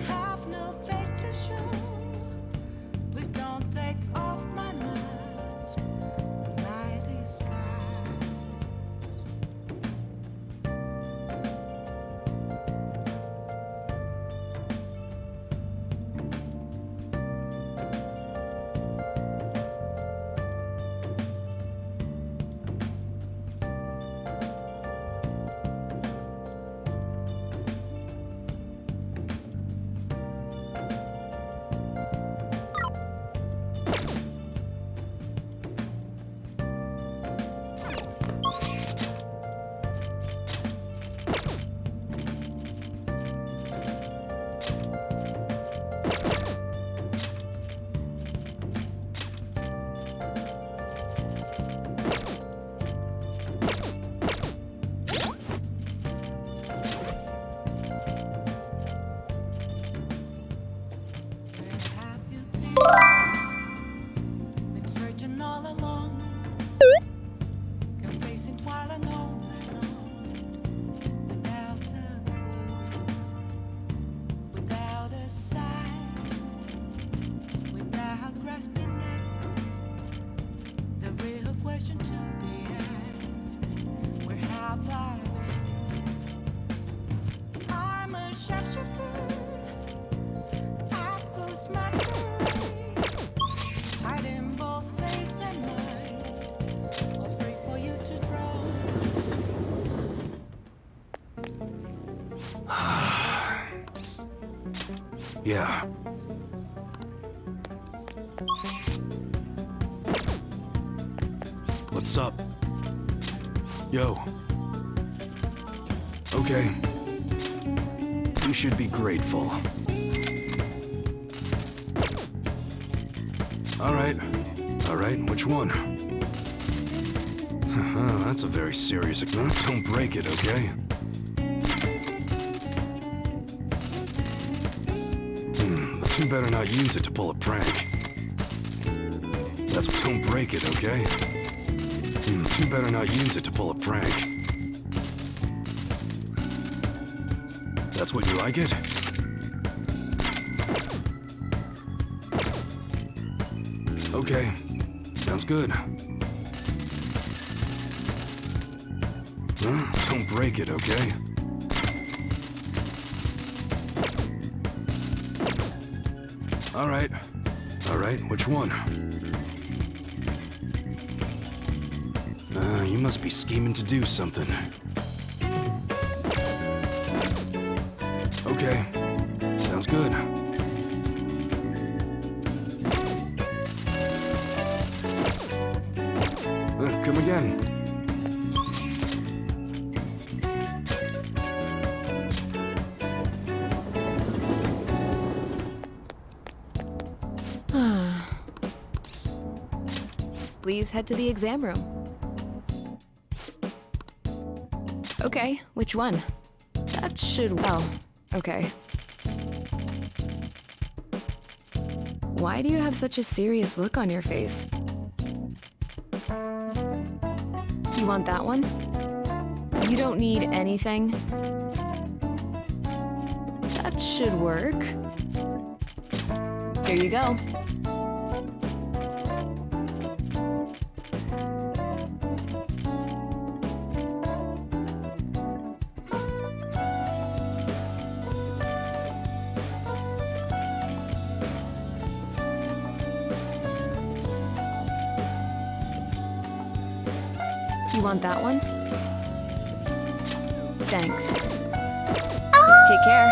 Have no face to show. Please don't take off Yeah. What's up? Yo. Okay. You should be grateful. Alright, which one? That's a very serious... Don't break it, okay? You better not use it to pull a prank. Don't break it, okay? You better not use it to pull a prank. That's what you like it? Okay, sounds good. Don't break it, okay? Alright, which one? You must be scheming to do something. Okay, sounds good. Come again. Please head to the exam room. Okay, which one? That should... Oh, okay. Why do you have such a serious look on your face? You want that one? You don't need anything? That should work. Here you go. You want that one? Thanks. Take care.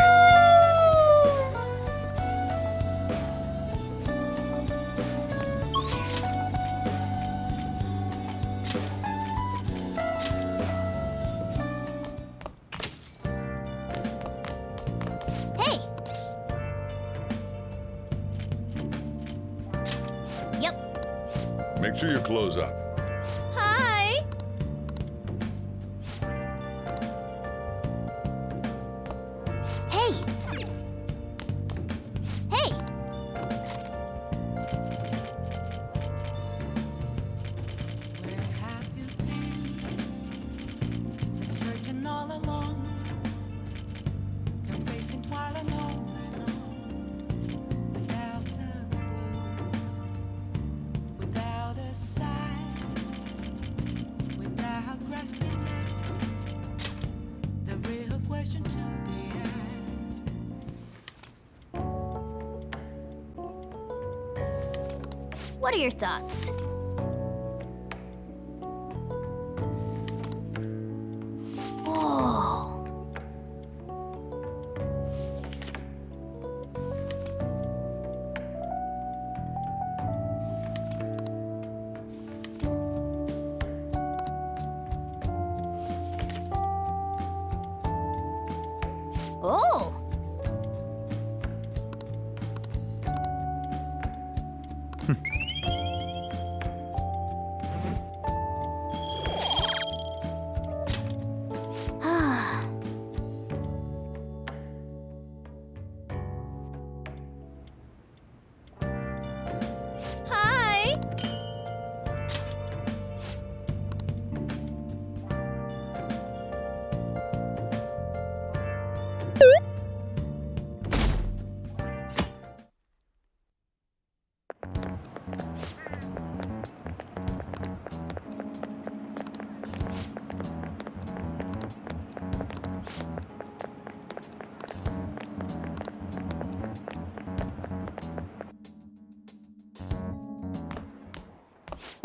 Hey! Yep. Make sure your clothes up. What are your thoughts? Whoa.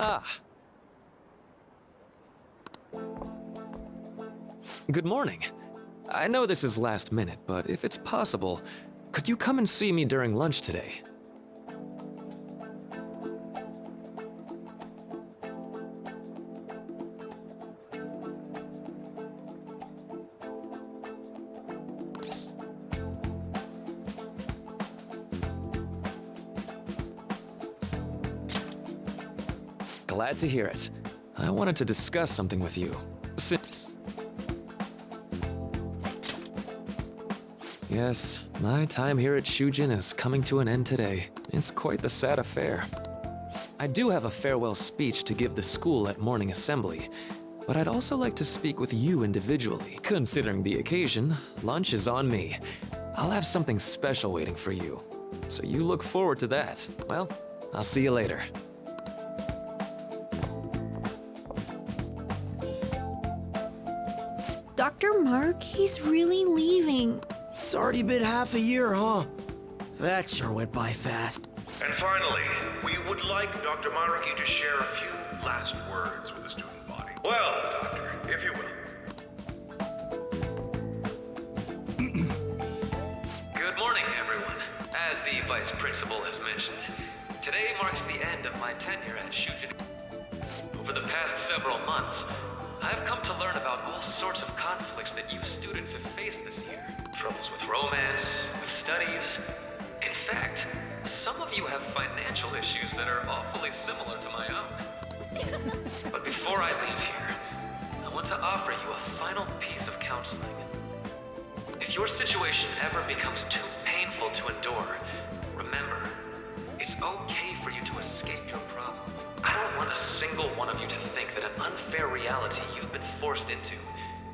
Oh. Good morning. I know this is last minute, but if it's possible, could you come and see me during lunch today? Glad to hear it. I wanted to discuss something with you. Yes, my time here at Shujin is coming to an end today. It's quite the sad affair. I do have a farewell speech to give the school at morning assembly, but I'd also like to speak with you individually. Considering the occasion, lunch is on me. I'll have something special waiting for you, so you look forward to that. Well, I'll see you later. Dr. Mark, he's really leaving. It's already been half a year, huh? That sure went by fast. And finally, we would like Dr. Maruki to share a few last words with the student body. Well, Doctor, if you will. Good morning, everyone. As the Vice Principal has mentioned, today marks the end of my tenure at Shujin. Over the past several months, I've come to learn about all sorts of conflicts that you students have faced this year. Troubles with romance, with studies. In fact, some of you have financial issues that are awfully similar to my own. But before I leave here, I want to offer you a final piece of counseling. If your situation ever becomes too painful to endure, remember, it's okay for you to escape your problem. I don't want a single one of you to think that an unfair reality you've been forced into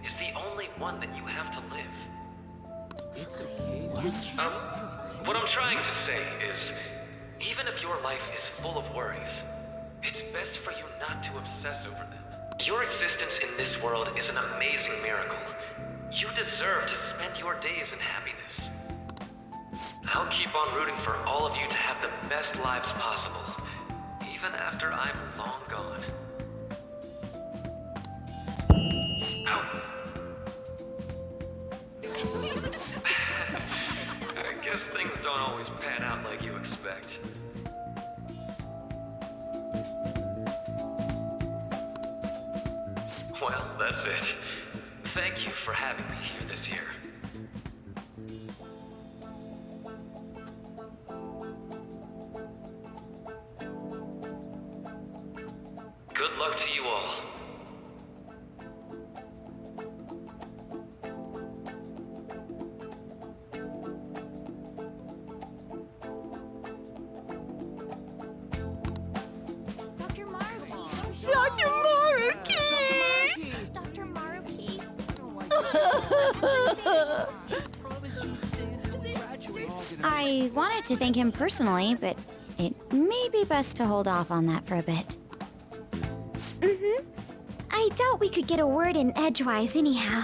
is the only one that you have to live. It's okay. What I'm trying to say is, even if your life is full of worries, it's best for you not to obsess over them. Your existence in this world is an amazing miracle. You deserve to spend your days in happiness. I'll keep on rooting for all of you to have the best lives possible, even after I'm long gone. I guess things don't always pan out like you expect. Well, that's it. Thank you for having me here this year. Good luck to you all. Dr. Maruki. Dr. Maruki! Dr. Maruki. I wanted to thank him personally, but it may be best to hold off on that for a bit. I doubt we could get a word in edgewise anyhow.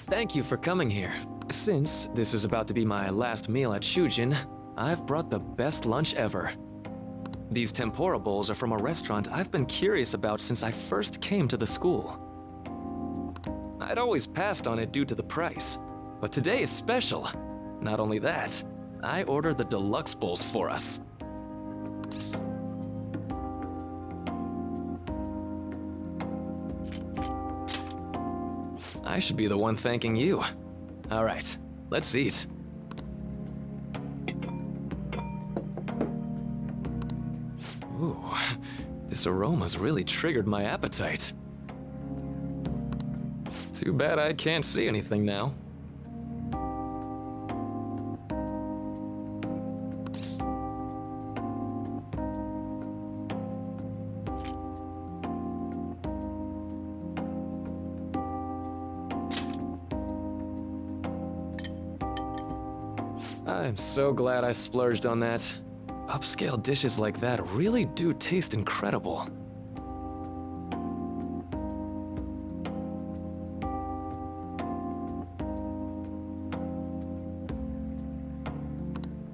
Thank you for coming here. Since this is about to be my last meal at Shujin, I've brought the best lunch ever. These tempura bowls are from a restaurant I've been curious about since I first came to the school. I'd always passed on it due to the price, but today is special. Not only that, I ordered the deluxe bowls for us. I should be the one thanking you. All right, let's eat. Ooh, this aroma's really triggered my appetite. Too bad I can't see anything now. I'm so glad I splurged on that. Upscale dishes like that really do taste incredible.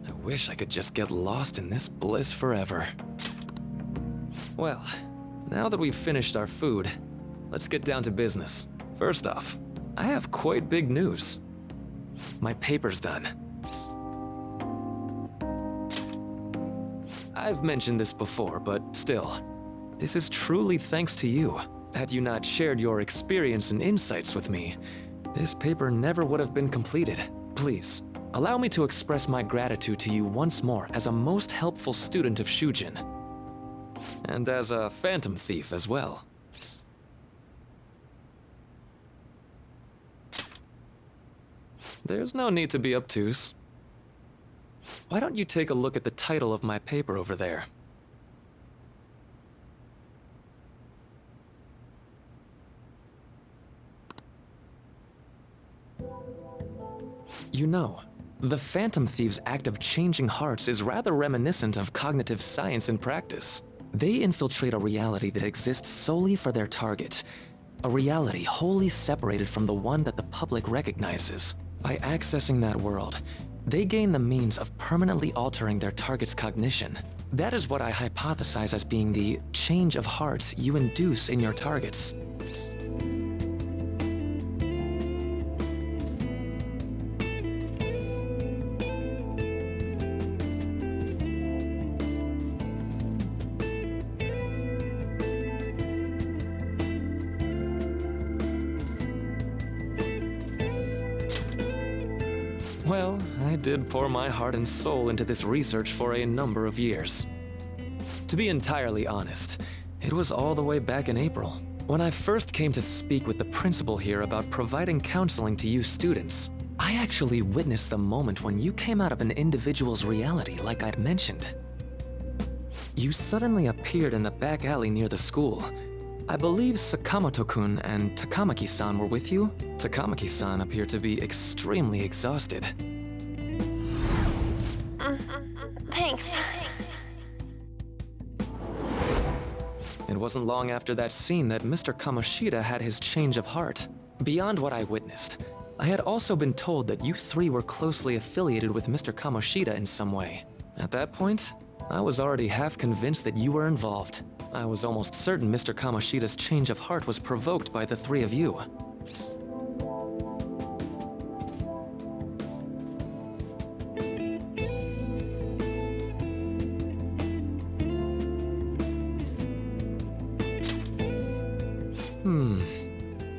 I wish I could just get lost in this bliss forever. Well, Now that we've finished our food, let's get down to business. First off, I have quite big news. My paper's done. I've mentioned this before, but still, this is truly thanks to you. Had you not shared your experience and insights with me, this paper never would have been completed. Please, allow me to express my gratitude to you once more as a most helpful student of Shujin. And as a phantom thief as well. There's no need to be obtuse. Why don't you take a look at the title of my paper over there? You know, the Phantom Thieves' act of changing hearts is rather reminiscent of cognitive science in practice. They infiltrate a reality that exists solely for their target. A reality wholly separated from the one that the public recognizes. By accessing that world, they gain the means of permanently altering their target's cognition. That is what I hypothesize as being the change of heart you induce in your targets. Well, I did pour my heart and soul into this research for a number of years. To be entirely honest, it was all the way back in April, when I first came to speak with the principal here about providing counseling to you students. I actually witnessed the moment when you came out of an individual's reality like I'd mentioned. You suddenly appeared in the back alley near the school. I believe Sakamoto-kun and Takamaki-san were with you? Takamaki-san appeared to be extremely exhausted. Thanks. It wasn't long after that scene that Mr. Kamoshida had his change of heart. Beyond what I witnessed, I had also been told that you three were closely affiliated with Mr. Kamoshida in some way. At that point, I was already half convinced that you were involved. I was almost certain Mr. Kamoshida's change of heart was provoked by the three of you.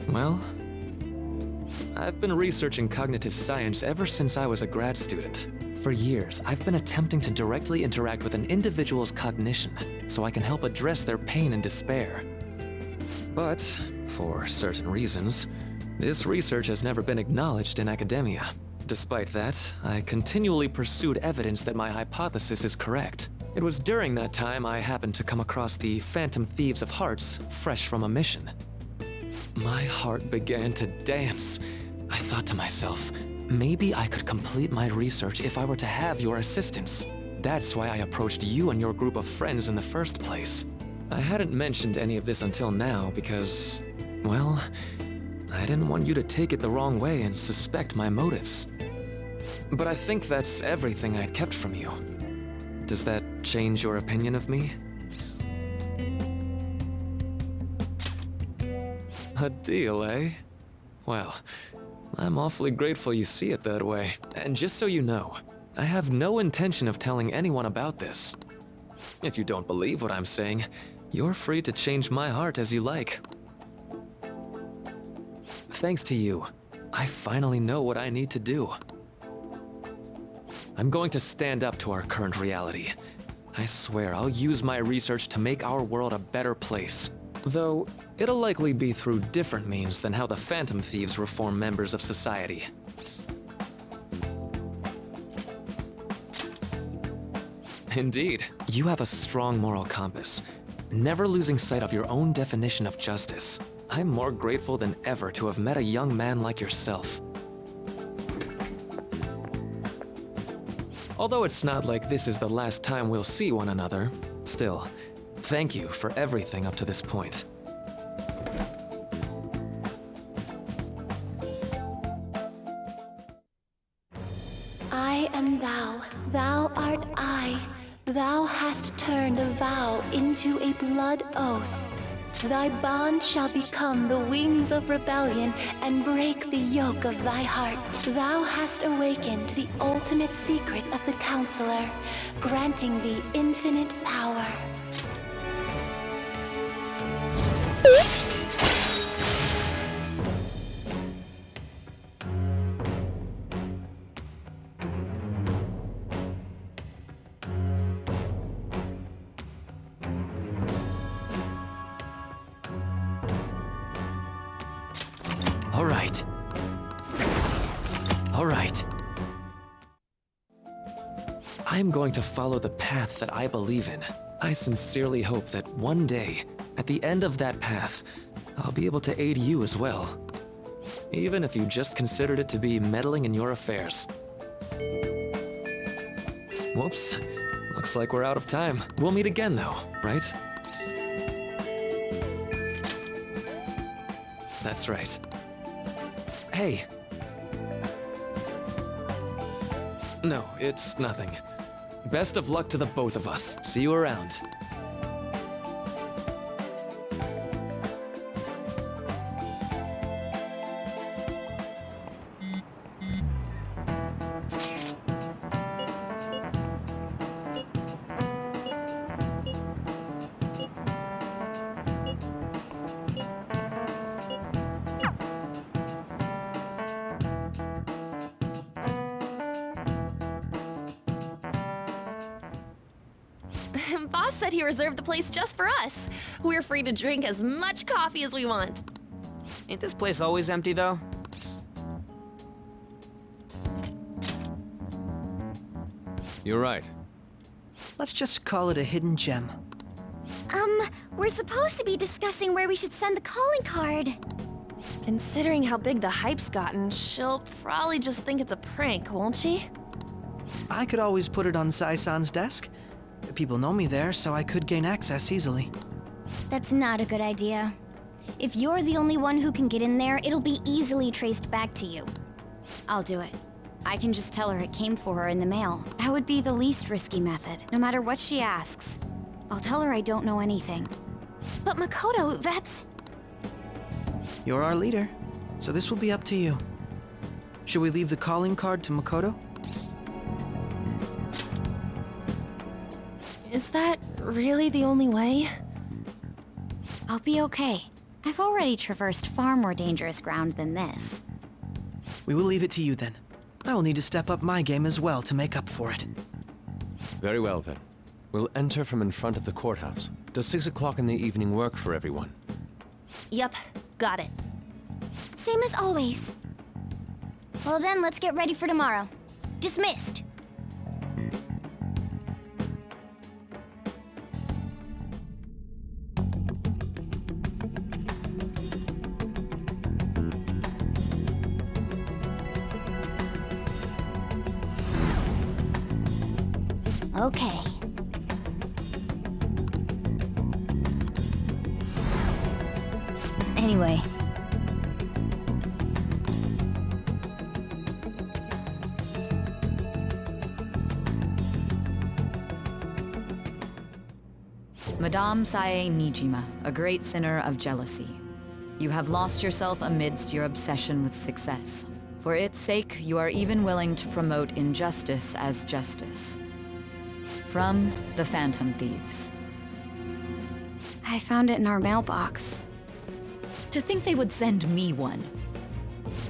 Well, I've been researching cognitive science ever since I was a grad student. For years, I've been attempting to directly interact with an individual's cognition so I can help address their pain and despair. But, for certain reasons, this research has never been acknowledged in academia. Despite that, I continually pursued evidence that my hypothesis is correct. It was during that time I happened to come across the Phantom Thieves of Hearts, fresh from a mission. My heart began to dance. I thought to myself, maybe I could complete my research if I were to have your assistance. That's why I approached you and your group of friends in the first place. I hadn't mentioned any of this until now because, well, I didn't want you to take it the wrong way and suspect my motives. But I think that's everything I'd kept from you. Does that change your opinion of me? A deal, eh? Well, I'm awfully grateful you see it that way. And just so you know, I have no intention of telling anyone about this. If you don't believe what I'm saying, you're free to change my heart as you like. Thanks to you, I finally know what I need to do. I'm going to stand up to our current reality. I swear I'll use my research to make our world a better place. Though, it'll likely be through different means than how the Phantom Thieves reform members of society. Indeed, you have a strong moral compass, never losing sight of your own definition of justice. I'm more grateful than ever to have met a young man like yourself. Although it's not like this is the last time we'll see one another, still, thank you for everything up to this point. I am thou, thou art I. Thou hast turned a vow into a blood oath. Thy bond shall become the wings of rebellion and break the yoke of thy heart. Thou hast awakened the ultimate secret of the Counselor, granting thee infinite power. All right. I'm going to follow the path that I believe in. I sincerely hope that one day, at the end of that path, I'll be able to aid you as well. Even if you just considered it to be meddling in your affairs. Whoops. Looks like we're out of time. We'll meet again though, right? That's right. Hey. No, it's nothing. Best of luck to the both of us. See you around. Boss said he reserved the place just for us. We're free to drink as much coffee as we want. Ain't this place always empty, though? You're right. Let's just call it a hidden gem. We're supposed to be discussing where we should send the calling card. Considering how big the hype's gotten, she'll probably just think it's a prank, won't she? I could always put it on Sai-san's desk. People know me there, so I could gain access easily. That's not a good idea. If you're the only one who can get in there, it'll be easily traced back to you. I'll do it. I can just tell her it came for her in the mail. That would be the least risky method, no matter what she asks. I'll tell her I don't know anything. But Makoto, that's... You're our leader, so this will be up to you. Should we leave the calling card to Makoto? Is that really the only way? I'll be okay. I've already traversed far more dangerous ground than this. We will leave it to you then. I will need to step up my game as well to make up for it. Very well, then. We'll enter from in front of the courthouse. Does 6 o'clock in the evening work for everyone? Yep, got it. Same as always. Well then, let's get ready for tomorrow. Dismissed. Okay. Anyway. Madame Sae Nijima, a great sinner of jealousy. You have lost yourself amidst your obsession with success. For its sake, you are even willing to promote injustice as justice. From the Phantom Thieves. I found it in our mailbox. To think they would send me one.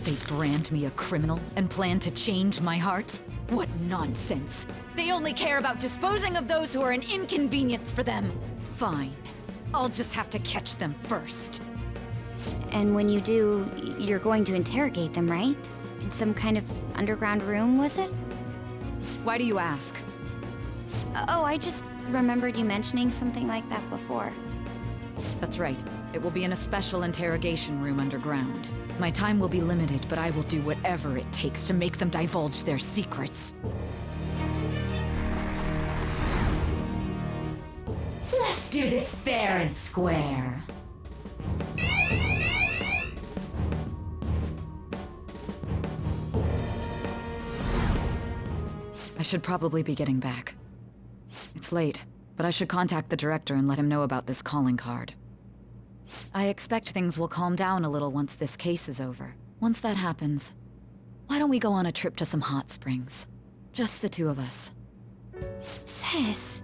They brand me a criminal and plan to change my heart? What nonsense! They only care about disposing of those who are an inconvenience for them. Fine. I'll just have to catch them first. And when you do, you're going to interrogate them, right? In some kind of underground room, was it? Why do you ask? Oh, I just remembered you mentioning something like that before. That's right. It will be in a special interrogation room underground. My time will be limited, but I will do whatever it takes to make them divulge their secrets. Let's do this fair and square. I should probably be getting back. It's late, but I should contact the director and let him know about this calling card. I expect things will calm down a little once this case is over. Once that happens, why don't we go on a trip to some hot springs? Just the two of us. Sis.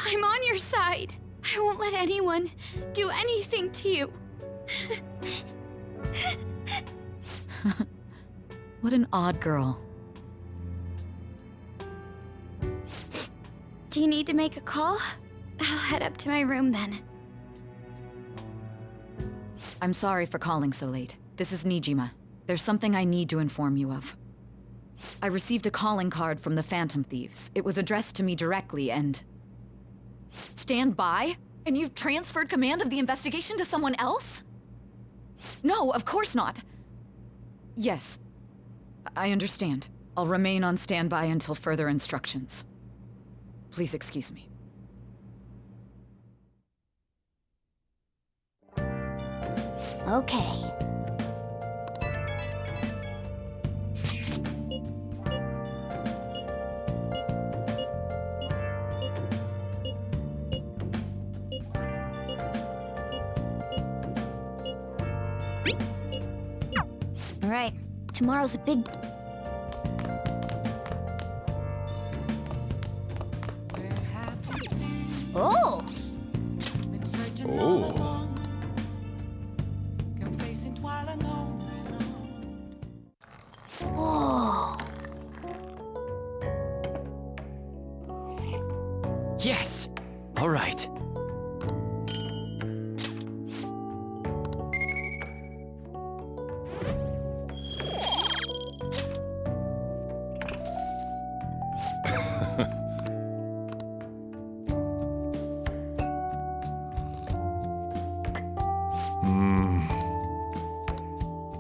I'm on your side. I won't let anyone do anything to you. What an odd girl. Do you need to make a call? I'll head up to my room then. I'm sorry for calling so late. This is Nijima. There's something I need to inform you of. I received a calling card from the Phantom Thieves. It was addressed to me directly and... Stand by? And you've transferred command of the investigation to someone else? No, of course not. Yes, I understand. I'll remain on standby until further instructions. Please excuse me. Okay. All right, tomorrow's a big... Oh! Oh. Whoa! Yes! All right.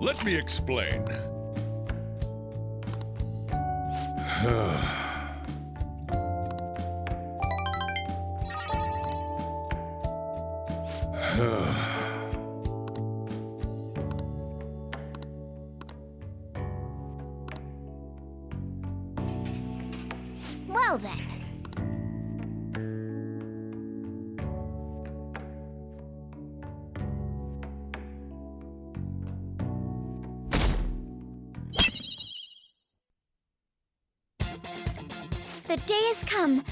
Let me explain. Well then. The day has come.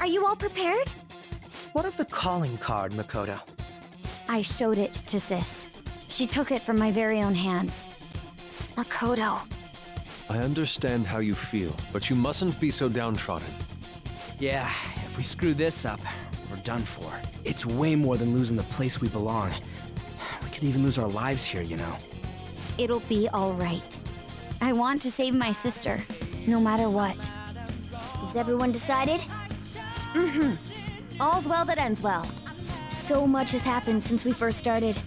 Are you all prepared? What of the calling card, Makoto? I showed it to Sis. She took it from my very own hands. Makoto. I understand how you feel, but you mustn't be so downtrodden. Yeah, if we screw this up, we're done for. It's way more than losing the place we belong. We could even lose our lives here, you know. It'll be all right. I want to save my sister, no matter what. Is everyone decided? Mm-hmm. All's well that ends well. So much has happened since we first started.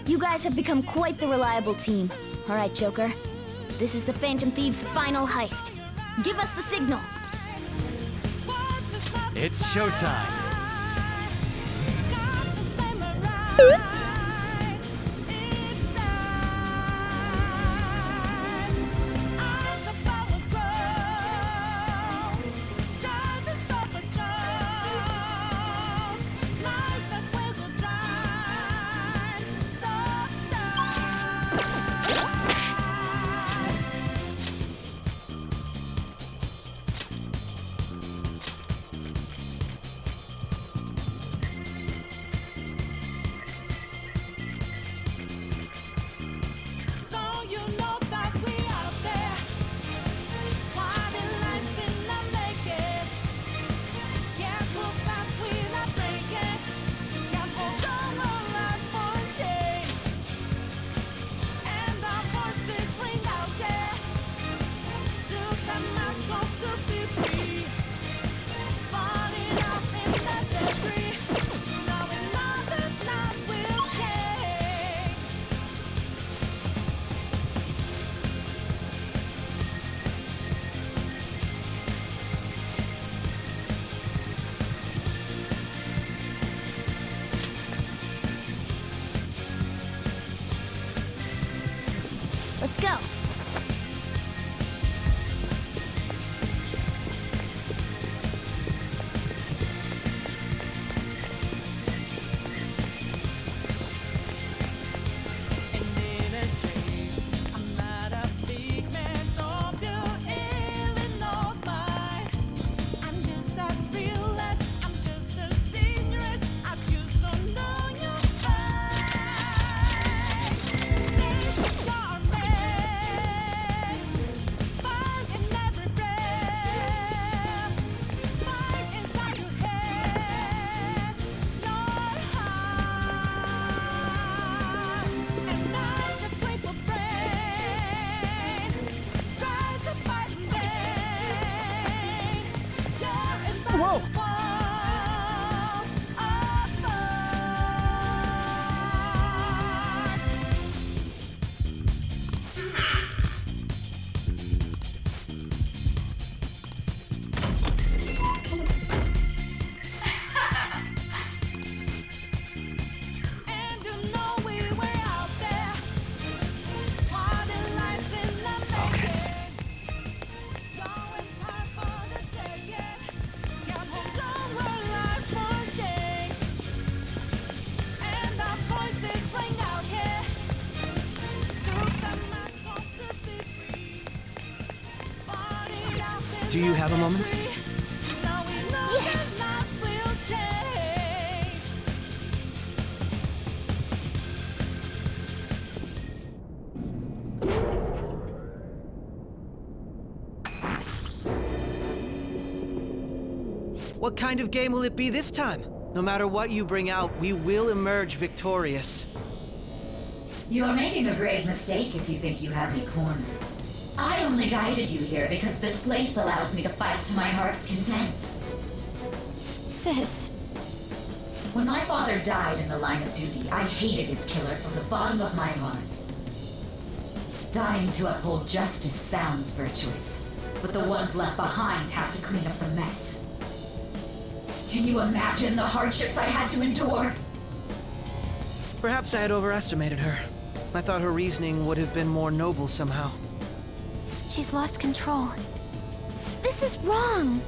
You guys have become quite the reliable team. All right, Joker. This is the Phantom Thieves' final heist. Give us the signal. It's showtime. Let's go. Do you have a moment? Yes! What kind of game will it be this time? No matter what you bring out, we will emerge victorious. You're making a grave mistake if you think you have me cornered. I only guided you here because this place allows me to fight to my heart's content. Sis. When my father died in the line of duty, I hated his killer from the bottom of my heart. Dying to uphold justice sounds virtuous, but the ones left behind have to clean up the mess. Can you imagine the hardships I had to endure? Perhaps I had overestimated her. I thought her reasoning would have been more noble somehow. She's lost control. This is wrong.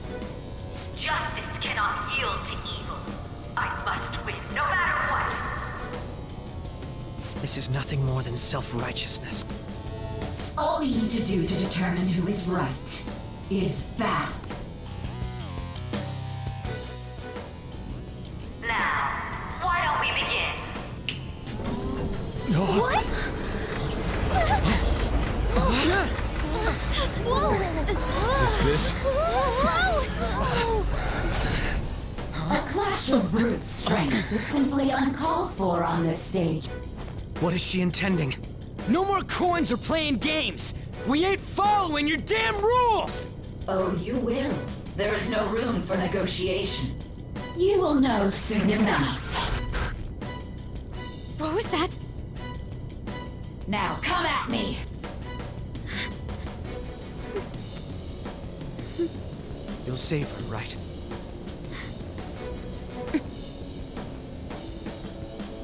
Justice cannot yield to evil. I must win, no matter what. This is nothing more than self-righteousness. All we need to do to determine who is right is battle. Now, why don't we begin? What? Is this? A clash of brute strength is simply uncalled for on this stage. What is she intending? No more coins or playing games! We ain't following your damn rules! Oh, you will. There is no room for negotiation. You will know soon enough. What was that? Now, come at me! You'll save her, right?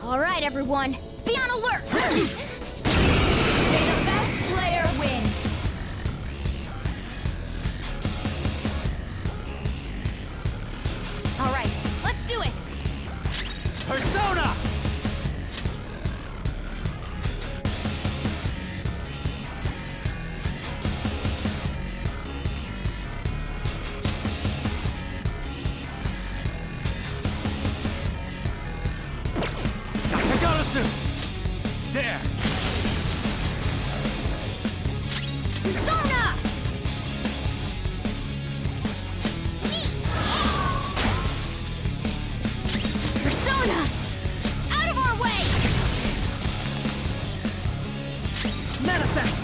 All right, everyone. Be on alert! May the best player win! All right, let's do it! Persona! There! Persona! Persona! Out of our way! Manifest!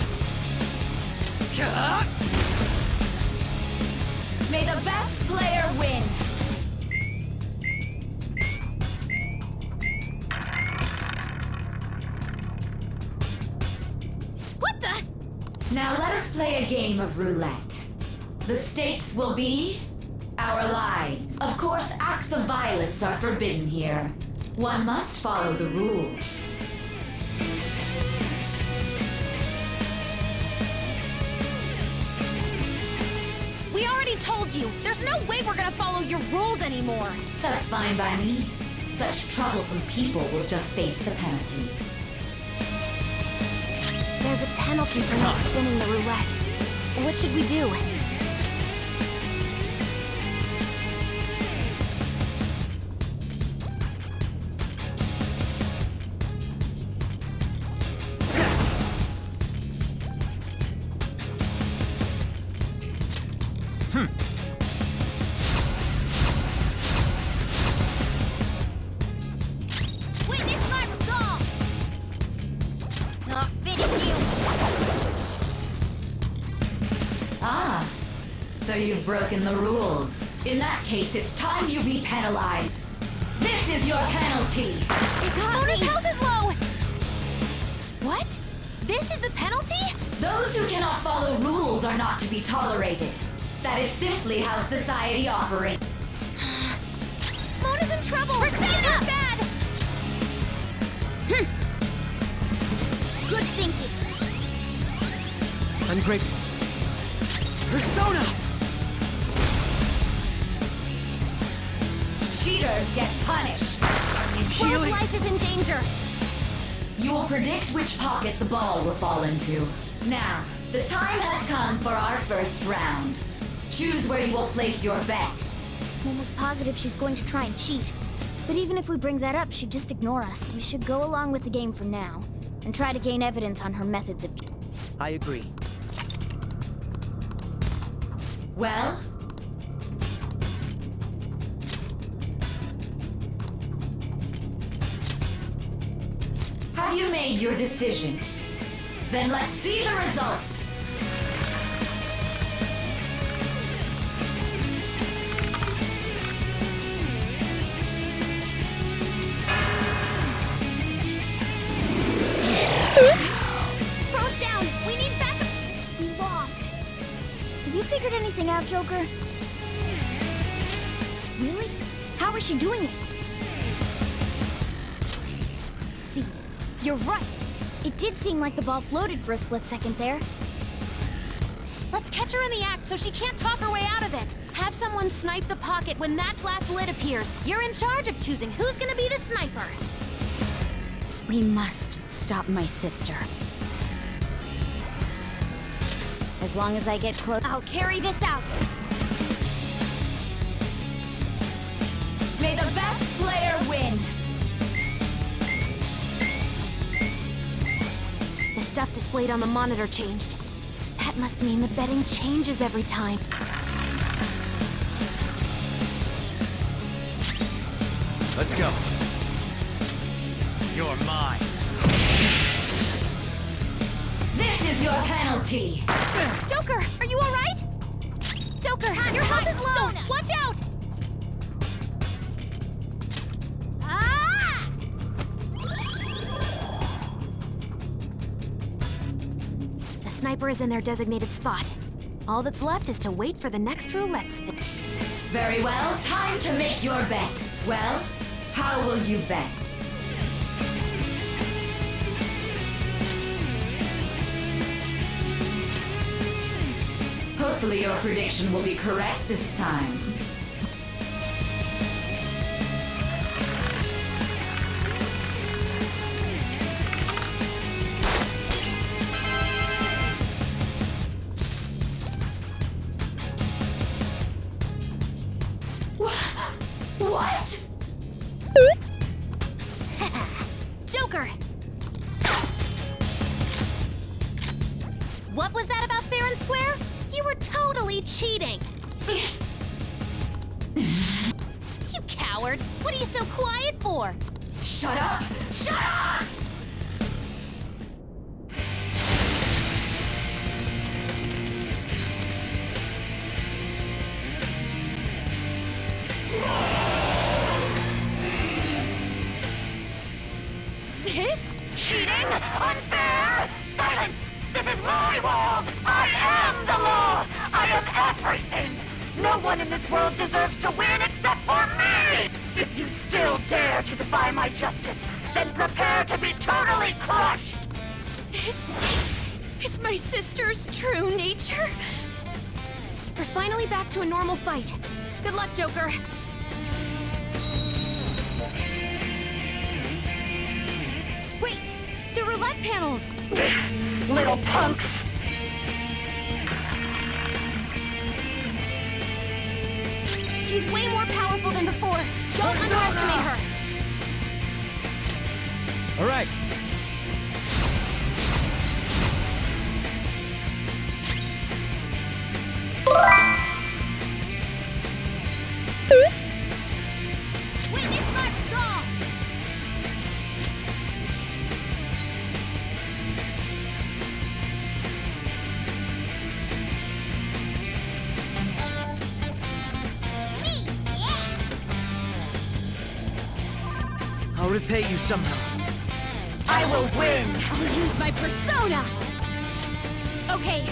May the best player win! What the? Now let us play a game of roulette. The stakes will be our lives. Of course, acts of violence are forbidden here. One must follow the rules. We already told you. There's no way we're gonna follow your rules anymore. That's fine by me. Such troublesome people will just face the penalty. There's a penalty for not spinning the roulette. What should we do? Witness my resolve! Not finish you! Ah, so you've broken the rules. In that case, it's time you be penalized. This is your penalty! Mona's health is low! What? This is the penalty? Those who cannot follow rules are not to be tolerated. That is simply how society operates. Mona's in trouble! Persona! Bad! Good thinking. I'm grateful. Persona! Cheaters get punished. Will's life is in danger. You will predict which pocket the ball will fall into. Now, the time has come for our first round. Choose where you will place your bet. I'm almost positive she's going to try and cheat. But even if we bring that up, she'd just ignore us. We should go along with the game for now, and try to gain evidence on her methods of... I agree. Well? Have you made your decision? Then let's see the results. Bro's down! We need backup! We lost. Have you figured anything out, Joker? Really? How is she doing it? See, you're right. It did seem like the ball floated for a split second there. Let's catch her in the act so she can't talk her way out of it. Have someone snipe the pocket when that glass lid appears. You're in charge of choosing who's gonna be the sniper. We must stop my sister. As long as I get close, I'll carry this out. May the best player win. The stuff displayed on the monitor changed. That must mean the betting changes every time. Let's go. You're mine. This is your penalty. Joker, are you all right? Joker, your health is low. Watch out! Ah! The sniper is in their designated spot. All that's left is to wait for the next roulette spin. Very well, time to make your bet. Well, how will you bet? Hopefully your prediction will be correct this time. What? Joker! What was that about fair and square? You were totally cheating! You coward! What are you so quiet for? Shut up! Shut up! Sis? Cheating? Unfair? Silence! This is my world! I am the law! I am everything! No one in this world deserves to win except for me! If you still dare to defy my justice, then prepare to be totally crushed! This is my sister's true nature? We're finally back to a normal fight. Good luck, Joker. Wait! The roulette panels! Little punks! She's way more powerful than before. Don't underestimate her. All right. Witness my skull! I'll repay you somehow. I will win! I'll use my persona! Okay.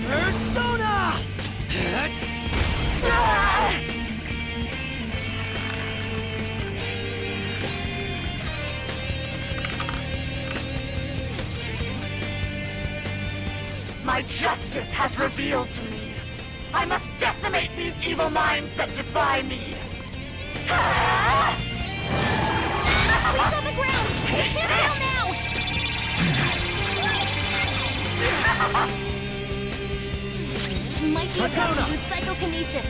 Persona! My justice has revealed to me. I must decimate these evil minds that defy me. Please on the ground! We can't fail now! She might be about to use psychokinesis.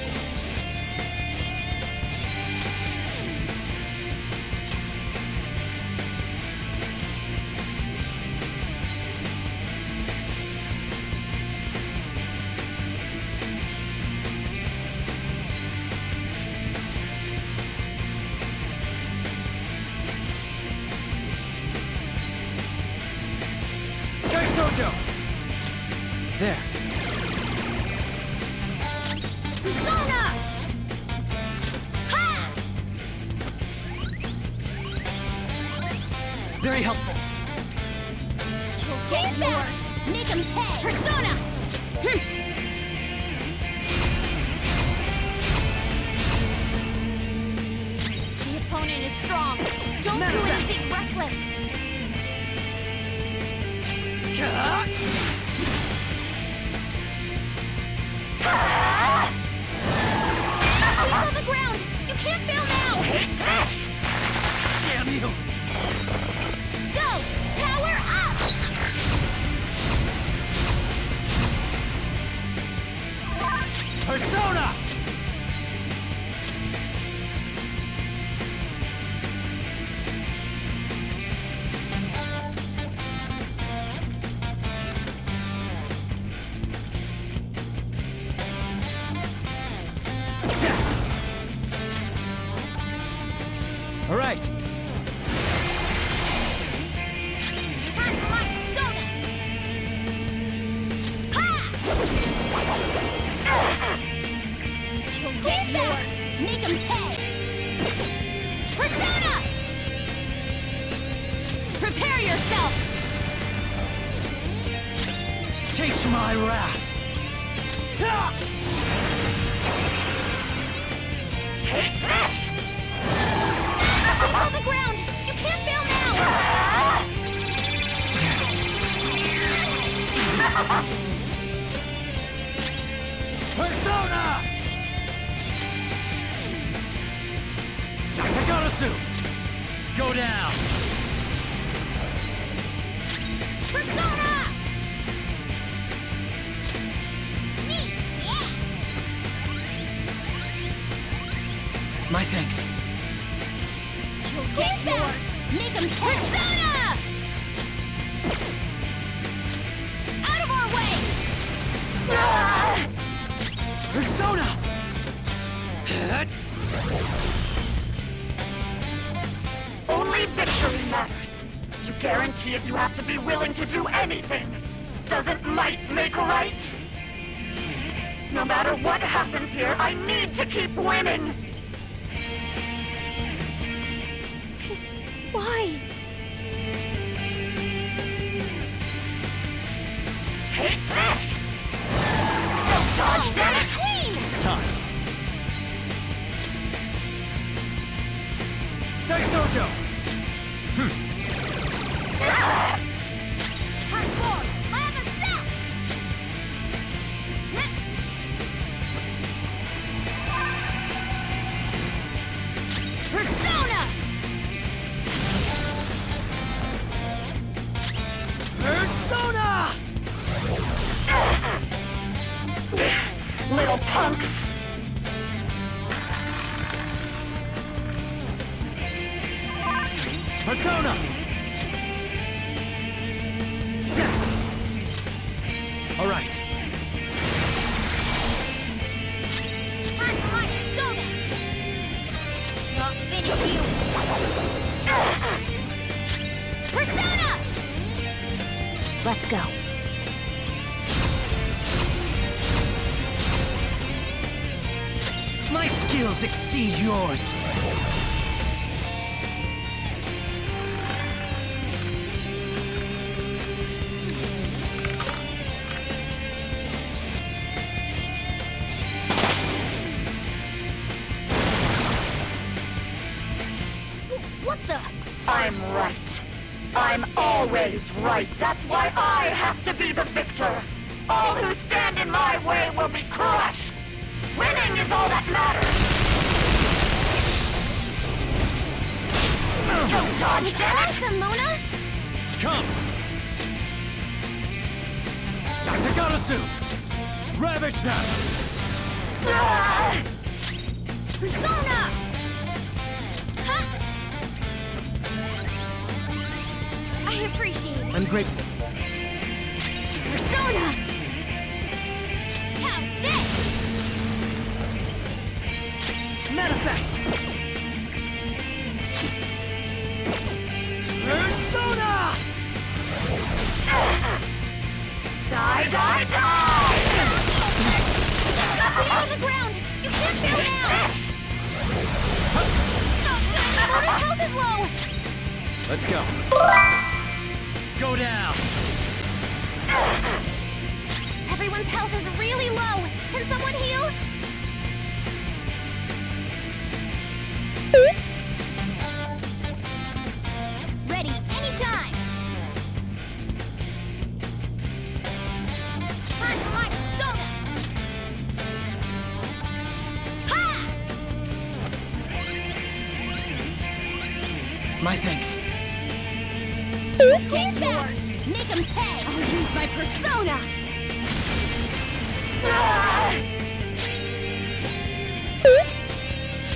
There. Persona! Ha! Very helpful. Get yours! Make him pay! Persona! The opponent is strong. Don't do anything reckless. He's on the ground! You can't fail now! Damn you! Go! Power up! Persona! All right. Get yours! Make him pay! Persona! Prepare yourself! Taste my wrath. He's on the ground! You can't fail now! Persona! Yatagarasu! Go down! Persona! Me! Yeah! My thanks. Get yours! Make him pay! Persona! Out of our way! Persona! Only victory matters. To guarantee it, you have to be willing to do anything. Doesn't might make right? No matter what happens here, I need to keep winning. Why? Take this! Don't dodge, damn it! It's time. Daisojo! Hard forward! My other step! Persona! Persona! Little punks! Persona! All right. Not finish you! Persona! Let's go. My skills exceed yours. What the? I'm right. I'm always right. That's why I have to be the victor. All who stand in my way will be crushed. Winning is all that matters. Don't dodge, damn it! Awesome, Mona! Come! Takarasu! Ravage them! Persona! Huh? I appreciate it. I'm grateful. Persona! How's this? Manifest! Persona! Die, die, die! Feet on the ground! You can't fail now! Mona's health is low! Let's go. Go down! Everyone's health is really low. Can someone heal? Ready anytime. Time for my persona. Ha! My thanks. King's yours. Make him pay. I'll use my persona.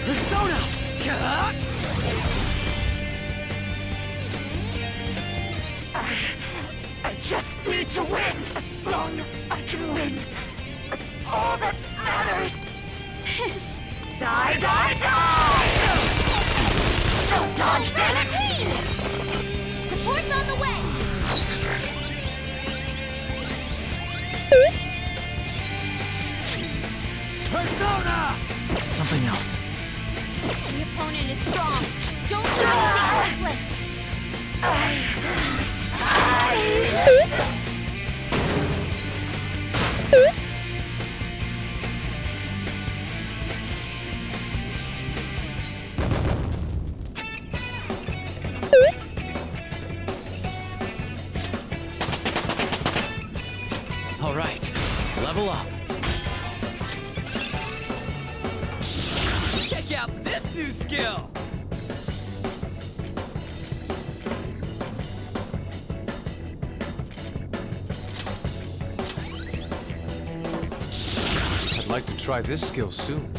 Persona! I just need to win. As long as I can win. That's all that matters. Sis! Die, die, die! Don't dodge, damn it! Support's on the way. Persona! Something else. The opponent is strong. Don't do anything reckless. All right, level up. Check out this new skill! I'd like to try this skill soon.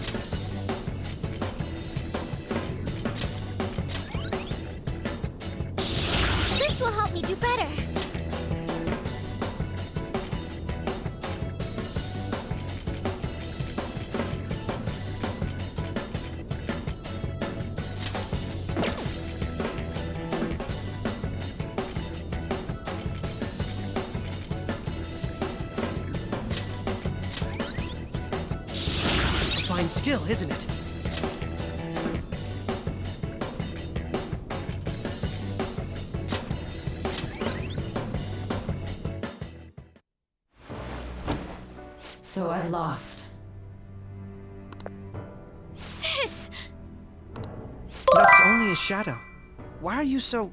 This will help me do better. Fine skill, isn't it? So I've lost. Sis! That's only a shadow. Why are you so...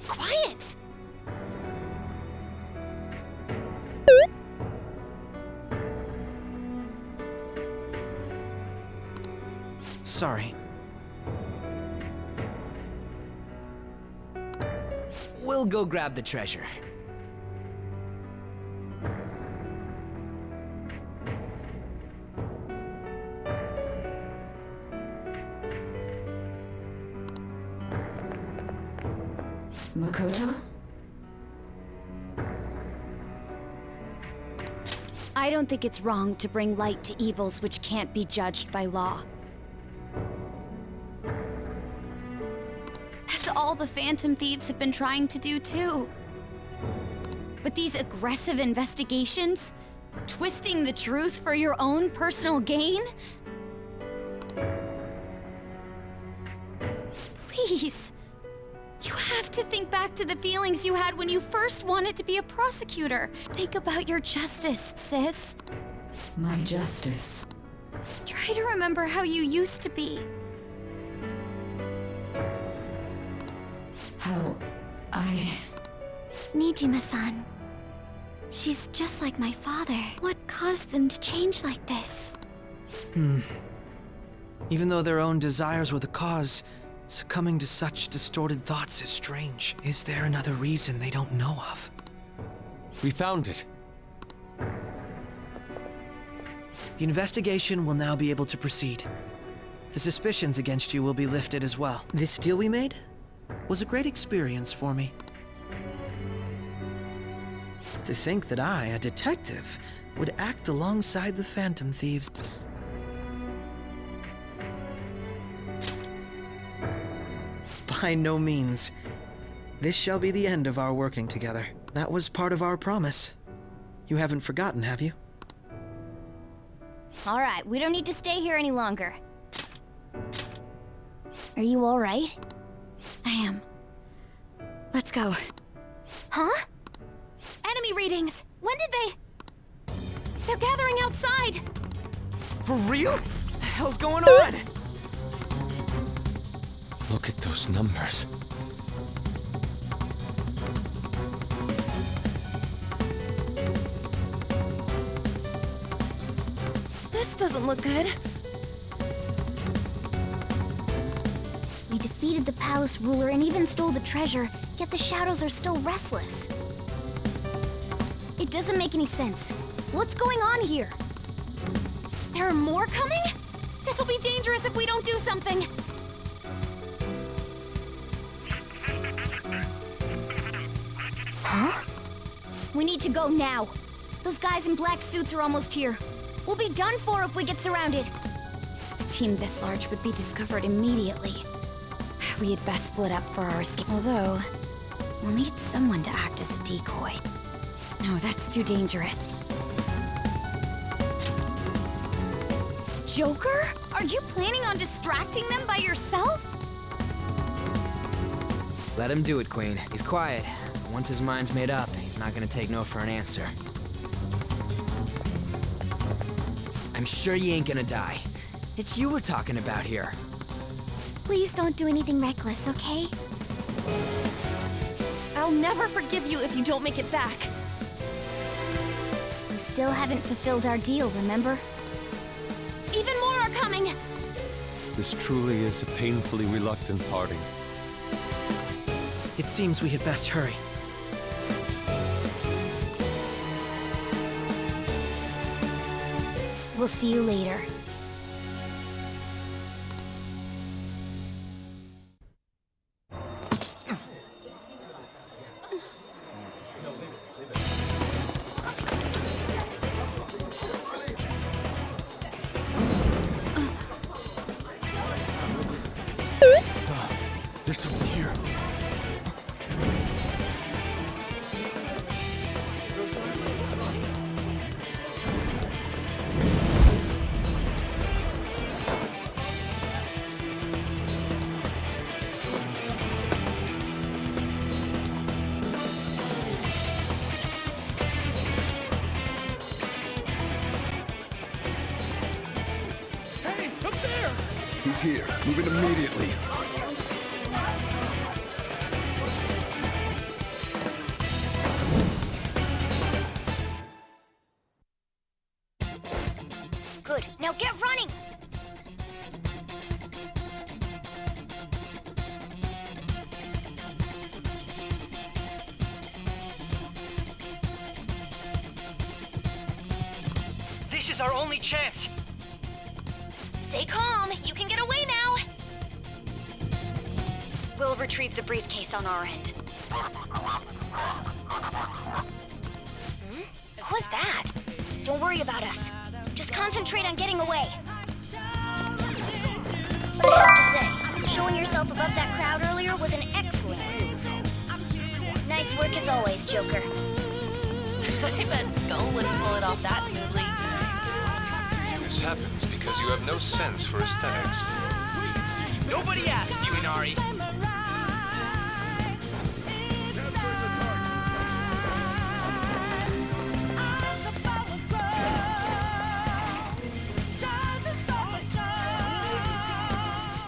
Quiet! Sorry. We'll go grab the treasure. Makoto? I don't think it's wrong to bring light to evils which can't be judged by law. That's all the Phantom Thieves have been trying to do too. But these aggressive investigations, twisting the truth for your own personal gain? Please. You have to think back to the feelings you had when you first wanted to be a prosecutor. Think about your justice, sis. My justice. Try to remember how you used to be. How I... Nijima-san. She's just like my father. What caused them to change like this? Even though their own desires were the cause, succumbing to such distorted thoughts is strange. Is there another reason they don't know of? We found it. The investigation will now be able to proceed. The suspicions against you will be lifted as well. This deal we made was a great experience for me. To think that I, a detective, would act alongside the Phantom Thieves. By no means. This shall be the end of our working together. That was part of our promise. You haven't forgotten, have you? All right, we don't need to stay here any longer. Are you all right? I am. Let's go. Huh? Enemy readings! When did they... They're gathering outside! For real? What the hell's going on? Look at those numbers. This doesn't look good. We defeated the palace ruler and even stole the treasure, yet the shadows are still restless. It doesn't make any sense. What's going on here? There are more coming? This'll be dangerous if we don't do something. Huh? We need to go now. Those guys in black suits are almost here. We'll be done for if we get surrounded. A team this large would be discovered immediately. We had best split up for our escape. Although, we'll need someone to act as a decoy. No, that's too dangerous. Joker? Are you planning on distracting them by yourself? Let him do it, Queen. He's quiet. Once his mind's made up, he's not gonna take no for an answer. I'm sure you ain't gonna die. It's you we're talking about here. Please don't do anything reckless, okay? I'll never forgive you if you don't make it back. We still haven't fulfilled our deal, remember? Even more are coming! This truly is a painfully reluctant parting. It seems we had best hurry. We'll see you later. There's someone here. Hey, up there! He's here. Move it immediately. Good. Now get running! This is our only chance! Stay calm. You can get away now. We'll retrieve the briefcase on our end. Who's that? Don't worry about us. Just concentrate on getting away. But I have to say, showing yourself above that crowd earlier was an excellent move. Nice work as always, Joker. I bet Skull wouldn't pull it off that smoothly. This happens because you have no sense for aesthetics. Nobody asked you, Inari.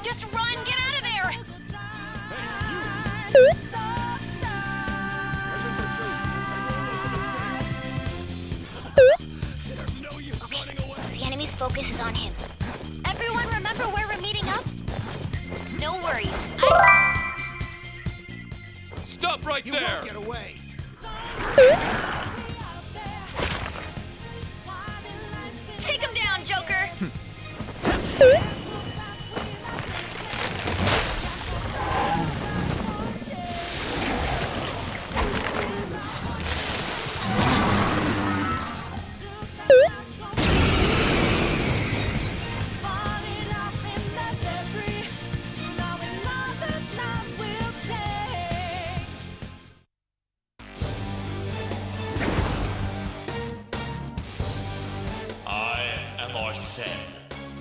Just run! Get out of there! Okay, the enemy's focus is on him. Everyone remember where Stop right there! You won't get away! Take him down, Joker!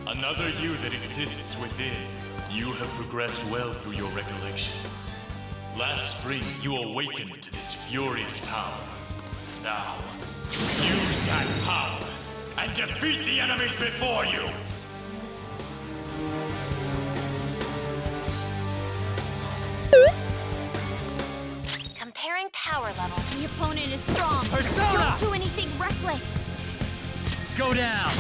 Another you that exists within. You have progressed well through your recollections. Last spring, you awakened to this furious power. Now, use that power and defeat the enemies before you! Comparing power levels. The opponent is strong. Persona! Don't do anything reckless. Go down!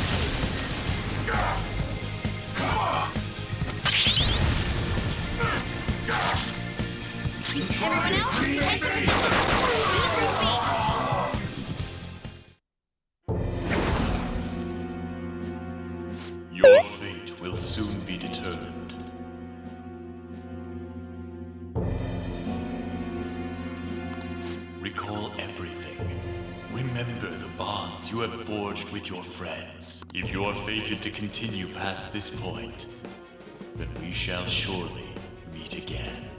Everyone else, head to the Your fate will soon be determined. Recall everything. Remember the bonds you have forged with your friends. If you are fated to continue past this point, then we shall surely meet again.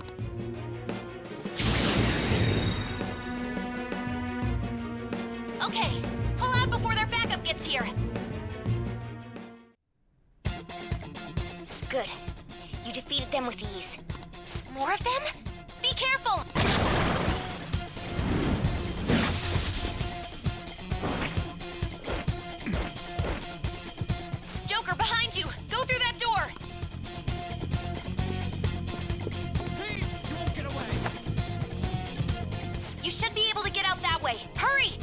Okay, pull out before their backup gets here. Good. You defeated them with ease. More of them? Be careful! Joker, behind you! Go through that door! Please, you won't get away! You should be able to get out that way. Hurry!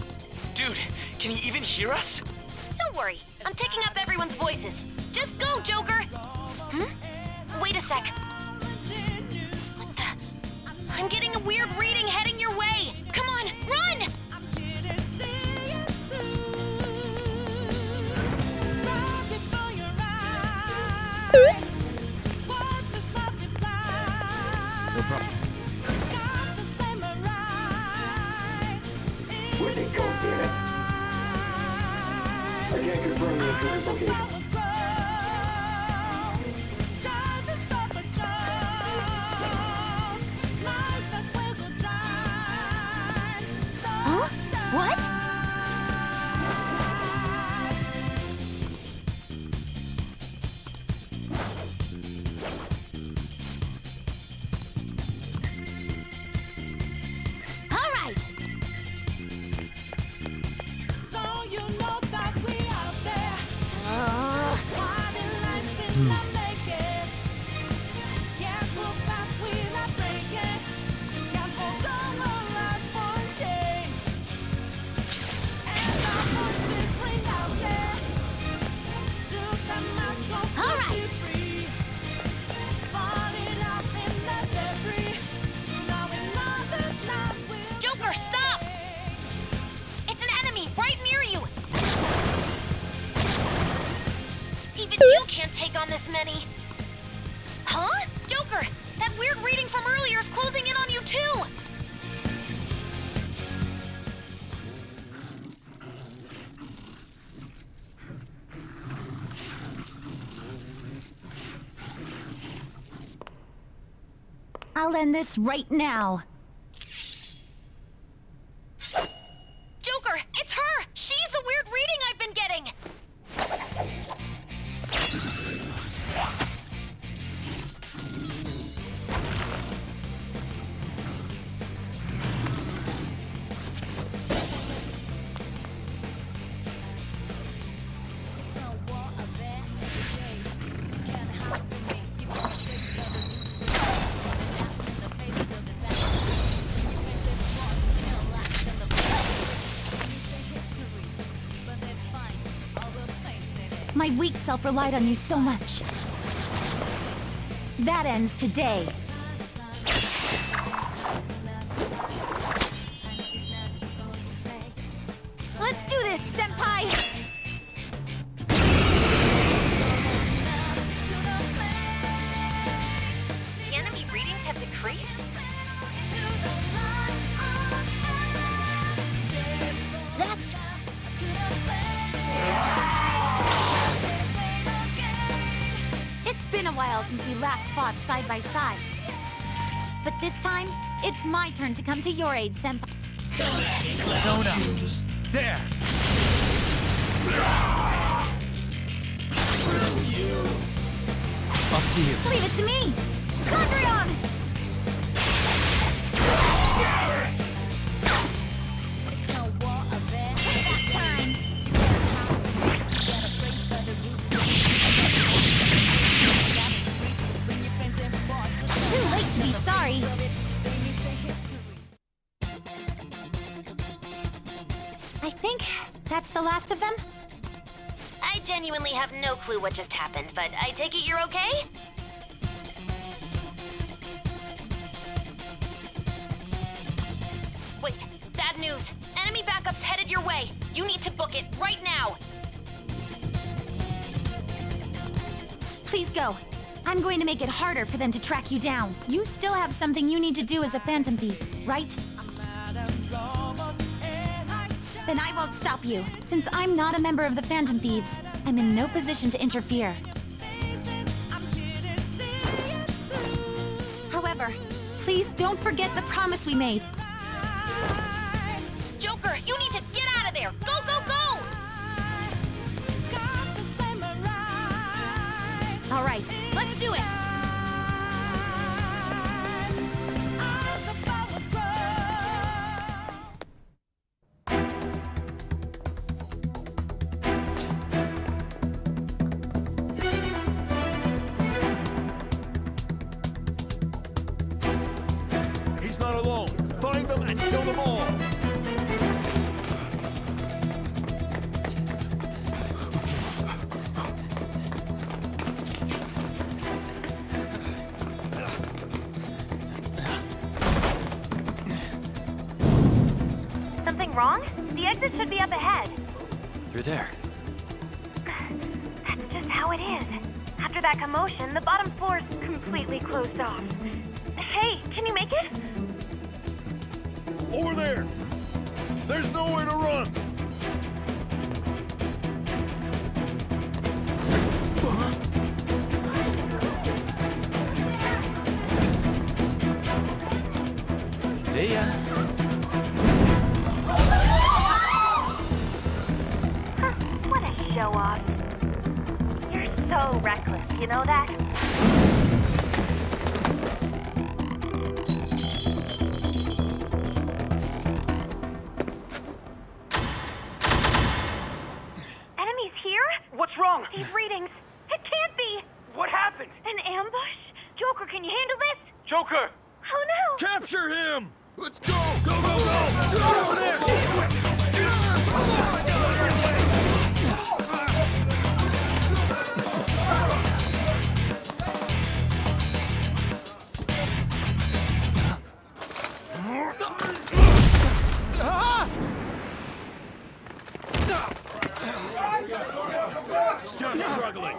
Dude, can you even hear us? Don't worry. I'm picking up everyone's voices. Just go, Joker! Wait a sec. What the? I'm getting a weird reading heading your way. Come on, run! No problem. Where'd they go, damn it? I can't confirm the intruder's location. Huh? What? All right. So you know that we out there. All right. Joker, stop! It's an enemy right near you! Even you can't take on this many. Huh? Joker, that weird reading from earlier is closing in on you too! I'll end this right now. Joker, it's her! She's the weird reading I've been getting! My weak self relied on you so much. That ends today. Let's do this, senpai! The enemy readings have decreased? That's... It's been a while since we last fought side by side. But this time, it's my turn to come to your aid, senpai. Zona. There. Up to you. Leave it to me! Sondrion! It's no war of it. That time! Too late to be sorry. I think that's the last of them. I genuinely have no clue what just happened, but I take it you're okay? Wait, bad news. Enemy backup's headed your way. You need to book it right now. Please go. I'm going to make it harder for them to track you down. You still have something you need to do as a phantom thief, right? Then I won't stop you. Since I'm not a member of the Phantom Thieves, I'm in no position to interfere. However, please don't forget the promise we made. Joker, you need to get out of there! Go, go, go! All right, let's do it! He's not alone. Find them and kill them all. Something wrong? The exit should be up ahead. You're there. That's just how it is. After that commotion, the bottom floor's completely closed off. Hey, can you make it? Over there. There's nowhere to run. See ya. What a show-off. You're so reckless, you know that? Enemies here? What's wrong? These readings. It can't be! What happened? An ambush? Joker, can you handle this? Joker! Oh no! Capture him. Let's go. Go, go, go. Go over there. Stop struggling.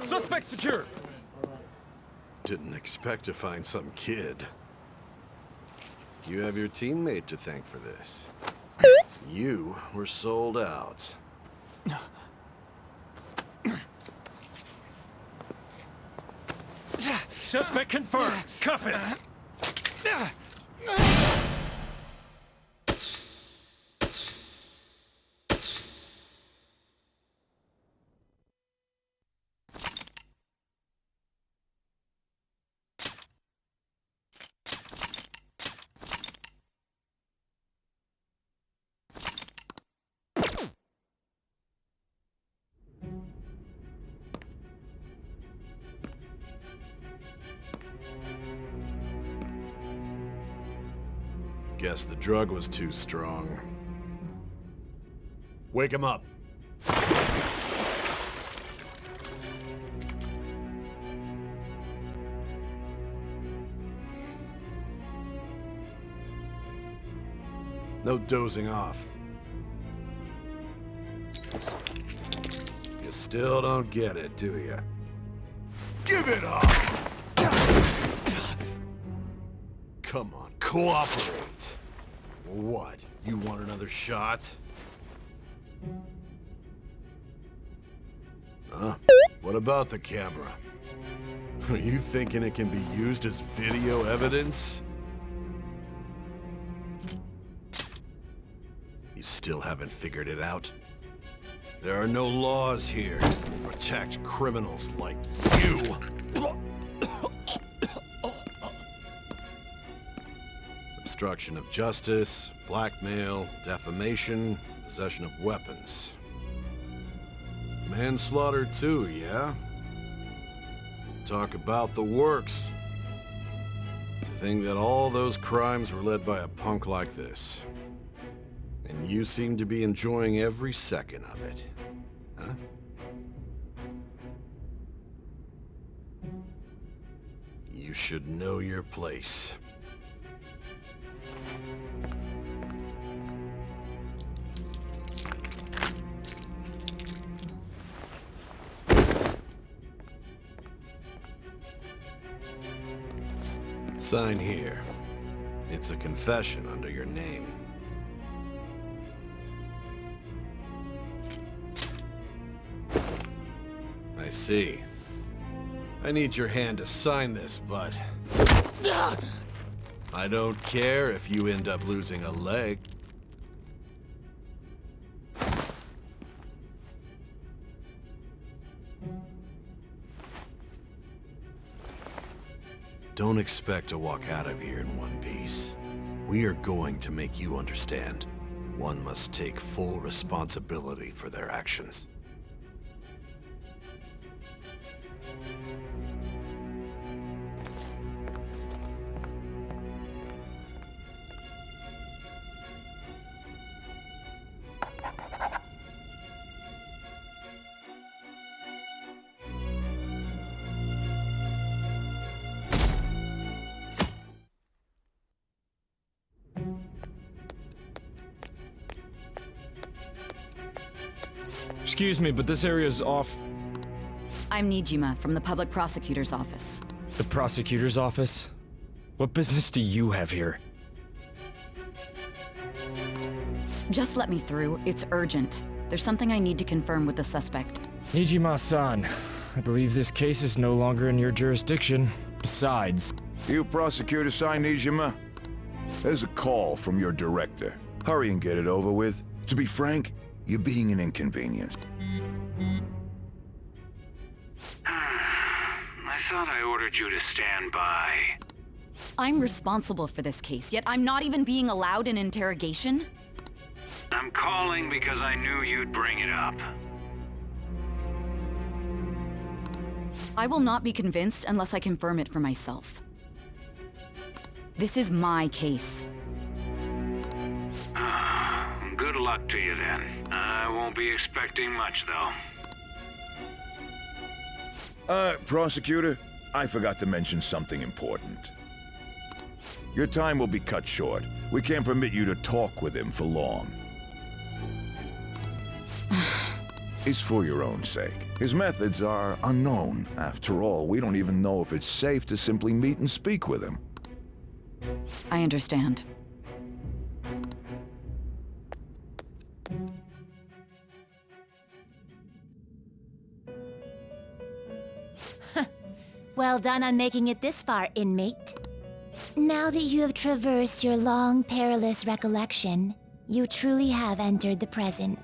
Suspect secure. Didn't expect to find some kid. You have your teammate to thank for this. You were sold out. Suspect confirmed. Cuff it. Guess the drug was too strong. Wake him up. No dozing off. You still don't get it, do you? Give it up! Come on, cooperate. What? You want another shot? Huh? What about the camera? Are you thinking it can be used as video evidence? You still haven't figured it out? There are no laws here to protect criminals like you. Obstruction of justice, blackmail, defamation, possession of weapons. Manslaughter too, yeah? Talk about the works. To think that all those crimes were led by a punk like this. And you seem to be enjoying every second of it. Huh? You should know your place. Sign here. It's a confession under your name. I see. I need your hand to sign this, but... I don't care if you end up losing a leg. Don't expect to walk out of here in one piece. We are going to make you understand. One must take full responsibility for their actions. Excuse me, but this area's off. I'm Nijima from the Public Prosecutor's Office. The prosecutor's office? What business do you have here? Just let me through. It's urgent. There's something I need to confirm with the suspect. Nijima-san, I believe this case is no longer in your jurisdiction. Besides... You prosecutor-san, Nijima? There's a call from your director. Hurry and get it over with. To be frank, you're being an inconvenience. I thought I ordered you to stand by. I'm responsible for this case, yet I'm not even being allowed an interrogation? I'm calling because I knew you'd bring it up. I will not be convinced unless I confirm it for myself. This is my case. Good luck to you then. I won't be expecting much, though. Prosecutor, I forgot to mention something important. Your time will be cut short. We can't permit you to talk with him for long. It's for your own sake. His methods are unknown. After all, we don't even know if it's safe to simply meet and speak with him. I understand. Well done on making it this far, inmate. Now that you have traversed your long, perilous recollection, you truly have entered the present.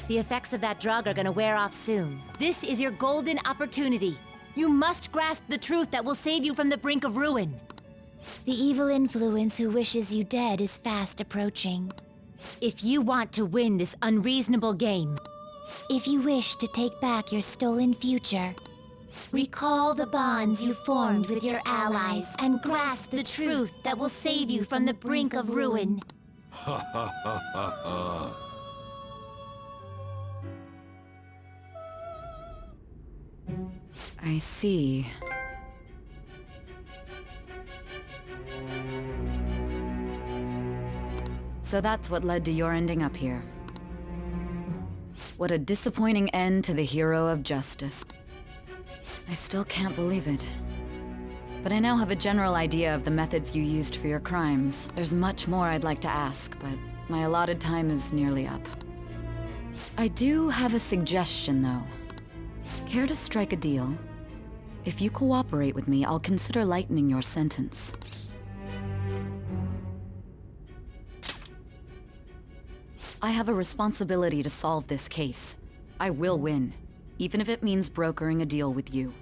The effects of that drug are gonna wear off soon. This is your golden opportunity. You must grasp the truth that will save you from the brink of ruin. The evil influence who wishes you dead is fast approaching. If you want to win this unreasonable game, if you wish to take back your stolen future, recall the bonds you formed with your allies and grasp the truth that will save you from the brink of ruin. Ha ha ha ha ha. I see. So that's what led to your ending up here. What a disappointing end to the hero of justice. I still can't believe it. But I now have a general idea of the methods you used for your crimes. There's much more I'd like to ask, but my allotted time is nearly up. I do have a suggestion, though. Care to strike a deal? If you cooperate with me, I'll consider lightening your sentence. I have a responsibility to solve this case. I will win, even if it means brokering a deal with you.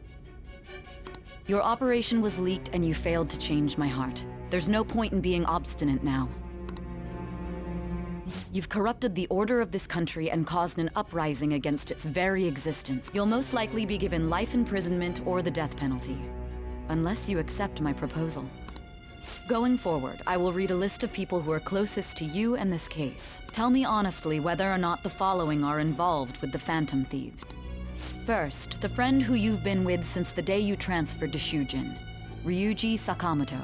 Your operation was leaked and you failed to change my heart. There's no point in being obstinate now. You've corrupted the order of this country and caused an uprising against its very existence. You'll most likely be given life imprisonment or the death penalty, unless you accept my proposal. Going forward, I will read a list of people who are closest to you in this case. Tell me honestly whether or not the following are involved with the Phantom Thieves. First, the friend who you've been with since the day you transferred to Shujin, Ryuji Sakamoto.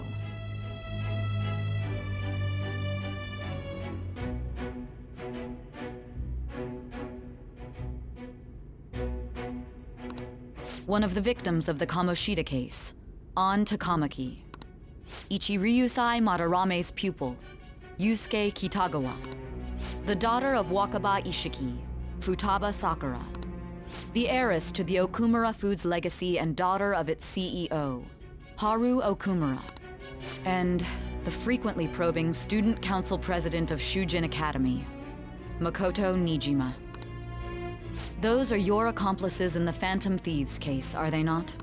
One of the victims of the Kamoshida case, An Takamaki. Ichiryusai Madarame's pupil, Yusuke Kitagawa. The daughter of Wakaba Ishiki, Futaba Sakura. The heiress to the Okumura Foods legacy and daughter of its CEO, Haru Okumura. And the frequently probing student council president of Shujin Academy, Makoto Nijima. Those are your accomplices in the Phantom Thieves case, are they not?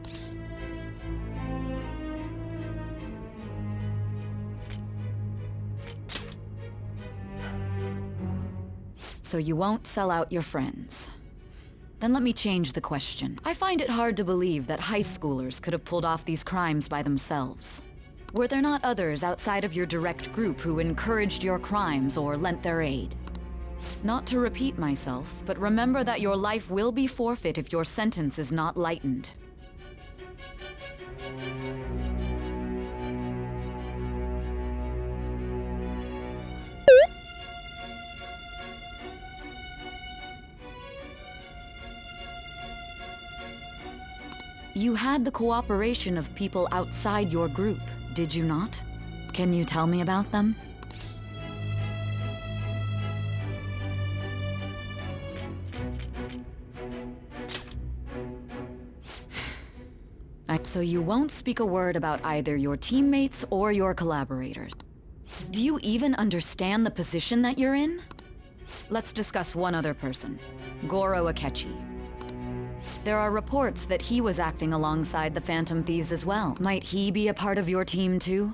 So you won't sell out your friends. Then let me change the question. I find it hard to believe that high schoolers could have pulled off these crimes by themselves. Were there not others outside of your direct group who encouraged your crimes or lent their aid? Not to repeat myself, but remember that your life will be forfeit if your sentence is not lightened. You had the cooperation of people outside your group, did you not? Can you tell me about them? So you won't speak a word about either your teammates or your collaborators. Do you even understand the position that you're in? Let's discuss one other person, Goro Akechi. There are reports that he was acting alongside the Phantom Thieves as well. Might he be a part of your team too?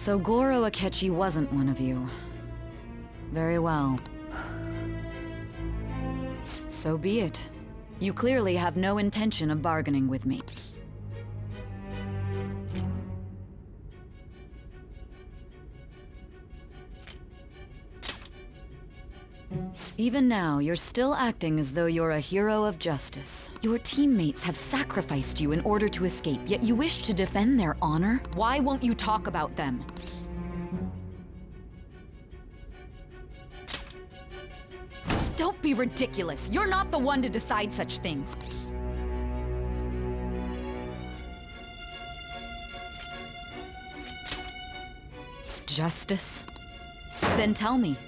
So Goro Akechi wasn't one of you. Very well. So be it. You clearly have no intention of bargaining with me. Even now, you're still acting as though you're a hero of justice. Your teammates have sacrificed you in order to escape, yet you wish to defend their honor? Why won't you talk about them? Don't be ridiculous! You're not the one to decide such things! Justice? Then tell me.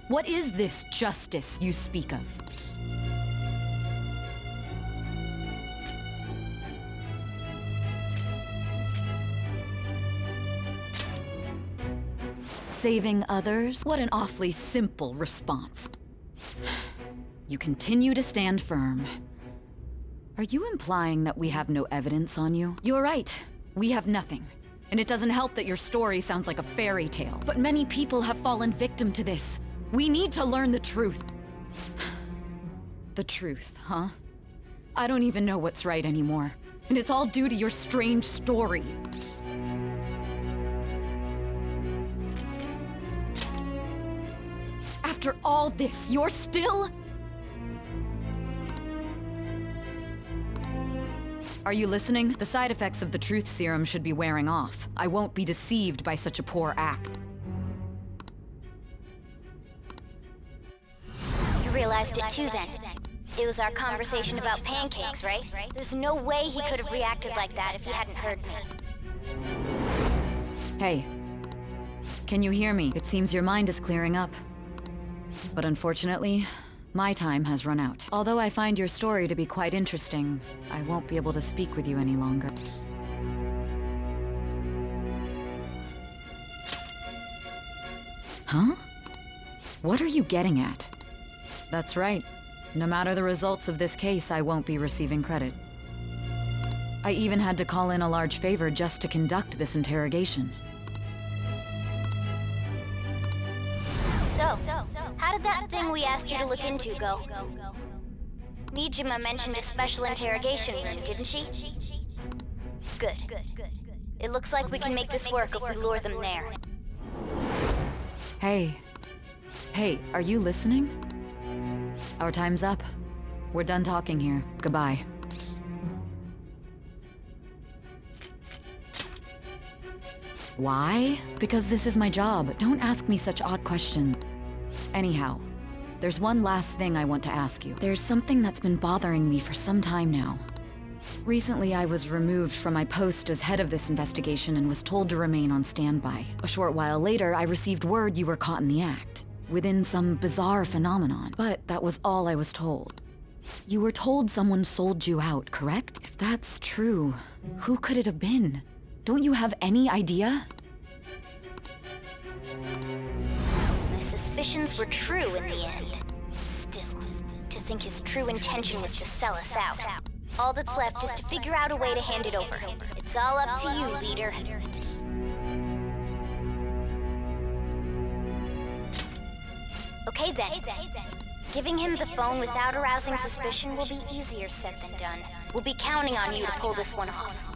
What is this justice you speak of? Saving others? What an awfully simple response. You continue to stand firm. Are you implying that we have no evidence on you? You're right. We have nothing. And it doesn't help that your story sounds like a fairy tale. But many people have fallen victim to this. We need to learn the truth. The truth, huh? I don't even know what's right anymore. And it's all due to your strange story. After all this, you're still... Are you listening? The side effects of the truth serum should be wearing off. I won't be deceived by such a poor act. You realized it too then. It was our conversation about pancakes, right? There's no way he could have reacted like that if he hadn't heard me. Hey. Can you hear me? It seems your mind is clearing up. But unfortunately, my time has run out. Although I find your story to be quite interesting, I won't be able to speak with you any longer. Huh? What are you getting at? That's right. No matter the results of this case, I won't be receiving credit. I even had to call in a large favor just to conduct this interrogation. So, how did that thing we asked you to look into go? Nijima mentioned a special interrogation room, didn't she? Good. It looks like we can make this work if we lure them there. Hey. Hey, are you listening? Our time's up. We're done talking here. Goodbye. Why? Because this is my job. Don't ask me such odd questions. Anyhow, there's one last thing I want to ask you. There's something that's been bothering me for some time now. Recently, I was removed from my post as head of this investigation and was told to remain on standby. A short while later, I received word you were caught in the act, within some bizarre phenomenon. But that was all I was told. You were told someone sold you out, correct? If that's true, who could it have been? Don't you have any idea? My suspicions were true in the end. Still, to think his true intention was to sell us out. All that's left is to figure out a way to hand it over. It's all up to you, leader. Okay then. Giving him the phone without arousing suspicion will be easier said than done. We'll be counting on you to pull this one off.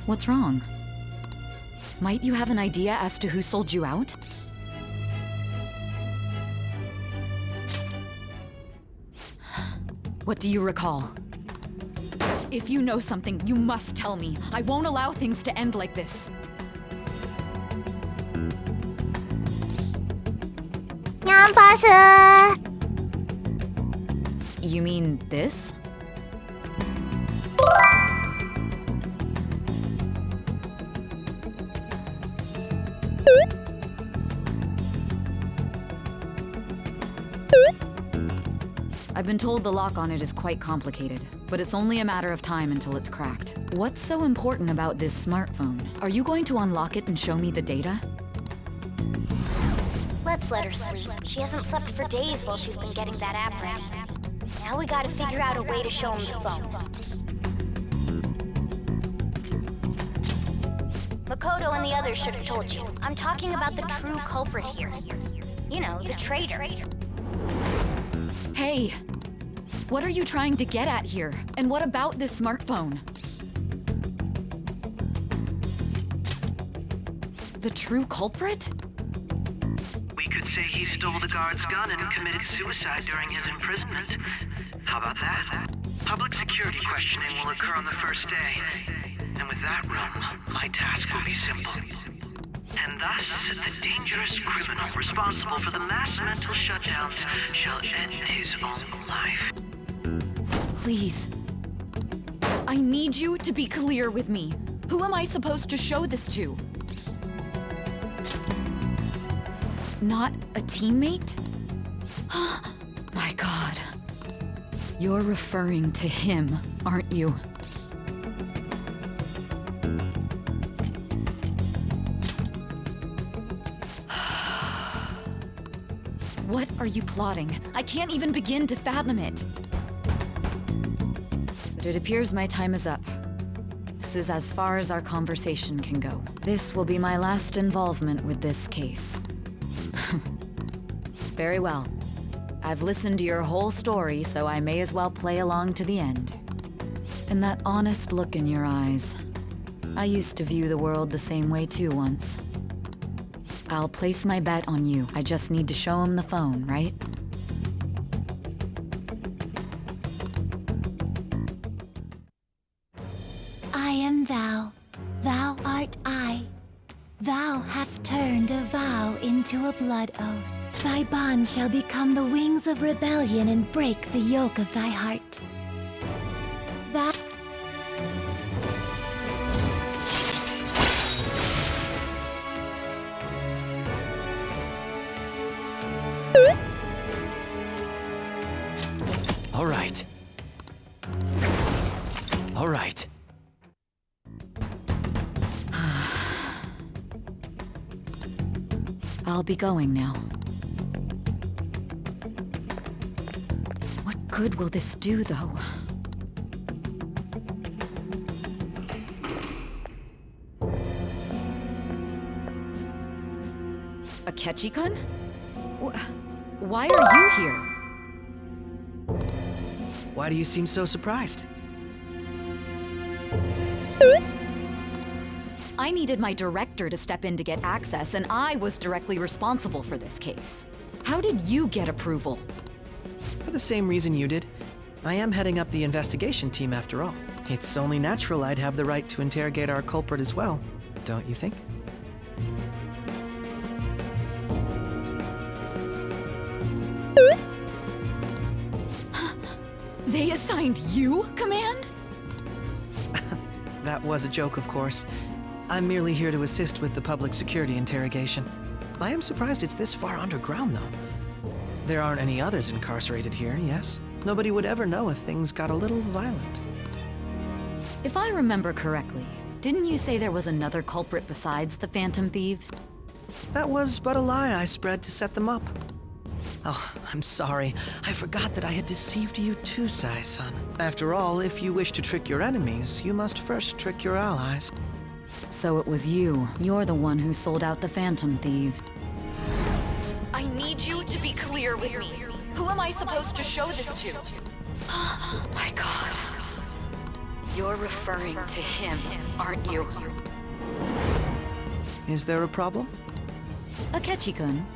What's wrong? Might you have an idea as to who sold you out? What do you recall? If you know something, you must tell me. I won't allow things to end like this. You mean this? I've been told the lock on it is quite complicated, but it's only a matter of time until it's cracked. What's so important about this smartphone? Are you going to unlock it and show me the data? Let's let her sleep. She hasn't slept for days while she's been getting that app ready. Now we gotta figure out a way to show him the phone. Makoto and the others should have told you. I'm talking about the true culprit here. You know, the traitor. Hey! What are you trying to get at here? And what about this smartphone? The true culprit? We could say he stole the guard's gun and committed suicide during his imprisonment. How about that? Public security questioning will occur on the first day. And with that room, my task will be simple. And thus, the dangerous criminal responsible for the mass mental shutdowns shall end his own life. Please. I need you to be clear with me. Who am I supposed to show this to? Not a teammate? My God. You're referring to him, aren't you? What are you plotting? I can't even begin to fathom it. But it appears my time is up. This is as far as our conversation can go. This will be my last involvement with this case. Very well. I've listened to your whole story, so I may as well play along to the end. And that honest look in your eyes. I used to view the world the same way too once. I'll place my bet on you. I just need to show him the phone, right? thou, thou art I. Thou hast turned a vow into a blood oath. Thy bond shall become the wings of rebellion and break the yoke of thy heart. Thou... All right. All right. I'll be going now. What good will this do, though? Akechi-kun? Why are you here? Why do you seem so surprised? I needed my director to step in to get access, and I was directly responsible for this case. How did you get approval? For the same reason you did. I am heading up the investigation team after all. It's only natural I'd have the right to interrogate our culprit as well, don't you think? They assigned you command? That was a joke, of course. I'm merely here to assist with the public security interrogation. I am surprised it's this far underground, though. There aren't any others incarcerated here, yes? Nobody would ever know if things got a little violent. If I remember correctly, didn't you say there was another culprit besides the Phantom Thieves? That was but a lie I spread to set them up. Oh, I'm sorry. I forgot that I had deceived you too, Sai-san. After all, if you wish to trick your enemies, you must first trick your allies. So it was you. You're the one who sold out the Phantom Thief. I need you to be clear with me. Who am I supposed to show this to? My God. You're referring to him, aren't you? Is there a problem? Akechi-kun,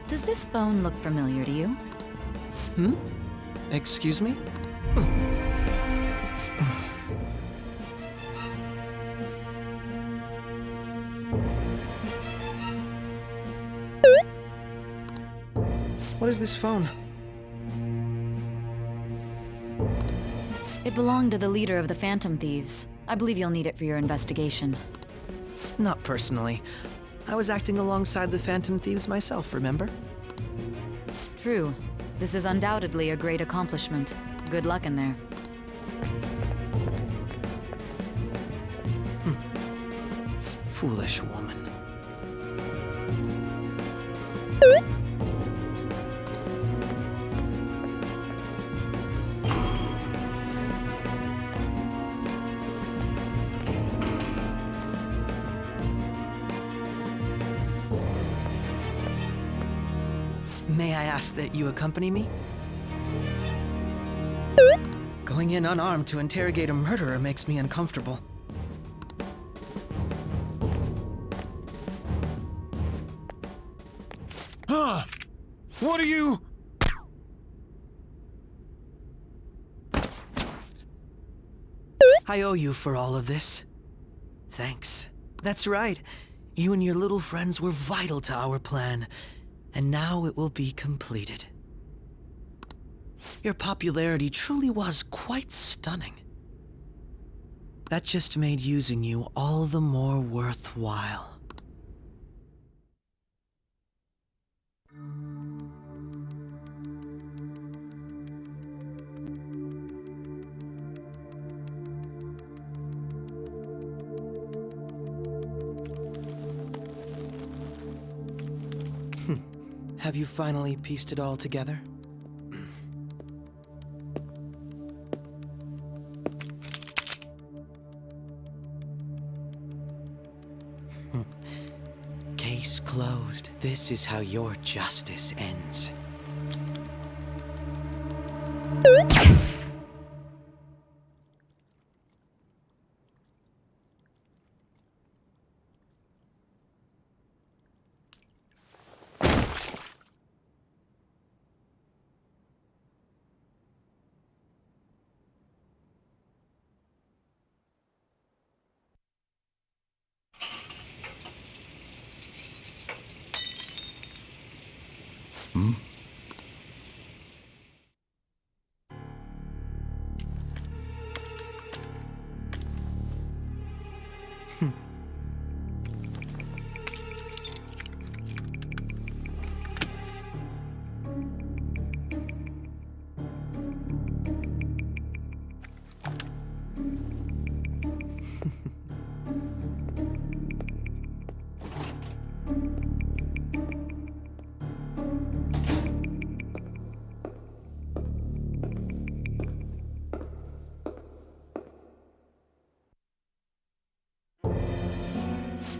does this phone look familiar to you? Hmm? Excuse me? What is this phone? It belonged to the leader of the Phantom Thieves. I believe you'll need it for your investigation. Not personally. I was acting alongside the Phantom Thieves myself, remember? True. This is undoubtedly a great accomplishment. Good luck in there. Foolish woman. May I ask that you accompany me? Going in unarmed to interrogate a murderer makes me uncomfortable. Huh? What are you... I owe you for all of this. Thanks. That's right. You and your little friends were vital to our plan. And now it will be completed. Your popularity truly was quite stunning. That just made using you all the more worthwhile. Have you finally pieced it all together? Case closed. This is how your justice ends.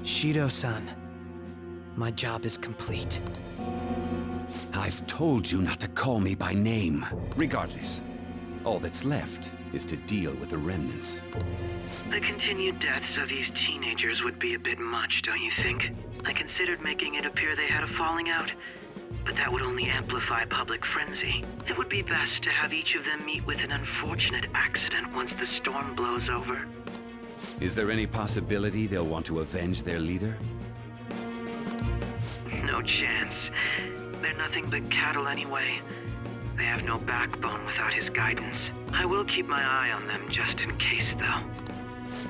Shido-san, my job is complete. I've told you not to call me by name. Regardless, all that's left is to deal with the remnants. The continued deaths of these teenagers would be a bit much, don't you think? I considered making it appear they had a falling out, but that would only amplify public frenzy. It would be best to have each of them meet with an unfortunate accident once the storm blows over. Is there any possibility they'll want to avenge their leader? No chance. They're nothing but cattle anyway. They have no backbone without his guidance. I will keep my eye on them just in case, though.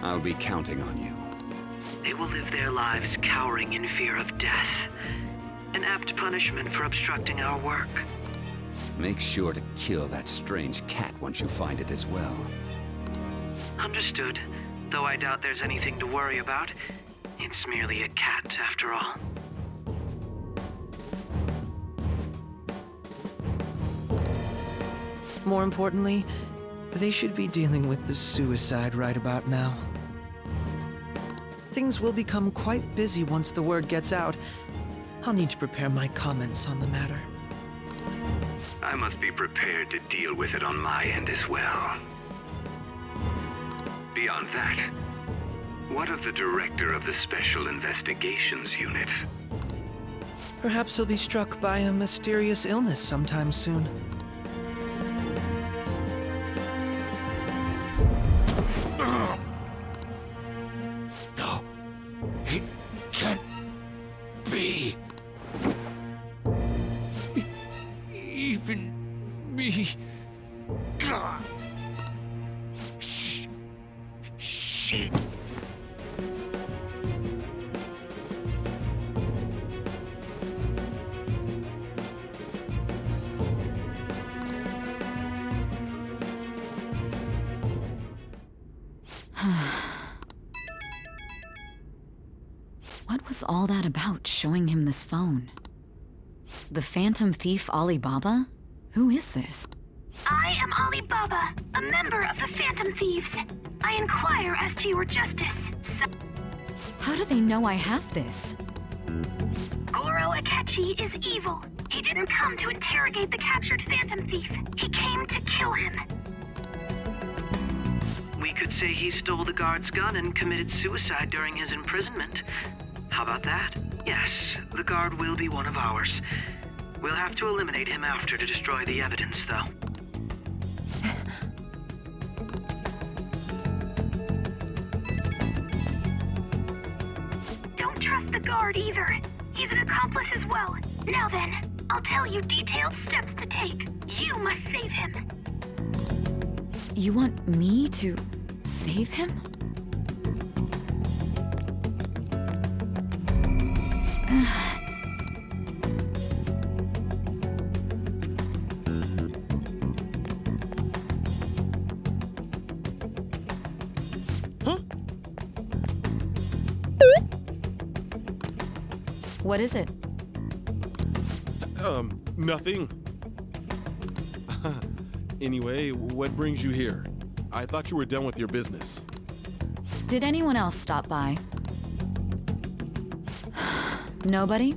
I'll be counting on you. They will live their lives cowering in fear of death. An apt punishment for obstructing our work. Make sure to kill that strange cat once you find it as well. Understood. Though I doubt there's anything to worry about. It's merely a cat, after all. More importantly, they should be dealing with the suicide right about now. Things will become quite busy once the word gets out. I'll need to prepare my comments on the matter. I must be prepared to deal with it on my end as well. Beyond that, what of the director of the Special Investigations Unit? Perhaps he'll be struck by a mysterious illness sometime soon. No, it can't be. Even me. Shit. What was all that about, showing him this phone? The Phantom Thief Alibaba? Who is this? I am Alibaba, a member of the Phantom Thieves. I inquire as to your justice. How do they know I have this? Goro Akechi is evil. He didn't come to interrogate the captured Phantom Thief. He came to kill him. We could say he stole the guard's gun and committed suicide during his imprisonment. How about that? Yes, the guard will be one of ours. We'll have to eliminate him after to destroy the evidence, though. Don't trust the guard either. He's an accomplice as well. Now then, I'll tell you detailed steps to take. You must save him. You want me to save him? What is it? Nothing. Anyway, what brings you here? I thought you were done with your business. Did anyone else stop by? Nobody?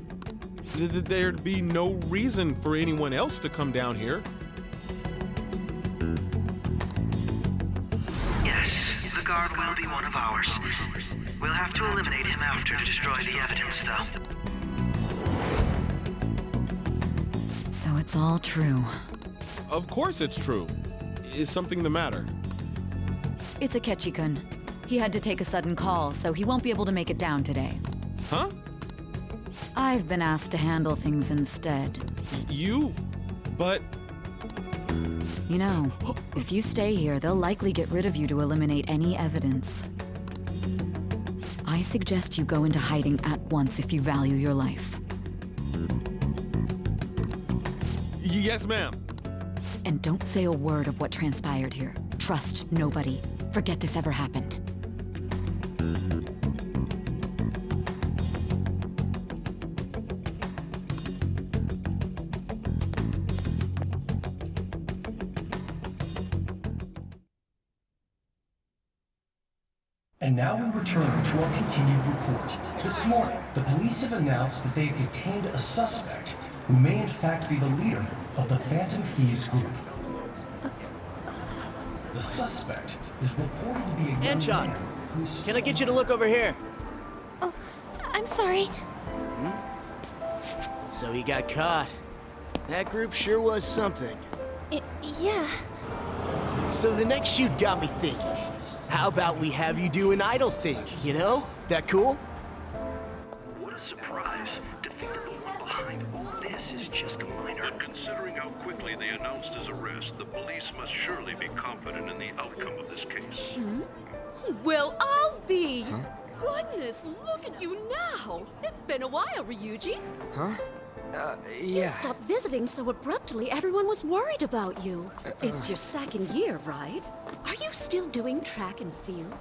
There'd be no reason for anyone else to come down here. Yes, the guard will be one of ours. We'll have to eliminate him after to destroy the evidence, though. So it's all true. Of course it's true. Is something the matter? It's Akechi-kun. He had to take a sudden call, so he won't be able to make it down today. Huh? I've been asked to handle things instead. You? But... You know, if you stay here, they'll likely get rid of you to eliminate any evidence. I suggest you go into hiding at once if you value your life. Yes, ma'am. And don't say a word of what transpired here. Trust nobody. Forget this ever happened. And now we return to our continued report. This morning, the police have announced that they've detained a suspect who may in fact be the leader of the Phantom Thieves group. The suspect is reported to be a young man who is... Can I get you to look over here? Oh, I'm sorry. So he got caught. That group sure was something. Yeah. So the next shoot got me thinking. How about we have you do an idol thing, you know? That cool? What a surprise to think that the one behind all this is just a minor. But considering how quickly they announced his arrest, the police must surely be confident in the outcome of this case. Well, I'll be. Goodness, look at you now. It's been a while, Ryuji. Huh? You Yeah. stopped visiting so abruptly everyone was worried about you. It's your second year, right? Are you still doing track and field?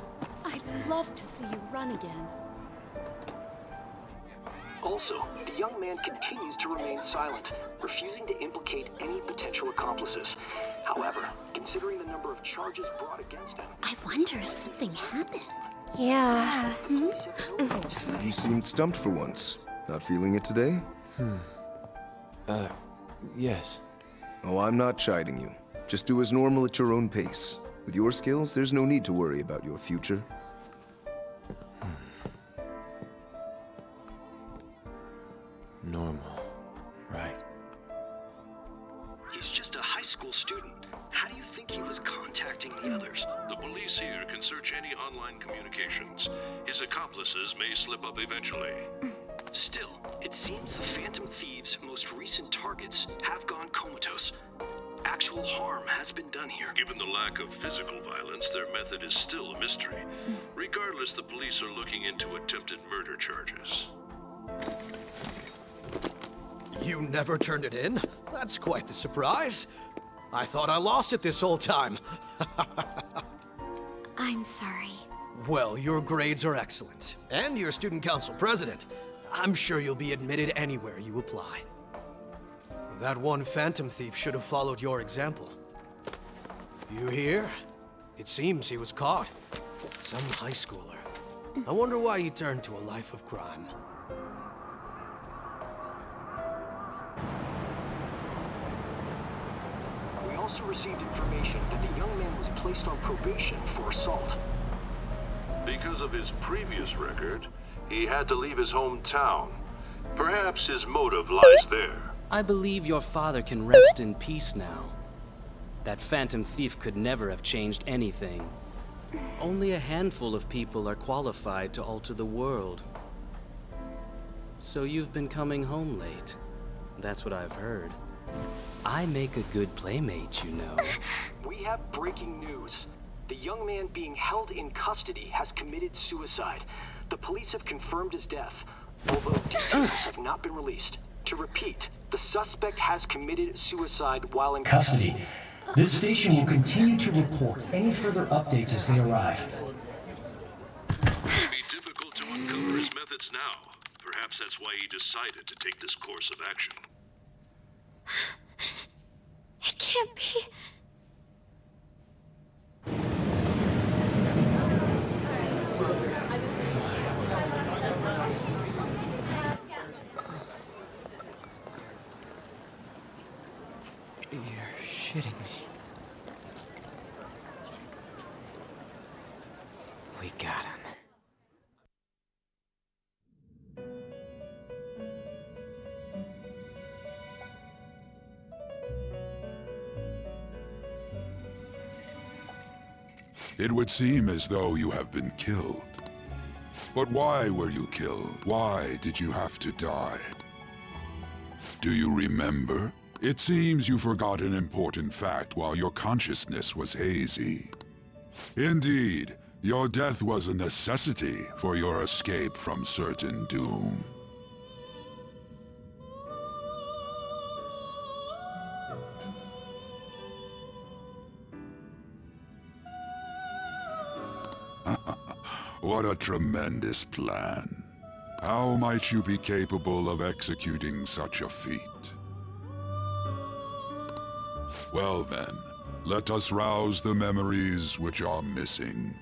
I'd love to see you run again. Also, the young man continues to remain silent, refusing to implicate any potential accomplices. However, considering the number of charges brought against him... I wonder if something happened. Yeah. You seemed stumped for once. Not feeling it today? Yes. Oh, I'm not chiding you. Just do as normal at your own pace. With your skills, there's no need to worry about your future. Normal. Right. He's just a high school student. How do you think he was contacting the others? The police here can search any online communications. His accomplices may slip up eventually. Still, it seems the Phantom Thieves' most recent targets have gone comatose. Actual harm has been done here. Given the lack of physical violence, their method is still a mystery. Regardless, the police are looking into attempted murder charges. You never turned it in? That's quite the surprise. I thought I lost it this whole time. I'm sorry. Well, your grades are excellent. And you're student council president. I'm sure you'll be admitted anywhere you apply. That one Phantom Thief should have followed your example. You hear? It seems he was caught. Some high schooler. I wonder why he turned to a life of crime. We also received information that the young man was placed on probation for assault. Because of his previous record, he had to leave his hometown. Perhaps his motive lies there. I believe your father can rest in peace now. That Phantom Thief could never have changed anything. Only a handful of people are qualified to alter the world. So you've been coming home late. That's what I've heard. I make a good playmate, you know. We have breaking news. The young man being held in custody has committed suicide. The police have confirmed his death, although details have not been released. To repeat, the suspect has committed suicide while in custody. This station will continue to report any further updates as they arrive. It may be difficult to uncover his methods now. Perhaps that's why he decided to take this course of action. It can't be. You're shitting me. We got him. It would seem as though you have been killed. But why were you killed? Why did you have to die? Do you remember? It seems you forgot an important fact while your consciousness was hazy. Indeed, your death was a necessity for your escape from certain doom. What a tremendous plan. How might you be capable of executing such a feat? Well then, let us rouse the memories which are missing.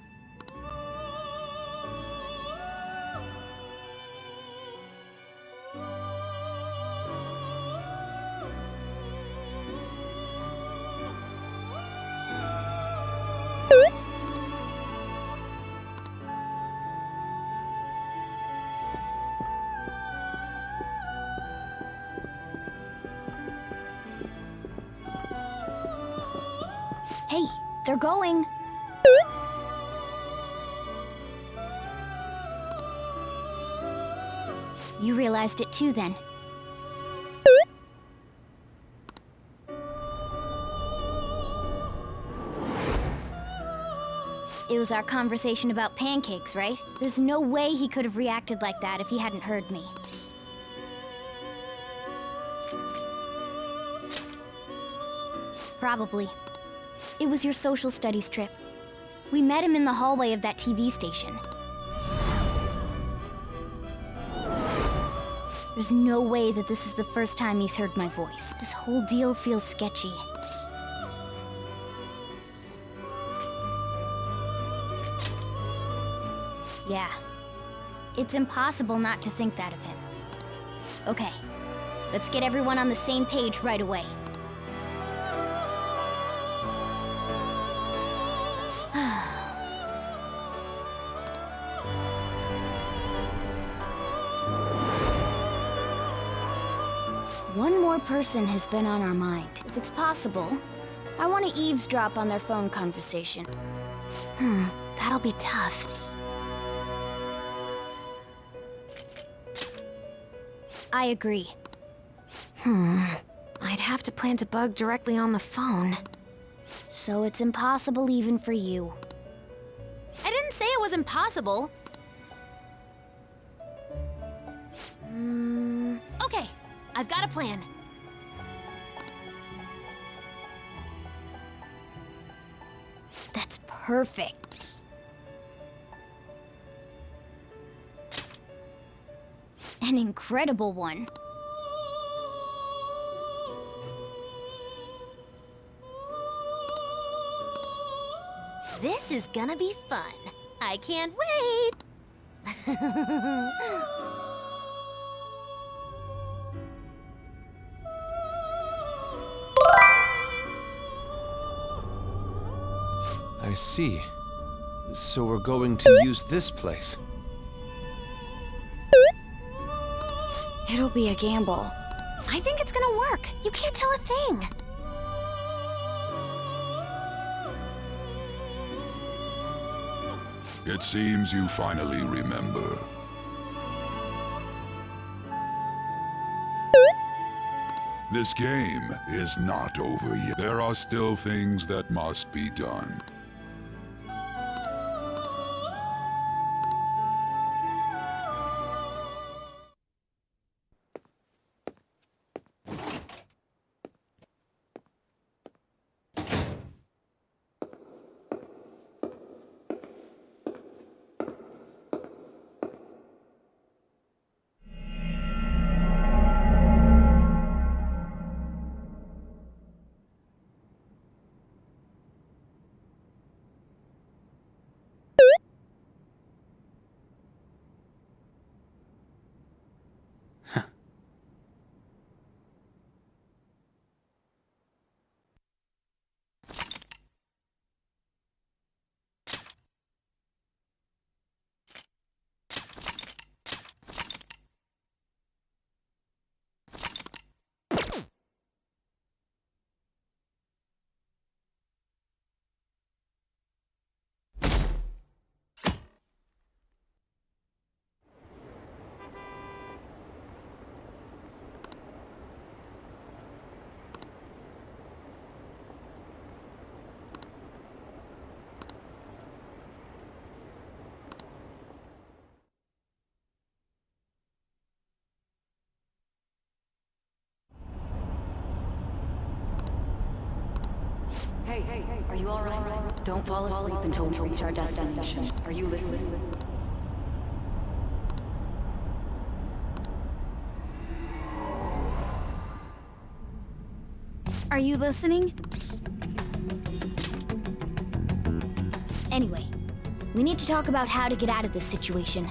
Hey, they're going. You realized it too, then. It was our conversation about pancakes, right? There's no way he could have reacted like that if he hadn't heard me. Probably. It was your social studies trip. We met him in the hallway of that TV station. There's no way that this is the first time he's heard my voice. This whole deal feels sketchy. Yeah. It's impossible not to think that of him. Okay. Let's get everyone on the same page right away. One more person has been on our mind. If it's possible, I want to eavesdrop on their phone conversation. That'll be tough. I agree. I'd have to plant a bug directly on the phone. So it's impossible even for you. I didn't say it was impossible. Okay, I've got a plan. That's perfect. An incredible one. This is gonna be fun. I can't wait. I see. So we're going to use this place. It'll be a gamble. I think it's gonna work. You can't tell a thing. It seems you finally remember. This game is not over yet. There are still things that must be done. Hey, are you alright? Don't fall asleep until we reach our destination. Are you listening? Are you listening? Anyway, we need to talk about how to get out of this situation.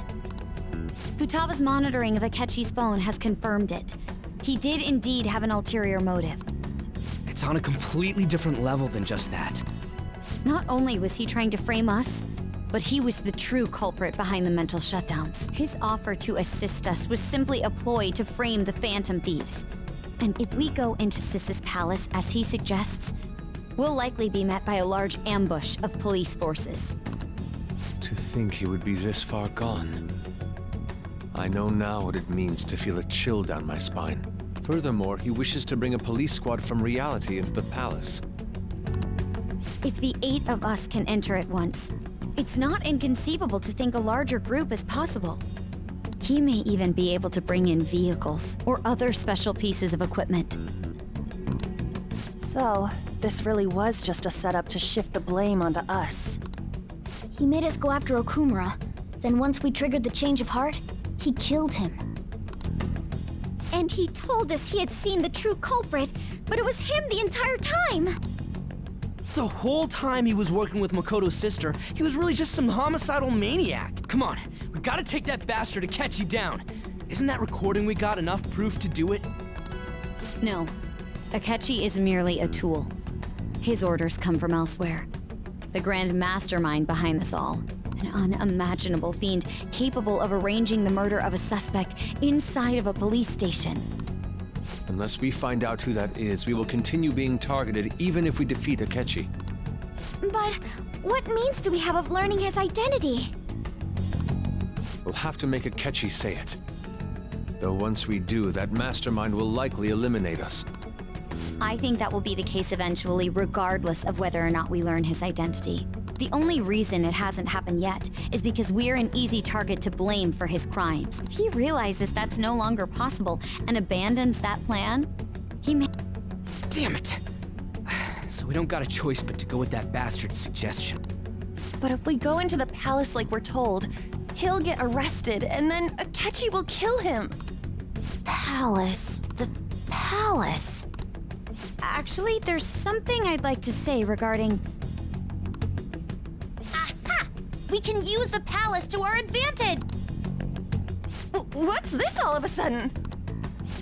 Futaba's monitoring of Akechi's phone has confirmed it. He did indeed have an ulterior motive. It's on a completely different level than just that. Not only was he trying to frame us, but he was the true culprit behind the mental shutdowns. His offer to assist us was simply a ploy to frame the Phantom Thieves. And if we go into Sis's palace as he suggests, we'll likely be met by a large ambush of police forces. To think he would be this far gone. I know now what it means to feel a chill down my spine. Furthermore, he wishes to bring a police squad from reality into the palace. If the 8 of us can enter at once, it's not inconceivable to think a larger group is possible. He may even be able to bring in vehicles or other special pieces of equipment. So, this really was just a setup to shift the blame onto us. He made us go after Okumura. Then once we triggered the change of heart, he killed him. And he told us he had seen the true culprit, but it was him the entire time! The whole time he was working with Makoto's sister, he was really just some homicidal maniac. Come on, we gotta take that bastard Akechi down. Isn't that recording we got enough proof to do it? No. Akechi is merely a tool. His orders come from elsewhere. The grand mastermind behind this all. An unimaginable fiend capable of arranging the murder of a suspect inside of a police station. Unless we find out who that is, we will continue being targeted even if we defeat Akechi. But what means do we have of learning his identity? We'll have to make Akechi say it. Though once we do, that mastermind will likely eliminate us. I think that will be the case eventually, regardless of whether or not we learn his identity. The only reason it hasn't happened yet is because we're an easy target to blame for his crimes. If he realizes that's no longer possible and abandons that plan, he may— Damn it! So we don't got a choice but to go with that bastard's suggestion. But if we go into the palace like we're told, he'll get arrested and then Akechi will kill him. Palace. The palace. Actually, there's something I'd like to say regarding— Aha! We can use the palace to our advantage! What's this all of a sudden?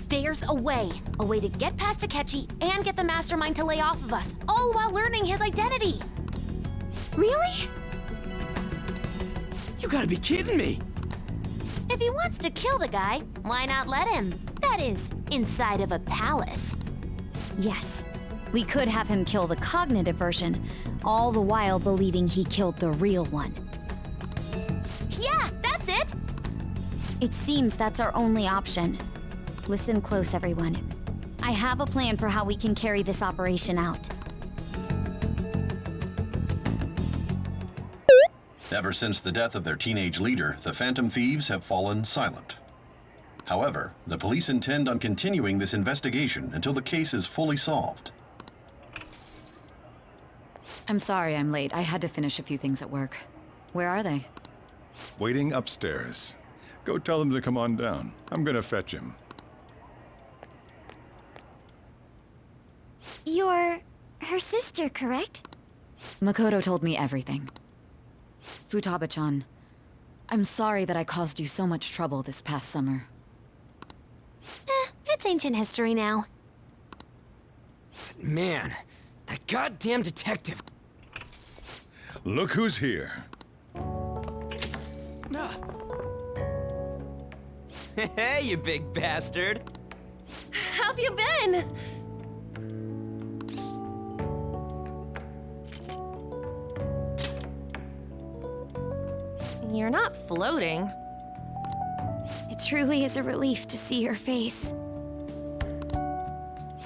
There's a way to get past Akechi and get the mastermind to lay off of us, all while learning his identity. Really? You gotta be kidding me! If he wants to kill the guy, why not let him? That is, inside of a palace. Yes, we could have him kill the cognitive version, all the while believing he killed the real one. Yeah, that's it! It seems that's our only option. Listen close, everyone. I have a plan for how we can carry this operation out. Ever since the death of their teenage leader, the Phantom Thieves have fallen silent. However, the police intend on continuing this investigation until the case is fully solved. I'm sorry I'm late. I had to finish a few things at work. Where are they? Waiting upstairs. Go tell them to come on down. I'm gonna fetch him. You're her sister, correct? Makoto told me everything. Futaba-chan, I'm sorry that I caused you so much trouble this past summer. It's ancient history now. Man, that goddamn detective. Look who's here. Hey, you big bastard. How've you been? You're not floating. It truly is a relief to see your face.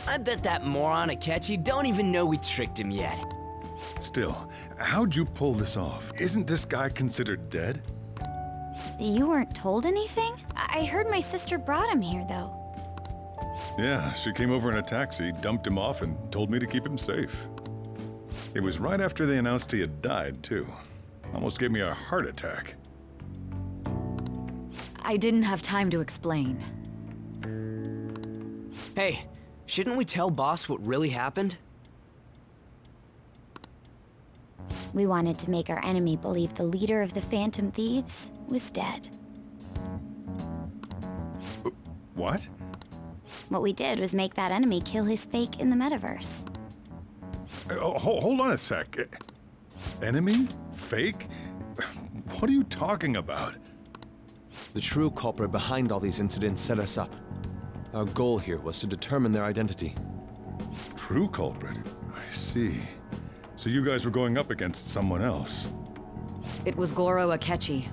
I bet that moron Akechi don't even know we tricked him yet. Still, how'd you pull this off? Isn't this guy considered dead? You weren't told anything? I heard my sister brought him here, though. Yeah, she came over in a taxi, dumped him off, and told me to keep him safe. It was right after they announced he had died, too. Almost gave me a heart attack. I didn't have time to explain. Hey, shouldn't we tell Boss what really happened? We wanted to make our enemy believe the leader of the Phantom Thieves was dead. What? What we did was make that enemy kill his fake in the metaverse. Hold on a sec. Enemy? Fake? What are you talking about? The true culprit behind all these incidents set us up. Our goal here was to determine their identity. True culprit? I see. So you guys were going up against someone else. It was Goro Akechi.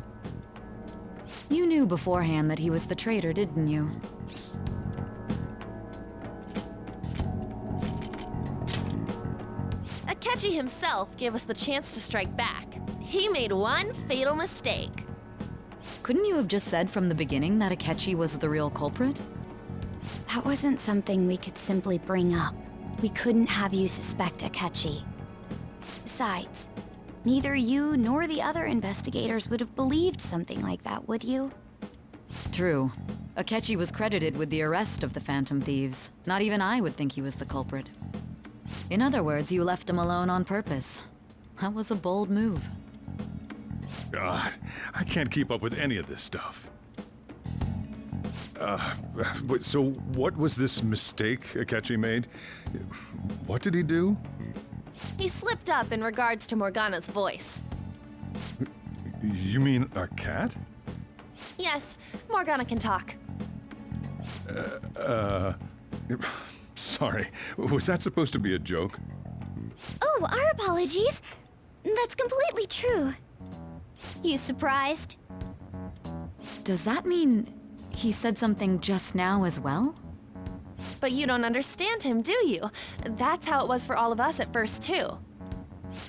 You knew beforehand that he was the traitor, didn't you? Akechi himself gave us the chance to strike back. He made one fatal mistake. Couldn't you have just said from the beginning that Akechi was the real culprit? That wasn't something we could simply bring up. We couldn't have you suspect Akechi. Besides, neither you nor the other investigators would have believed something like that, would you? True. Akechi was credited with the arrest of the Phantom Thieves. Not even I would think he was the culprit. In other words, you left him alone on purpose. That was a bold move. God, I can't keep up with any of this stuff. So what was this mistake Akechi made? What did he do? He slipped up in regards to Morgana's voice. You mean a cat? Yes, Morgana can talk. Sorry, was that supposed to be a joke? Oh, our apologies. That's completely true. You surprised? Does that mean he said something just now as well? But you don't understand him, do you? That's how it was for all of us at first, too.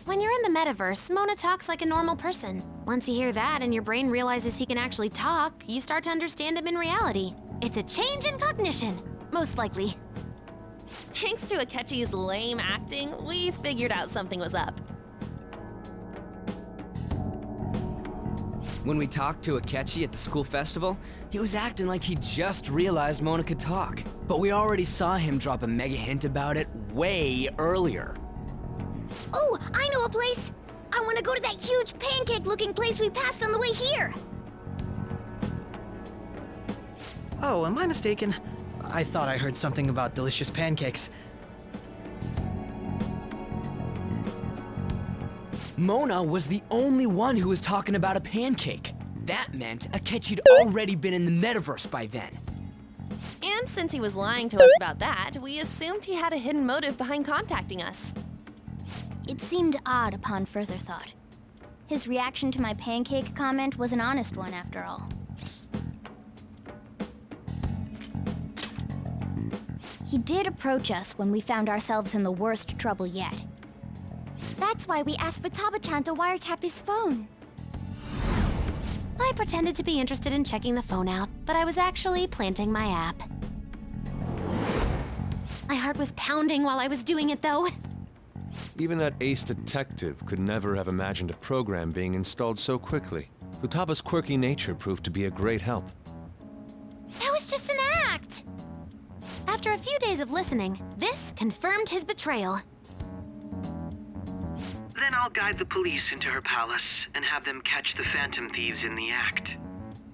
When you're in the metaverse, Mona talks like a normal person. Once you hear that and your brain realizes he can actually talk, you start to understand him in reality. It's a change in cognition, most likely. Thanks to Akechi's lame acting, we figured out something was up. When we talked to Akechi at the school festival, he was acting like he just realized Mona could talk. But we already saw him drop a mega hint about it way earlier. Oh, I know a place! I want to go to that huge pancake-looking place we passed on the way here! Oh, am I mistaken? I thought I heard something about delicious pancakes. Mona was the only one who was talking about a pancake. That meant Akechi'd already been in the metaverse by then. And since he was lying to us about that, we assumed he had a hidden motive behind contacting us. It seemed odd upon further thought. His reaction to my pancake comment was an honest one, after all. He did approach us when we found ourselves in the worst trouble yet. That's why we asked Futaba-chan to wiretap his phone. I pretended to be interested in checking the phone out, but I was actually planting my app. My heart was pounding while I was doing it, though. Even that ace detective could never have imagined a program being installed so quickly. Futaba's quirky nature proved to be a great help. That was just an act! After a few days of listening, this confirmed his betrayal. Then I'll guide the police into her palace and have them catch the Phantom Thieves in the act.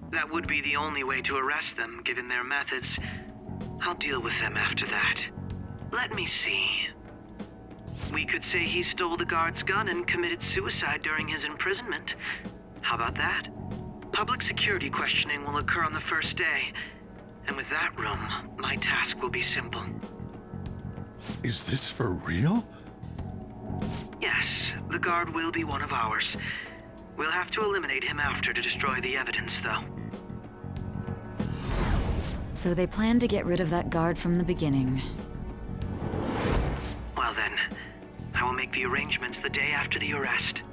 That would be the only way to arrest them, given their methods. I'll deal with them after that. Let me see. We could say he stole the guard's gun and committed suicide during his imprisonment. How about that? Public security questioning will occur on the first day. And with that room, my task will be simple. Is this for real? Yes, the guard will be one of ours. We'll have to eliminate him after to destroy the evidence, though. So they planned to get rid of that guard from the beginning. Well then, I will make the arrangements the day after the arrest.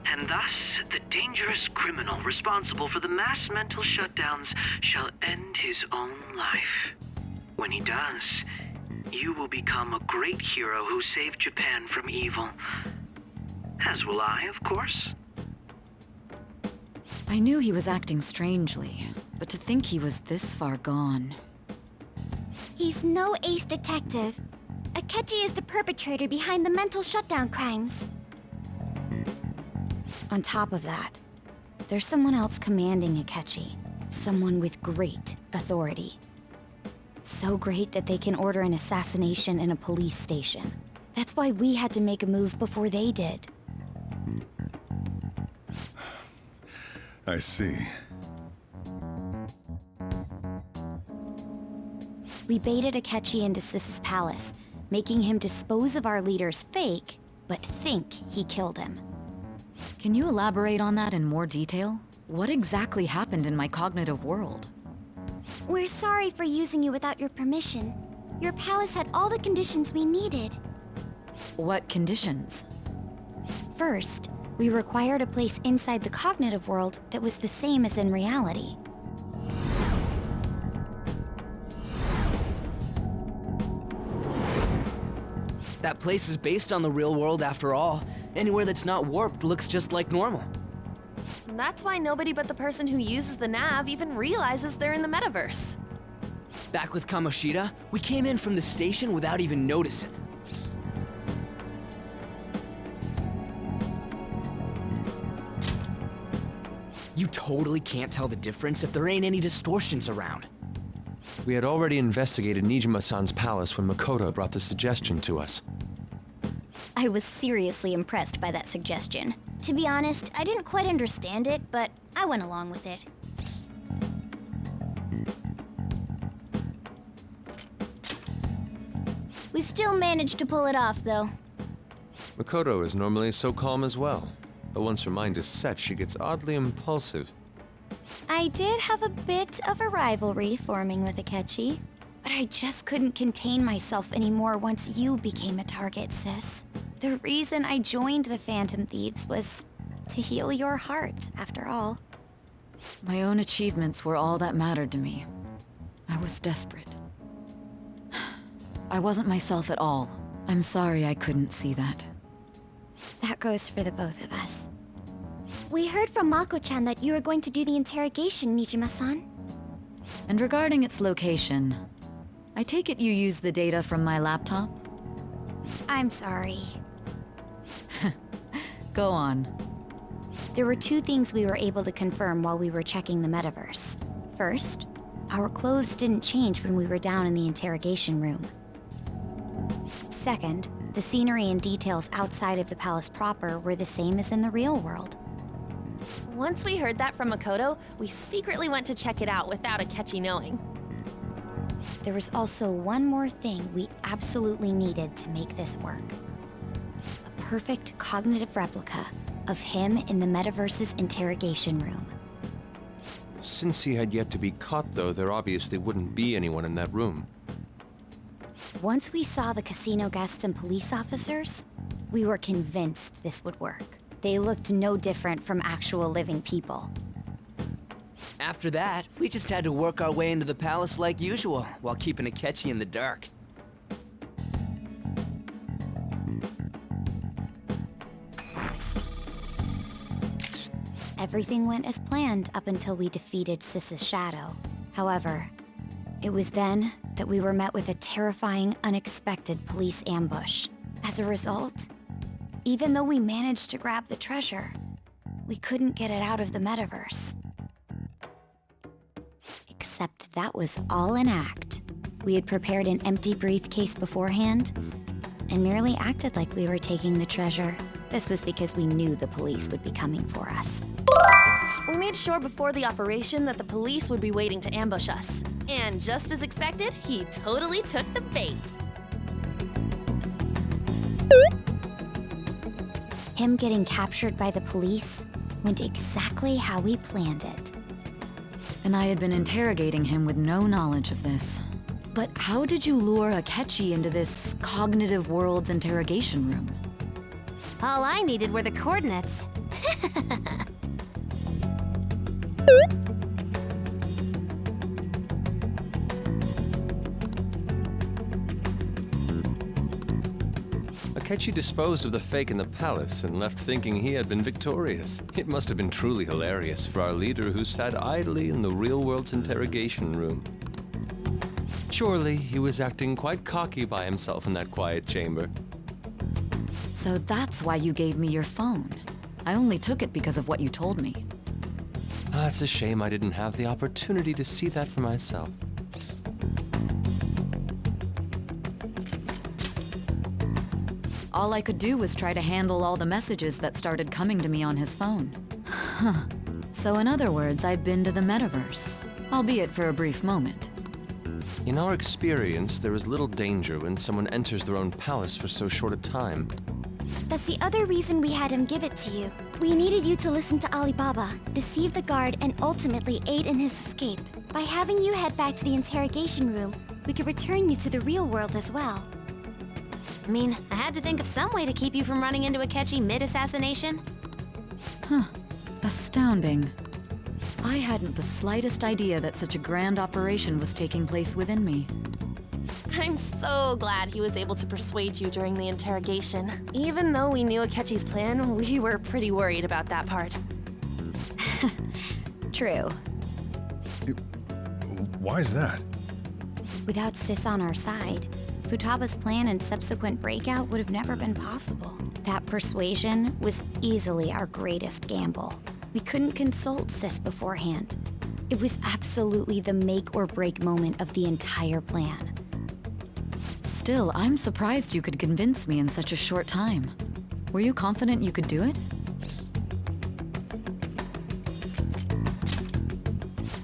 And thus, the dangerous criminal responsible for the mass mental shutdowns shall end his own life. When he does, you will become a great hero who saved Japan from evil. As will I, of course. I knew he was acting strangely, but to think he was this far gone. He's no ace detective. Akechi is the perpetrator behind the mental shutdown crimes. On top of that, there's someone else commanding Akechi. Someone with great authority. So great that they can order an assassination in a police station. That's why we had to make a move before they did. I see. We baited Akechi into Sis's palace, making him dispose of our leader's fake, but think he killed him. Can you elaborate on that in more detail? What exactly happened in my cognitive world? We're sorry for using you without your permission. Your palace had all the conditions we needed. What conditions? First, we required a place inside the cognitive world that was the same as in reality. That place is based on the real world after all. Anywhere that's not warped looks just like normal. And that's why nobody but the person who uses the nav even realizes they're in the metaverse. Back with Kamoshida, we came in from the station without even noticing. You totally can't tell the difference if there ain't any distortions around. We had already investigated Nijima-san's palace when Makoto brought the suggestion to us. I was seriously impressed by that suggestion. To be honest, I didn't quite understand it, but I went along with it. We still managed to pull it off, though. Makoto is normally so calm as well, but once her mind is set, she gets oddly impulsive. I did have a bit of a rivalry forming with Akechi, but I just couldn't contain myself anymore once you became a target, sis. The reason I joined the Phantom Thieves was to heal your heart, after all. My own achievements were all that mattered to me. I was desperate. I wasn't myself at all. I'm sorry I couldn't see that. That goes for the both of us. We heard from Mako-chan that you were going to do the interrogation, Nijima-san. And regarding its location, I take it you used the data from my laptop? I'm sorry. Go on. There were two things we were able to confirm while we were checking the metaverse. First, our clothes didn't change when we were down in the interrogation room. Second, the scenery and details outside of the palace proper were the same as in the real world. Once we heard that from Makoto, we secretly went to check it out without Akechi knowing. There was also one more thing we absolutely needed to make this work. A perfect cognitive replica of him in the metaverse's interrogation room. Since he had yet to be caught, though, there obviously wouldn't be anyone in that room. Once we saw the casino guests and police officers, we were convinced this would work. They looked no different from actual living people. After that, we just had to work our way into the palace like usual, while keeping Akechi in the dark. Everything went as planned up until we defeated Sis's shadow. However, it was then that we were met with a terrifying, unexpected police ambush. As a result, even though we managed to grab the treasure, we couldn't get it out of the metaverse. Except that was all an act. We had prepared an empty briefcase beforehand and merely acted like we were taking the treasure. This was because we knew the police would be coming for us. We made sure before the operation that the police would be waiting to ambush us. And just as expected, he totally took the bait. Him getting captured by the police went exactly how we planned it. And I had been interrogating him with no knowledge of this. But how did you lure Akechi into this cognitive world's interrogation room? All I needed were the coordinates. Akechi disposed of the fake in the palace and left thinking he had been victorious. It must have been truly hilarious for our leader who sat idly in the real world's interrogation room. Surely he was acting quite cocky by himself in that quiet chamber. So that's why you gave me your phone. I only took it because of what you told me. It's a shame I didn't have the opportunity to see that for myself. All I could do was try to handle all the messages that started coming to me on his phone. Huh. So in other words, I've been to the metaverse, albeit for a brief moment. In our experience, there is little danger when someone enters their own palace for so short a time. That's the other reason we had him give it to you. We needed you to listen to Alibaba, deceive the guard, and ultimately aid in his escape. By having you head back to the interrogation room, we could return you to the real world as well. I mean, I had to think of some way to keep you from running into Akechi mid-assassination. Huh. Astounding. I hadn't the slightest idea that such a grand operation was taking place within me. I'm so glad he was able to persuade you during the interrogation. Even though we knew Akechi's plan, we were pretty worried about that part. True. Why is that? Without Sis on our side, Futaba's plan and subsequent breakout would have never been possible. That persuasion was easily our greatest gamble. We couldn't consult Sis beforehand. It was absolutely the make or break moment of the entire plan. Still, I'm surprised you could convince me in such a short time. Were you confident you could do it?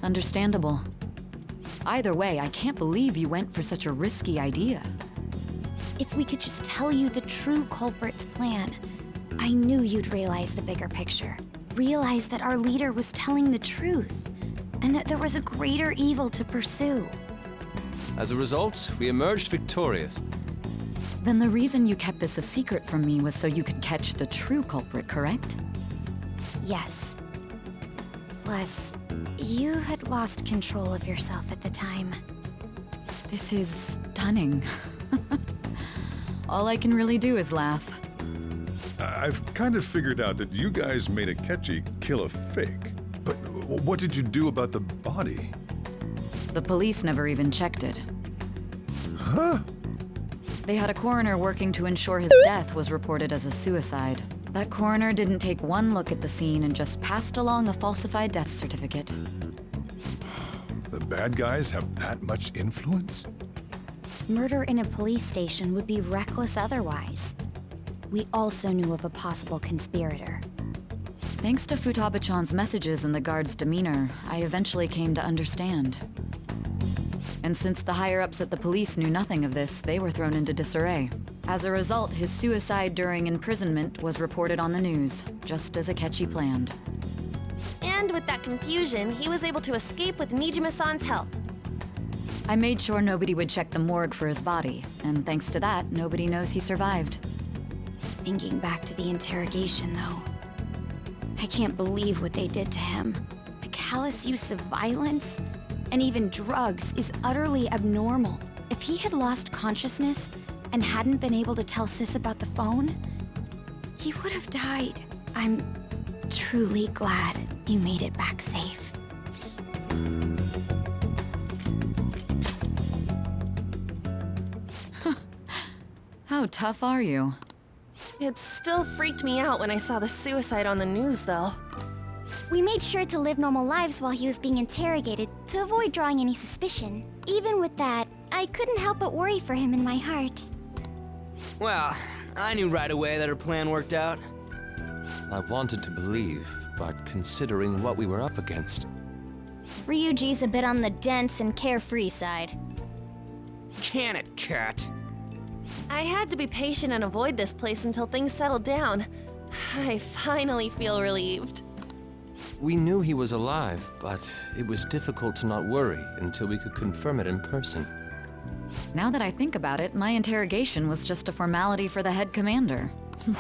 Understandable. Either way, I can't believe you went for such a risky idea. If we could just tell you the true culprit's plan, I knew you'd realize the bigger picture. Realize that our leader was telling the truth, and that there was a greater evil to pursue. As a result, we emerged victorious. Then the reason you kept this a secret from me was so you could catch the true culprit, correct? Yes. Plus, you had lost control of yourself at the time. This is stunning. All I can really do is laugh. I've kind of figured out that you guys made Akechi kill a fake. But what did you do about the body? The police never even checked it. Huh? They had a coroner working to ensure his death was reported as a suicide. That coroner didn't take one look at the scene and just passed along a falsified death certificate. The bad guys have that much influence? Murder in a police station would be reckless otherwise. We also knew of a possible conspirator. Thanks to Futaba-chan's messages and the guard's demeanor, I eventually came to understand. And since the higher-ups at the police knew nothing of this, they were thrown into disarray. As a result, his suicide during imprisonment was reported on the news, just as Akechi planned. And with that confusion, he was able to escape with Nijima-san's help. I made sure nobody would check the morgue for his body, and thanks to that, nobody knows he survived. Thinking back to the interrogation, though, I can't believe what they did to him. The callous use of violence, and even drugs, is utterly abnormal. If he had lost consciousness and hadn't been able to tell Sis about the phone, he would have died. I'm truly glad you made it back safe. How tough are you? It still freaked me out when I saw the suicide on the news, though. We made sure to live normal lives while he was being interrogated to avoid drawing any suspicion. Even with that, I couldn't help but worry for him in my heart. Well, I knew right away that her plan worked out. I wanted to believe, but considering what we were up against. Ryuji's a bit on the dense and carefree side. Can it, cat? I had to be patient and avoid this place until things settled down. I finally feel relieved. We knew he was alive, but it was difficult to not worry until we could confirm it in person. Now that I think about it, my interrogation was just a formality for the head commander.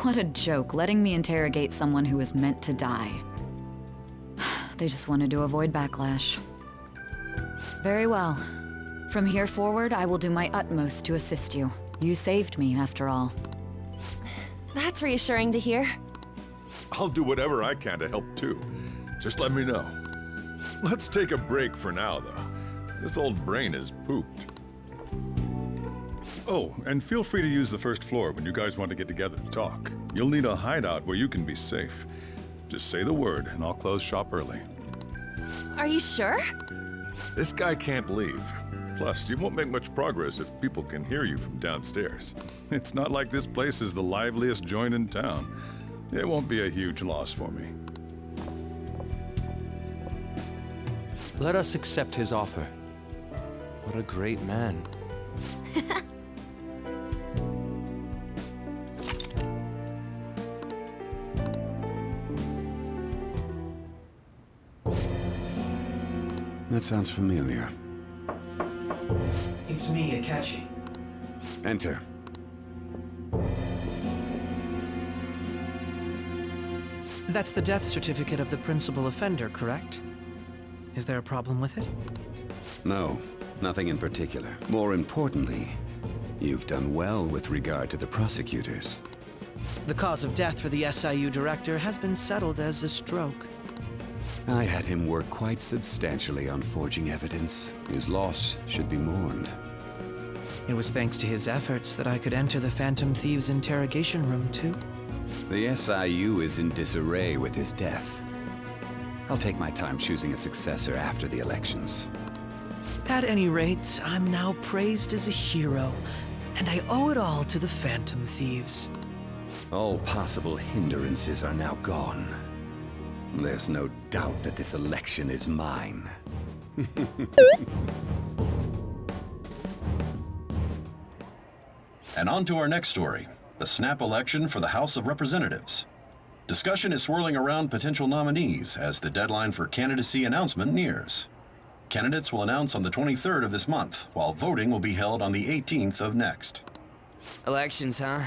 What a joke, letting me interrogate someone who was meant to die. They just wanted to avoid backlash. Very well. From here forward, I will do my utmost to assist you. You saved me, after all. That's reassuring to hear. I'll do whatever I can to help too. Just let me know. Let's take a break for now, though. This old brain is pooped. Oh, and feel free to use the first floor when you guys want to get together to talk. You'll need a hideout where you can be safe. Just say the word, and I'll close shop early. Are you sure? This guy can't leave. Plus, you won't make much progress if people can hear you from downstairs. It's not like this place is the liveliest joint in town. It won't be a huge loss for me. Let us accept his offer. What a great man. That sounds familiar. It's me, Akechi. Enter. That's the death certificate of the principal offender, correct? Is there a problem with it? No, nothing in particular. More importantly, you've done well with regard to the prosecutors. The cause of death for the SIU director has been settled as a stroke. I had him work quite substantially on forging evidence. His loss should be mourned. It was thanks to his efforts that I could enter the Phantom Thieves' interrogation room, too. The SIU is in disarray with his death. I'll take my time choosing a successor after the elections. At any rate, I'm now praised as a hero, and I owe it all to the Phantom Thieves. All possible hindrances are now gone. There's no doubt that this election is mine. And on to our next story, the snap election for the House of Representatives. Discussion is swirling around potential nominees as the deadline for candidacy announcement nears. Candidates will announce on the 23rd of this month, while voting will be held on the 18th of next. Elections, huh?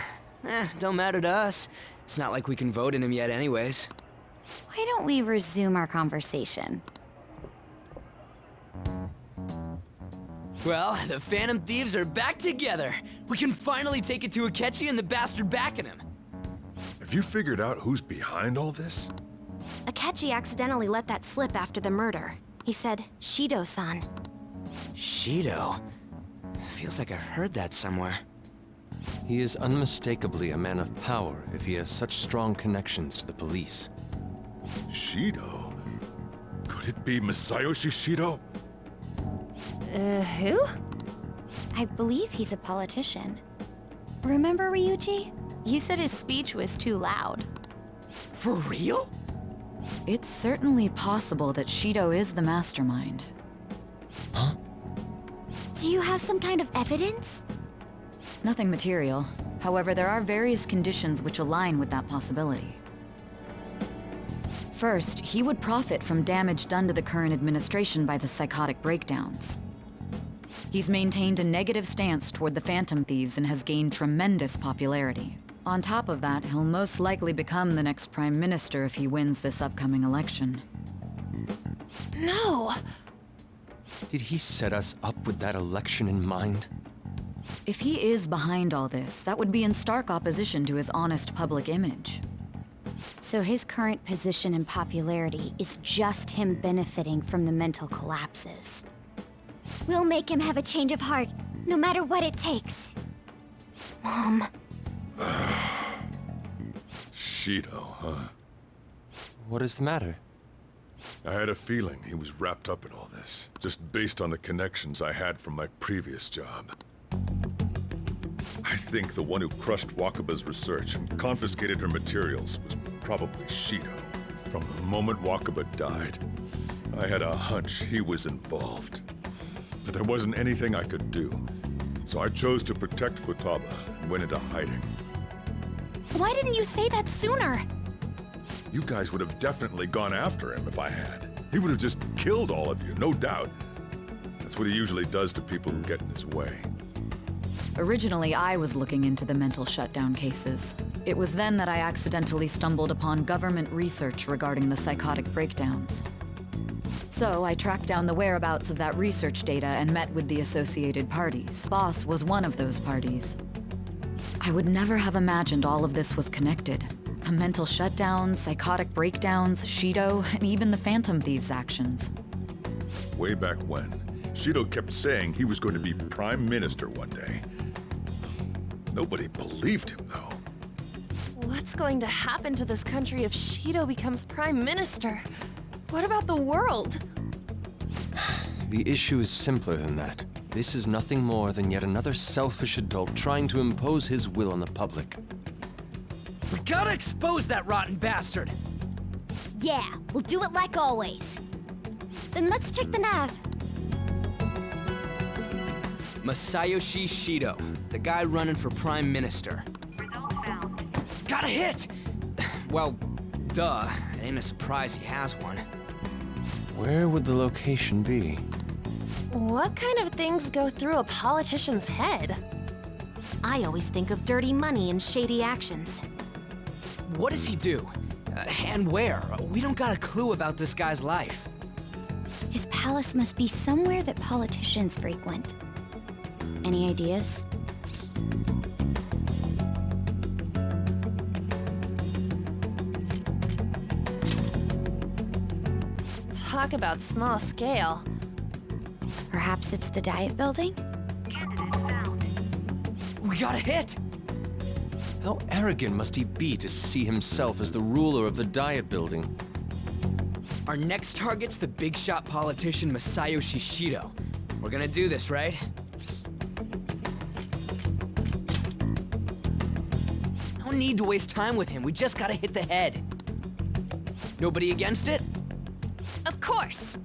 Don't matter to us. It's not like we can vote in them yet anyways. Why don't we resume our conversation? Well, the Phantom Thieves are back together. We can finally take it to Akechi and the bastard backing him. Have you figured out who's behind all this? Akechi accidentally let that slip after the murder. He said, Shido-san. Shido? Feels like I heard that somewhere. He is unmistakably a man of power if he has such strong connections to the police. Shido? Could it be Masayoshi Shido? Who? I believe he's a politician. Remember, Ryuji? You said his speech was too loud. For real? It's certainly possible that Shido is the mastermind. Huh? Do you have some kind of evidence? Nothing material. However, there are various conditions which align with that possibility. First, he would profit from damage done to the current administration by the psychotic breakdowns. He's maintained a negative stance toward the Phantom Thieves and has gained tremendous popularity. On top of that, he'll most likely become the next Prime Minister if he wins this upcoming election. No! Did he set us up with that election in mind? If he is behind all this, that would be in stark opposition to his honest public image. So his current position and popularity is just him benefiting from the mental collapses. We'll make him have a change of heart, no matter what it takes. Mom. Shido, huh? What is the matter? I had a feeling he was wrapped up in all this, just based on the connections I had from my previous job. I think the one who crushed Wakaba's research and confiscated her materials was probably Shido. From the moment Wakaba died, I had a hunch he was involved. But there wasn't anything I could do, so I chose to protect Futaba and went into hiding. Why didn't you say that sooner? You guys would have definitely gone after him if I had. He would have just killed all of you, no doubt. That's what he usually does to people who get in his way. Originally, I was looking into the mental shutdown cases. It was then that I accidentally stumbled upon government research regarding the psychotic breakdowns. So I tracked down the whereabouts of that research data and met with the associated parties. Boss was one of those parties. I would never have imagined all of this was connected. The mental shutdowns, psychotic breakdowns, Shido, and even the Phantom Thieves' actions. Way back when, Shido kept saying he was going to be Prime Minister one day. Nobody believed him, though. What's going to happen to this country if Shido becomes Prime Minister? What about the world? The issue is simpler than that. This is nothing more than yet another selfish adult trying to impose his will on the public. We gotta expose that rotten bastard! Yeah, we'll do it like always. Then let's check the nav. Masayoshi Shido, the guy running for Prime Minister. Got a hit! Well, duh. It ain't a surprise he has one. Where would the location be? What kind of things go through a politician's head? I always think of dirty money and shady actions. What does he do? And where? We don't got a clue about this guy's life. His palace must be somewhere that politicians frequent. Any ideas? Talk about small scale. Perhaps it's the Diet Building? We got a hit! How arrogant must he be to see himself as the ruler of the Diet Building? Our next target's the big shot politician Masayoshi Shido. We're gonna do this, right? No need to waste time with him. We just gotta hit the head. Nobody against it? Of course!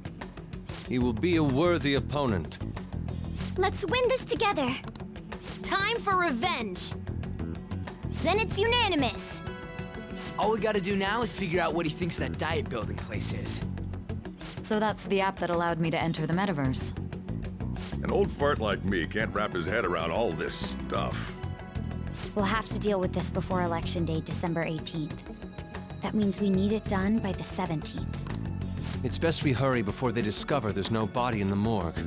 He will be a worthy opponent. Let's win this together. Time for revenge. Then it's unanimous. All we gotta do now is figure out what he thinks that Diet Building place is. So that's the app that allowed me to enter the metaverse. An old fart like me can't wrap his head around all this stuff. We'll have to deal with this before Election Day, December 18th. That means we need it done by the 17th. It's best we hurry before they discover there's no body in the morgue.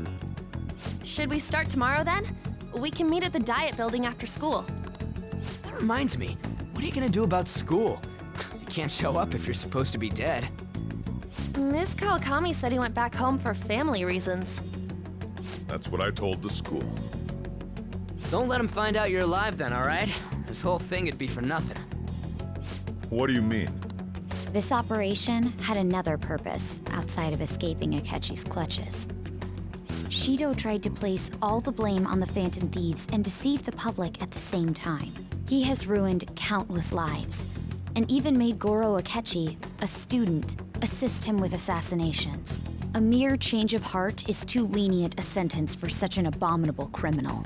Should we start tomorrow then? We can meet at the Diet Building after school. That reminds me, what are you gonna do about school? You can't show up if you're supposed to be dead. Miss Kawakami said he went back home for family reasons. That's what I told the school. Don't let him find out you're alive then, alright? This whole thing would be for nothing. What do you mean? This operation had another purpose outside of escaping Akechi's clutches. Shido tried to place all the blame on the Phantom Thieves and deceive the public at the same time. He has ruined countless lives, and even made Goro Akechi, a student, assist him with assassinations. A mere change of heart is too lenient a sentence for such an abominable criminal.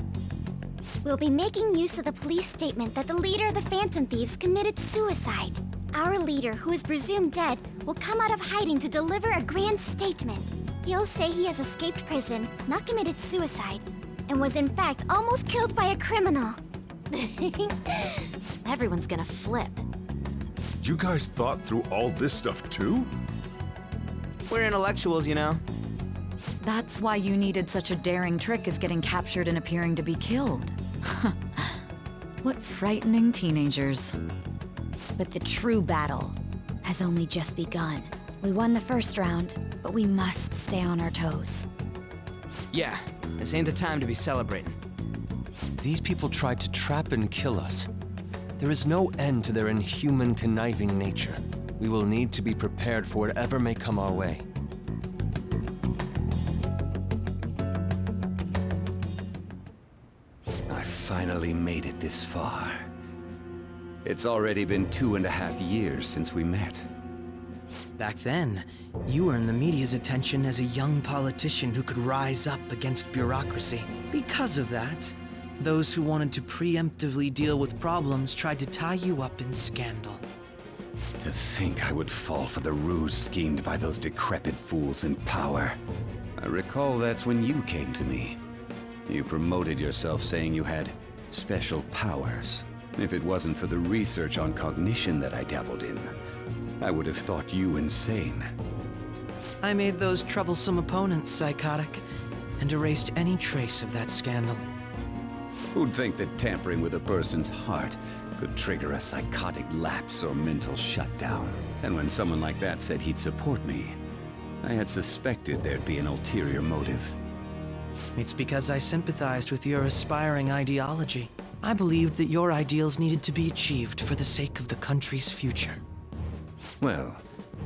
We'll be making use of the police statement that the leader of the Phantom Thieves committed suicide. Our leader, who is presumed dead, will come out of hiding to deliver a grand statement. He'll say he has escaped prison, not committed suicide, and was in fact almost killed by a criminal. Everyone's gonna flip. You guys thought through all this stuff too? We're intellectuals, you know. That's why you needed such a daring trick as getting captured and appearing to be killed. What frightening teenagers. But the true battle has only just begun. We won the first round, but we must stay on our toes. Yeah, this ain't the time to be celebrating. These people tried to trap and kill us. There is no end to their inhuman, conniving nature. We will need to be prepared for whatever may come our way. I finally made it this far. It's already been 2.5 years since we met. Back then, you earned the media's attention as a young politician who could rise up against bureaucracy. Because of that, those who wanted to preemptively deal with problems tried to tie you up in scandal. To think I would fall for the ruse schemed by those decrepit fools in power. I recall that's when you came to me. You promoted yourself saying you had special powers. If it wasn't for the research on cognition that I dabbled in, I would have thought you insane. I made those troublesome opponents psychotic, and erased any trace of that scandal. Who'd think that tampering with a person's heart could trigger a psychotic lapse or mental shutdown? And when someone like that said he'd support me, I had suspected there'd be an ulterior motive. It's because I sympathized with your aspiring ideology. I believed that your ideals needed to be achieved for the sake of the country's future. Well,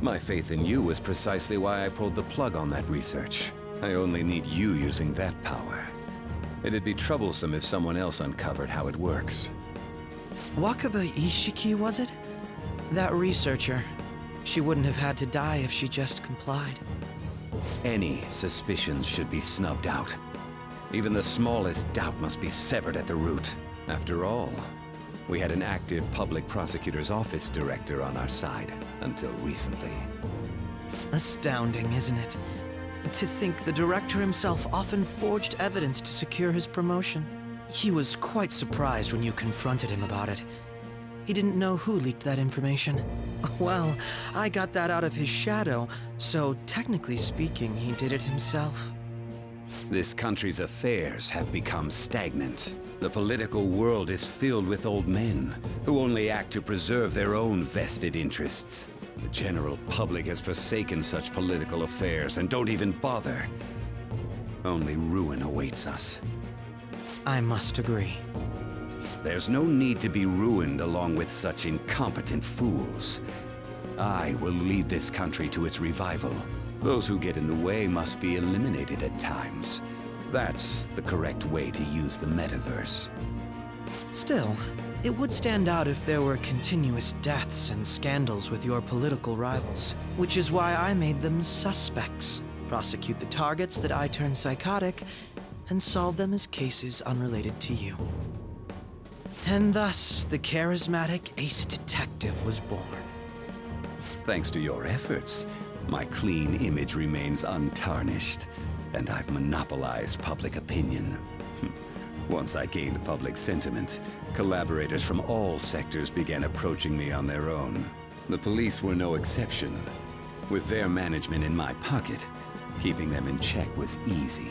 my faith in you was precisely why I pulled the plug on that research. I only need you using that power. It'd be troublesome if someone else uncovered how it works. Wakaba Ishiki, was it? That researcher. She wouldn't have had to die if she just complied. Any suspicions should be snubbed out. Even the smallest doubt must be severed at the root. After all, we had an active public prosecutor's office director on our side, until recently. Astounding, isn't it? To think the director himself often forged evidence to secure his promotion. He was quite surprised when you confronted him about it. He didn't know who leaked that information. Well, I got that out of his shadow, so technically speaking, he did it himself. This country's affairs have become stagnant. The political world is filled with old men who only act to preserve their own vested interests. The general public has forsaken such political affairs and don't even bother. Only ruin awaits us. I must agree. There's no need to be ruined along with such incompetent fools. I will lead this country to its revival. Those who get in the way must be eliminated at times. That's the correct way to use the metaverse. Still, it would stand out if there were continuous deaths and scandals with your political rivals, which is why I made them suspects. Prosecute the targets that I turn psychotic, and solve them as cases unrelated to you. And thus, the charismatic ace detective was born. Thanks to your efforts, my clean image remains untarnished, and I've monopolized public opinion. Once I gained public sentiment, collaborators from all sectors began approaching me on their own. The police were no exception. With their management in my pocket, keeping them in check was easy.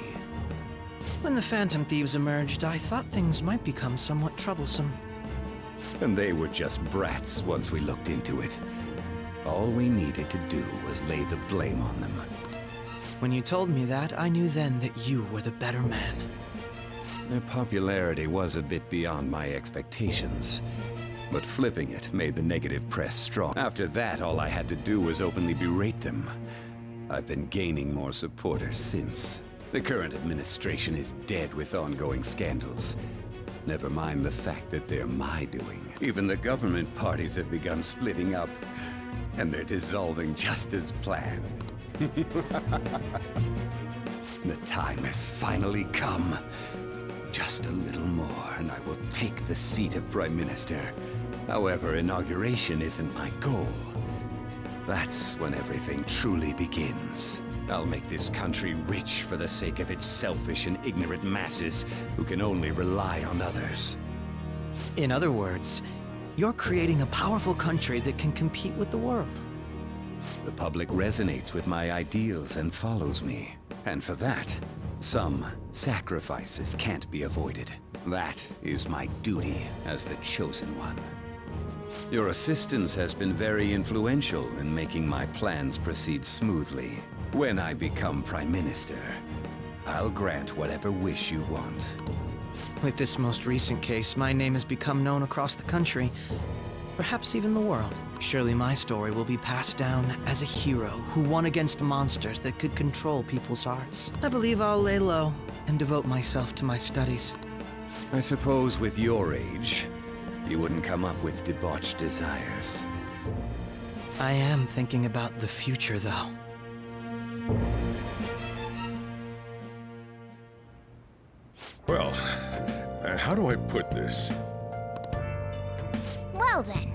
When the Phantom Thieves emerged, I thought things might become somewhat troublesome. And they were just brats once we looked into it. All we needed to do was lay the blame on them. When you told me that, I knew then that you were the better man. Their popularity was a bit beyond my expectations, but flipping it made the negative press strong. After that, all I had to do was openly berate them. I've been gaining more supporters since. The current administration is dead with ongoing scandals. Never mind the fact that they're my doing. Even the government parties have begun splitting up, and they're dissolving just as planned. The time has finally come. Just a little more, and I will take the seat of Prime Minister. However, inauguration isn't my goal. That's when everything truly begins. I'll make this country rich for the sake of its selfish and ignorant masses who can only rely on others. In other words, you're creating a powerful country that can compete with the world. The public resonates with my ideals and follows me. And for that, some sacrifices can't be avoided. That is my duty as the chosen one. Your assistance has been very influential in making my plans proceed smoothly. When I become Prime Minister, I'll grant whatever wish you want. With this most recent case, my name has become known across the country, perhaps even the world. Surely my story will be passed down as a hero who won against monsters that could control people's hearts. I believe I'll lay low and devote myself to my studies. I suppose with your age, you wouldn't come up with debauched desires. I am thinking about the future, though. Well, how do I put this? Well then.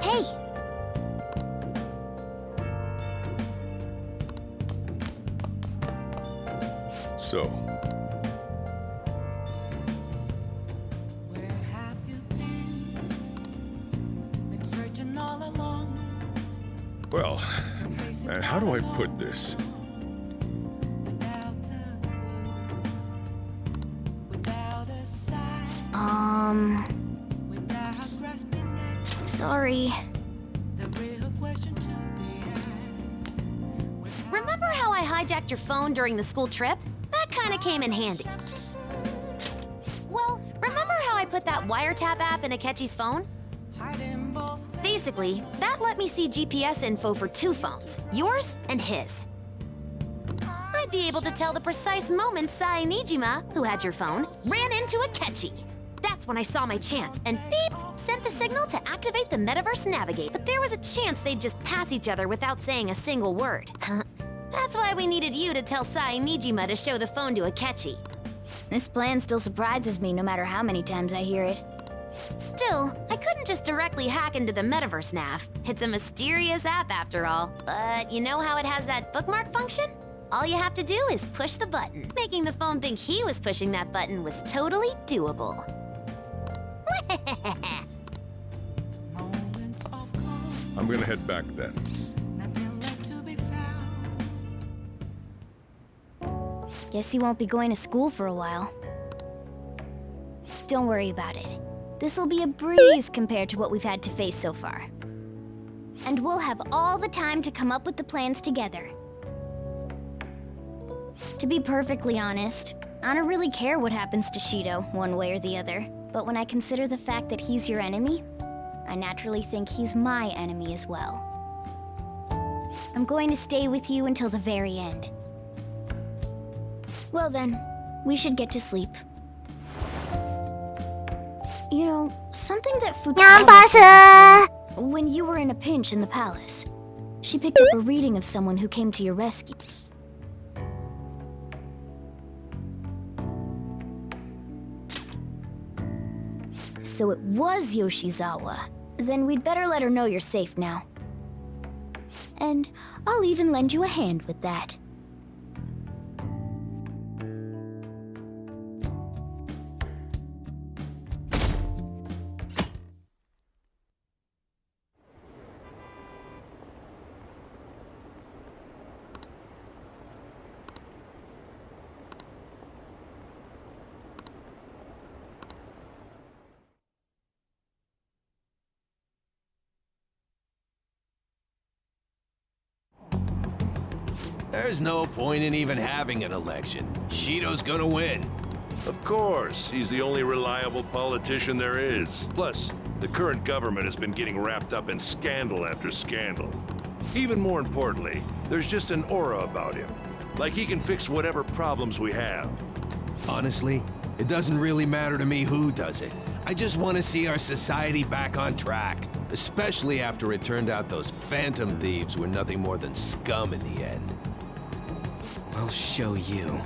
Hey! So, Been searching all along. Well, how do I put this? Sorry. Remember how I hijacked your phone during the school trip? That kinda came in handy. Well, remember how I put that wiretap app in Akechi's phone? Basically, that let me see GPS info for 2 phones, yours and his. I'd be able to tell the precise moment Sae Nijima, who had your phone, ran into Akechi. That's when I saw my chance, and beep, sent the signal to activate the Metaverse Navigator. But there was a chance they'd just pass each other without saying a single word. That's why we needed you to tell Sae Nijima to show the phone to Akechi. This plan still surprises me no matter how many times I hear it. Still, I couldn't just directly hack into the Metaverse Nav. It's a mysterious app after all. But you know how it has that bookmark function? All you have to do is push the button. Making the phone think he was pushing that button was totally doable. I'm gonna head back then. Guess he won't be going to school for a while. Don't worry about it. This'll be a breeze compared to what we've had to face so far. And we'll have all the time to come up with the plans together. To be perfectly honest, I don't really care what happens to Shido, one way or the other. But when I consider the fact that he's your enemy, I naturally think he's my enemy as well. I'm going to stay with you until the very end. Well then, we should get to sleep. You know, something that Futaba... When you were in a pinch in the palace, she picked up a reading of someone who came to your rescue. So it was Yoshizawa. Then we'd better let her know you're safe now. And I'll even lend you a hand with that. There's no point in even having an election. Shido's gonna win. Of course, he's the only reliable politician there is. Plus, the current government has been getting wrapped up in scandal after scandal. Even more importantly, there's just an aura about him. Like he can fix whatever problems we have. Honestly, it doesn't really matter to me who does it. I just want to see our society back on track. Especially after it turned out those phantom thieves were nothing more than scum in the end. I'll show you.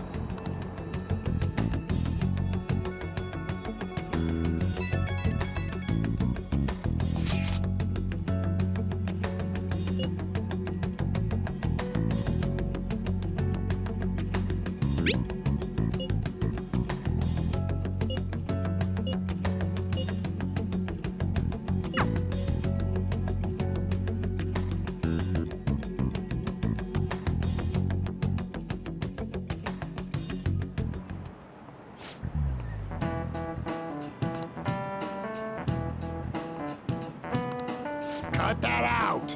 Cut that out!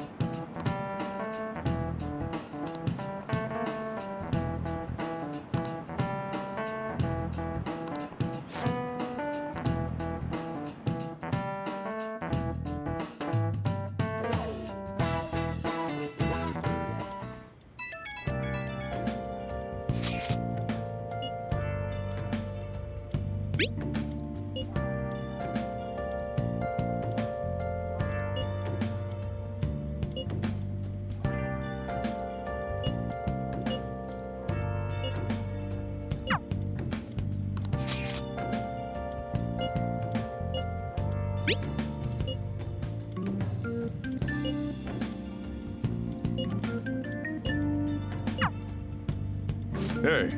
Hey.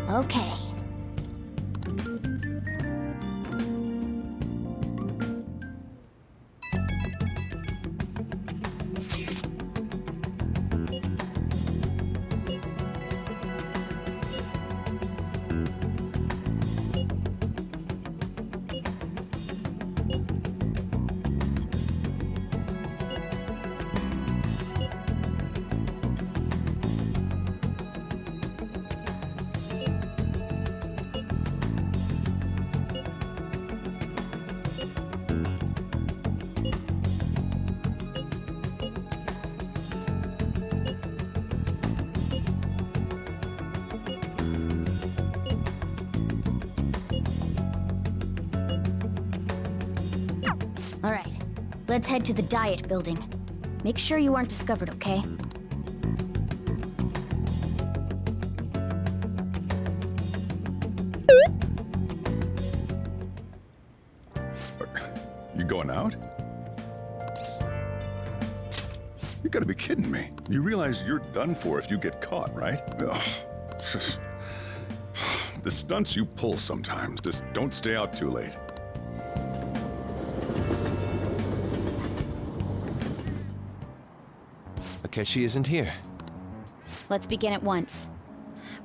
Okay. Alright, let's head to the Diet Building. Make sure you aren't discovered, okay? You going out? You gotta be kidding me. You realize you're done for if you get caught, right? Ugh. The stunts you pull sometimes, just don't stay out too late. Akechi isn't here. Let's begin at once.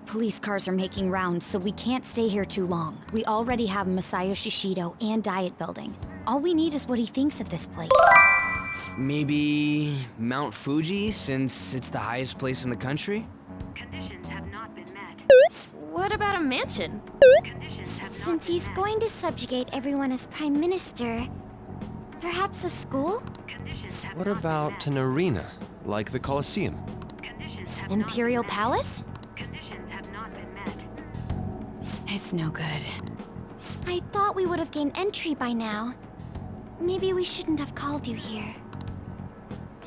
Police cars are making rounds, so we can't stay here too long. We already have Masayoshi Shido and Diet Building. All we need is what he thinks of this place. Maybe Mount Fuji, since it's the highest place in the country? Conditions have not been met. What about a mansion? Since he's going to subjugate everyone as Prime Minister, perhaps a school? What about an arena, like the Colosseum? Imperial Palace? It's no good. I thought we would have gained entry by now. Maybe we shouldn't have called you here.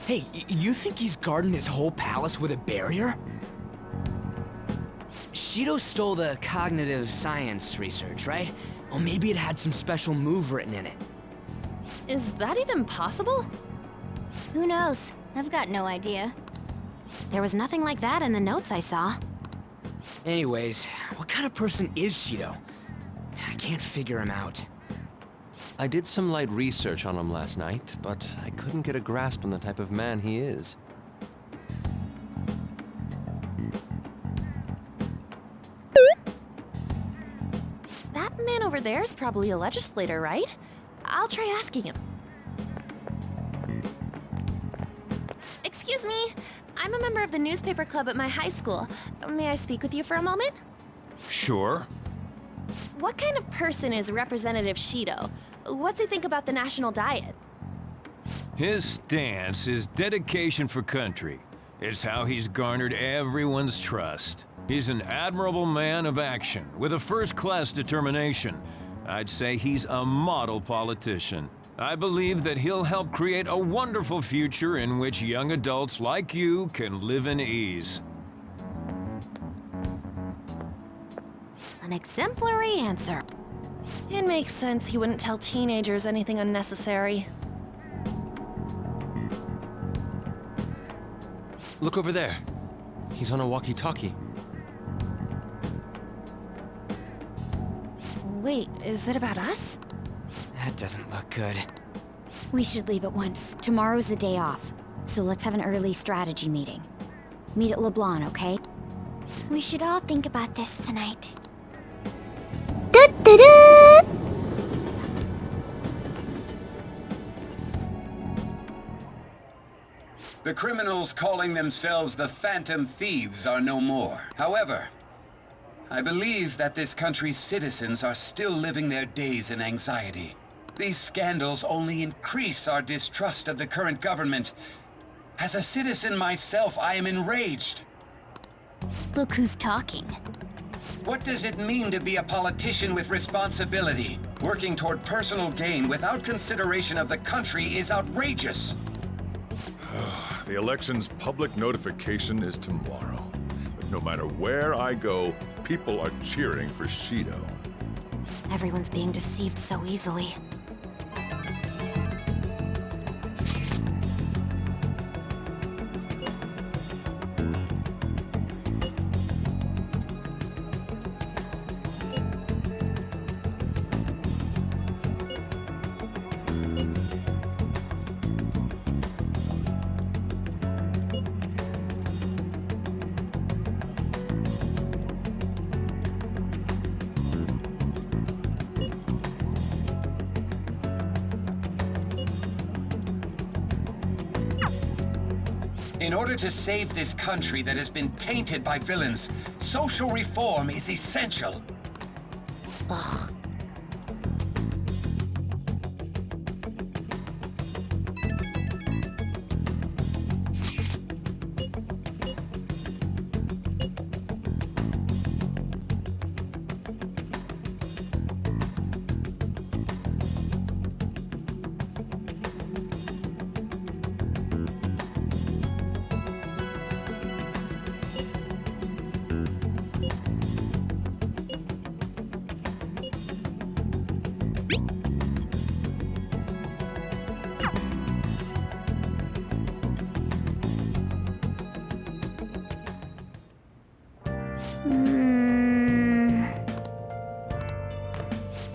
Hey, you think he's guarding his whole palace with a barrier? Shido stole the cognitive science research, right? Well, maybe it had some special move written in it. Is that even possible? Who knows? I've got no idea. There was nothing like that in the notes I saw. Anyways, what kind of person is Shido? I can't figure him out. I did some light research on him last night, but I couldn't get a grasp on the type of man he is. That man over there is probably a legislator, right? I'll try asking him. Excuse me. I'm a member of the newspaper club at my high school. May I speak with you for a moment? Sure. What kind of person is Representative Shido? What's he think about the national diet? His stance is dedication for country. It's how he's garnered everyone's trust. He's an admirable man of action, with a first-class determination. I'd say he's a model politician. I believe that he'll help create a wonderful future in which young adults like you can live in ease. An exemplary answer. It makes sense he wouldn't tell teenagers anything unnecessary. Look over there. He's on a walkie-talkie. Wait, is it about us? That doesn't look good. We should leave at once. Tomorrow's the day off, so let's have an early strategy meeting. Meet at LeBlanc, okay? We should all think about this tonight. The criminals calling themselves the Phantom Thieves are no more. However, I believe that this country's citizens are still living their days in anxiety. These scandals only increase our distrust of the current government. As a citizen myself, I am enraged. Look who's talking. What does it mean to be a politician with responsibility? Working toward personal gain without consideration of the country is outrageous. The election's public notification is tomorrow. But no matter where I go, people are cheering for Shido. Everyone's being deceived so easily. In order to save this country that has been tainted by villains, social reform is essential. Ugh.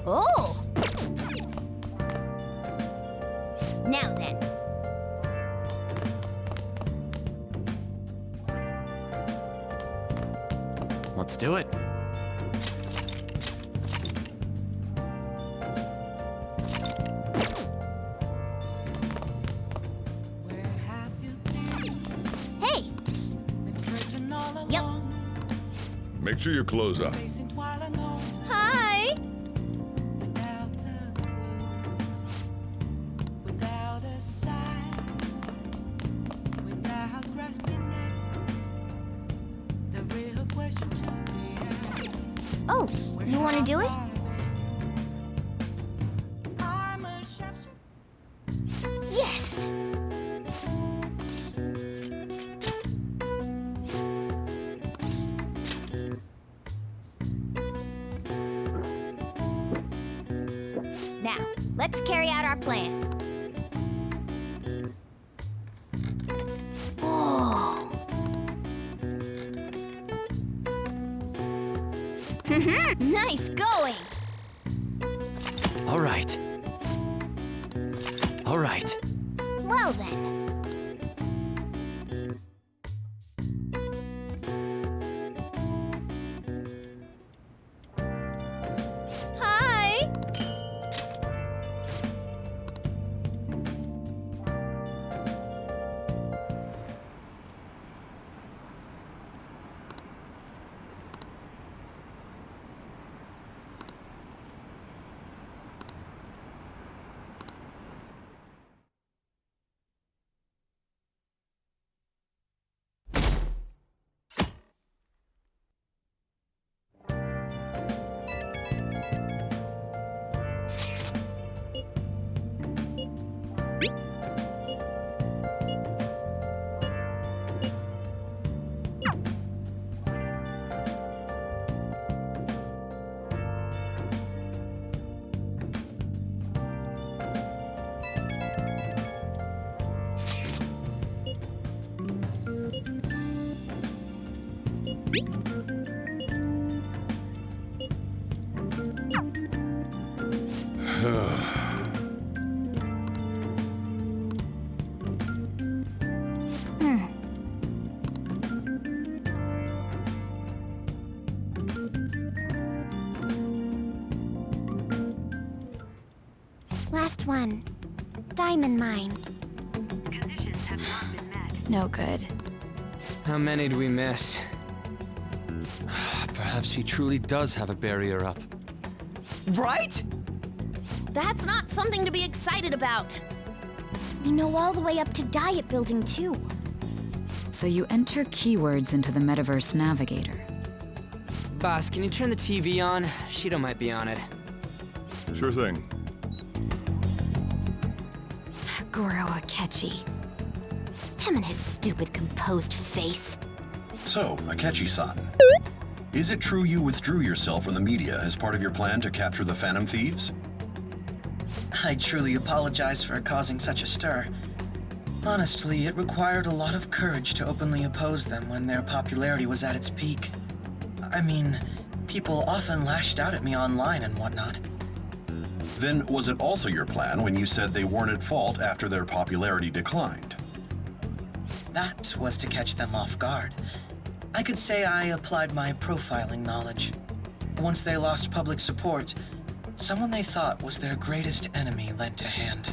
Oh! Now then. Let's do it. Hey! Yep. Make sure your clothes up. Hi! Oh, you want to do it? Yes! Now, let's carry out our plan. Oh. Nice going! All right. All right. Well then. Hi! Last one. Diamond mine. No good. How many do we miss? Perhaps he truly does have a barrier up. Right? That's not something to be excited about. We know all the way up to Diet Building, too. So you enter keywords into the Metaverse Navigator. Boss, can you turn the TV on? Shido might be on it. Sure thing. Goro Akechi. Him and his stupid composed face. So, Akechi-san, is it true you withdrew yourself from the media as part of your plan to capture the Phantom Thieves? I truly apologize for causing such a stir. Honestly, it required a lot of courage to openly oppose them when their popularity was at its peak. I mean, people often lashed out at me online and whatnot. Then was it also your plan when you said they weren't at fault after their popularity declined? That was to catch them off guard. I could say I applied my profiling knowledge. Once they lost public support, someone they thought was their greatest enemy lent a hand.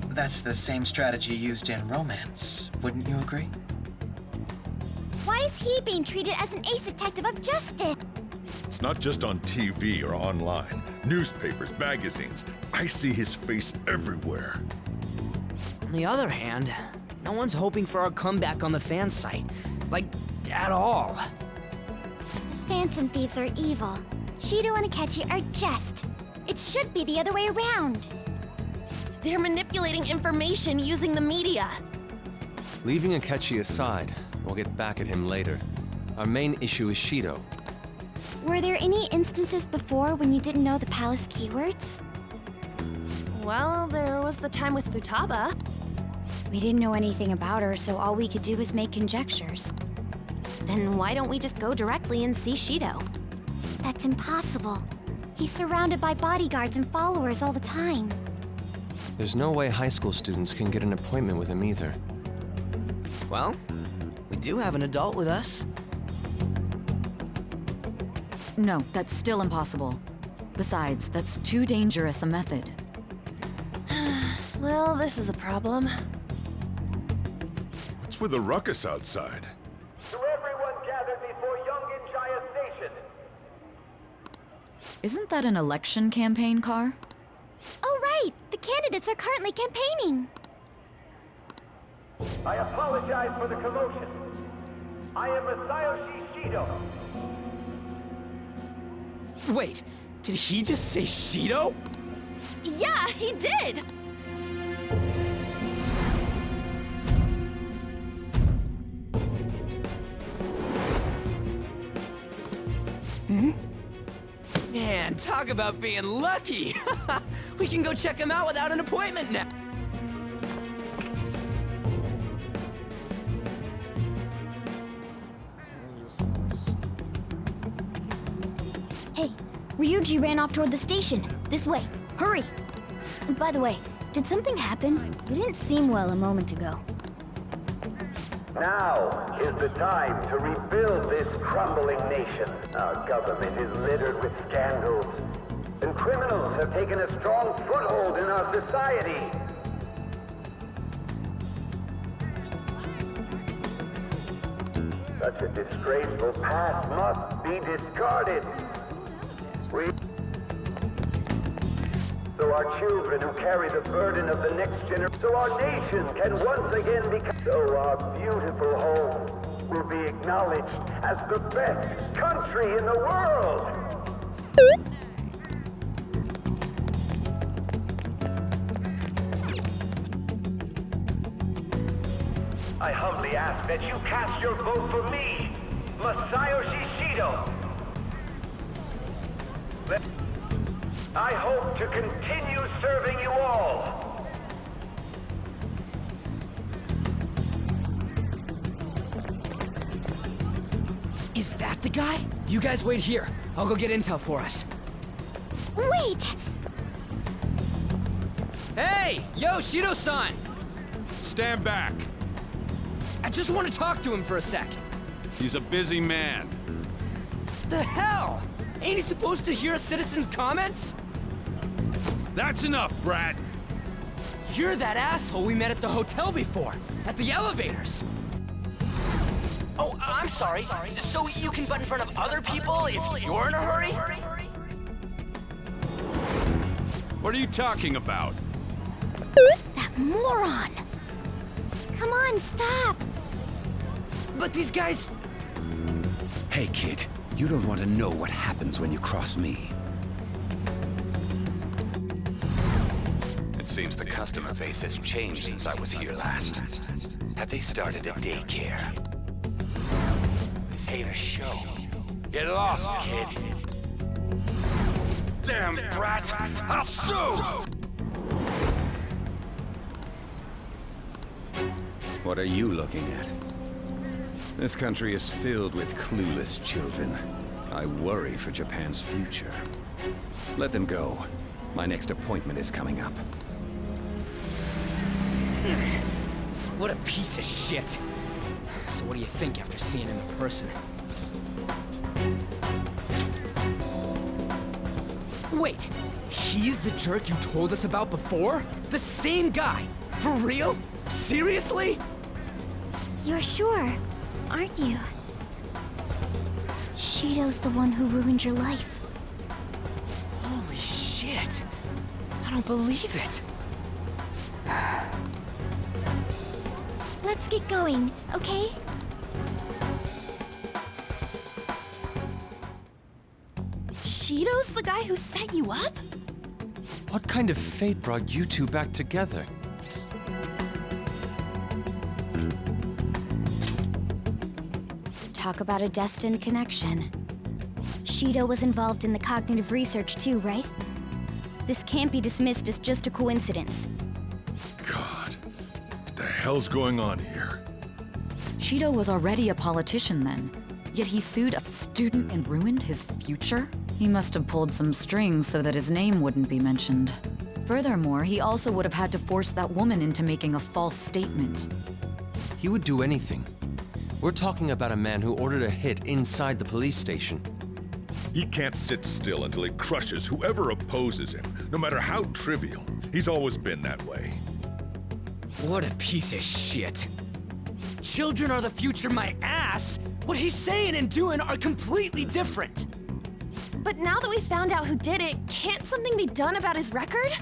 That's the same strategy used in romance, wouldn't you agree? Why is he being treated as an ace detective of justice? It's not just on TV or online. Newspapers, magazines. I see his face everywhere. On the other hand, no one's hoping for our comeback on the fan site. Like, at all. The Phantom Thieves are evil. Shido and Akechi are just. It should be the other way around. They're manipulating information using the media. Leaving Akechi aside, we'll get back at him later. Our main issue is Shido. Were there any instances before when you didn't know the palace keywords? Well, there was the time with Futaba. We didn't know anything about her, so all we could do was make conjectures. Then why don't we just go directly and see Shido? That's impossible. He's surrounded by bodyguards and followers all the time. There's no way high school students can get an appointment with him either. Well, we do have an adult with us. No, that's still impossible. Besides, that's too dangerous a method. Well, this is a problem. What's with the ruckus outside? To everyone gathered before Yongen-Jaya Station. Isn't that an election campaign car? Oh, right! The candidates are currently campaigning. I apologize for the commotion. I am Masayoshi Shido. Wait, did he just say Shido? Yeah, he did! Man, talk about being lucky! We can go check him out without an appointment now! Hey, Ryuji ran off toward the station. This way. Hurry! By the way, did something happen? You didn't seem well a moment ago. Now is the time to rebuild this crumbling nation. Our government is littered with scandals, and criminals have taken a strong foothold in our society. Such a disgraceful past must be discarded. So our children who carry the burden of the next generation, so our nation can once again become, so our beautiful home will be acknowledged as the best country in the world. I humbly ask that you cast your vote for me, Masayoshi Shido. I hope to continue serving you all. Is that the guy? You guys wait here. I'll go get intel for us. Wait! Hey! Yo, Shido-san! Stand back. I just want to talk to him for a sec. He's a busy man. The hell? Ain't he supposed to hear a citizen's comments? That's enough, Brad. You're that asshole we met at the hotel before, at the elevators. Oh, I'm sorry. So you can butt in front of other people if you're in a hurry? What are you talking about? That moron! Come on, stop! But these guys... Hey, kid. You don't want to know what happens when you cross me. It seems the customer base has changed since I was here last. Have they started a daycare? This ain't a show. Get lost, kid. Damn brat! I'll sue! What are you looking at? This country is filled with clueless children. I worry for Japan's future. Let them go. My next appointment is coming up. What a piece of shit. So what do you think after seeing him in person? Wait, he's the jerk you told us about before? The same guy? For real? Seriously? You're sure, aren't you? Shido's the one who ruined your life. Holy shit! I don't believe it! Let's get going, okay? Shido's the guy who set you up? What kind of fate brought you two back together? Talk about a destined connection. Shido was involved in the cognitive research too, right? This can't be dismissed as just a coincidence. God, what the hell's going on here? Shido was already a politician then, yet he sued a student and ruined his future? He must have pulled some strings so that his name wouldn't be mentioned. Furthermore, he also would have had to force that woman into making a false statement. He would do anything. We're talking about a man who ordered a hit inside the police station. He can't sit still until he crushes whoever opposes him, no matter how trivial. He's always been that way. What a piece of shit. Children are the future, my ass! What he's saying and doing are completely different! But now that we found out who did it, can't something be done about his record?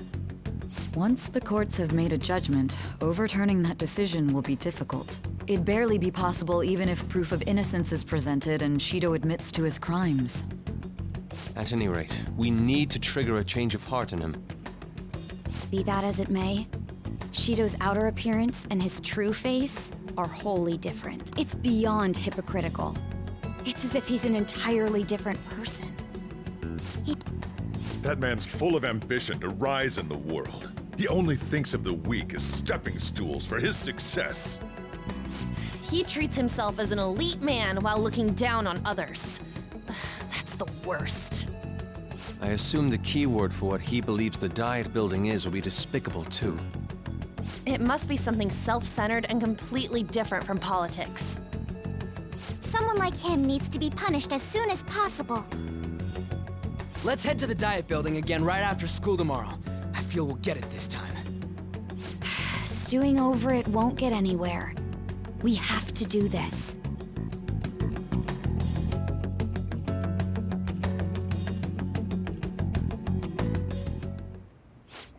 Once the courts have made a judgment, overturning that decision will be difficult. It'd barely be possible even if proof of innocence is presented and Shido admits to his crimes. At any rate, we need to trigger a change of heart in him. Be that as it may, Shido's outer appearance and his true face are wholly different. It's beyond hypocritical. It's as if he's an entirely different person. That man's full of ambition to rise in the world. He only thinks of the weak as stepping stools for his success. He treats himself as an elite man while looking down on others. That's the worst. I assume the key word for what he believes the diet building is will be despicable too. It must be something self-centered and completely different from politics. Someone like him needs to be punished as soon as possible. Let's head to the diet building again right after school tomorrow. I feel we'll get it this time. Stewing over it won't get anywhere. We have to do this.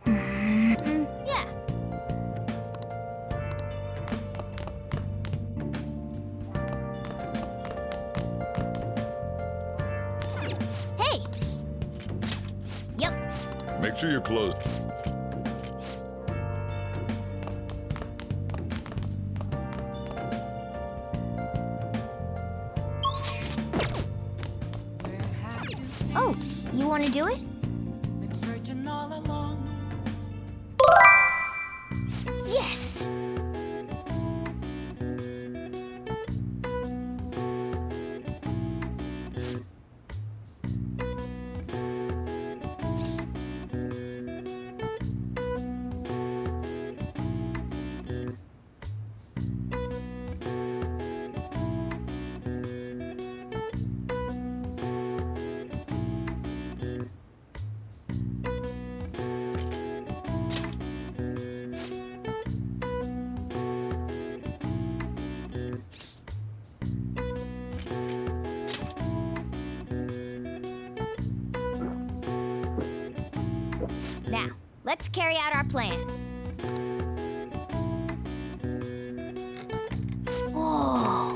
Yeah. Hey! Yep. Make sure you're closed. Oh, you want to do it? Yes! Now, let's carry out our plan. Whoa.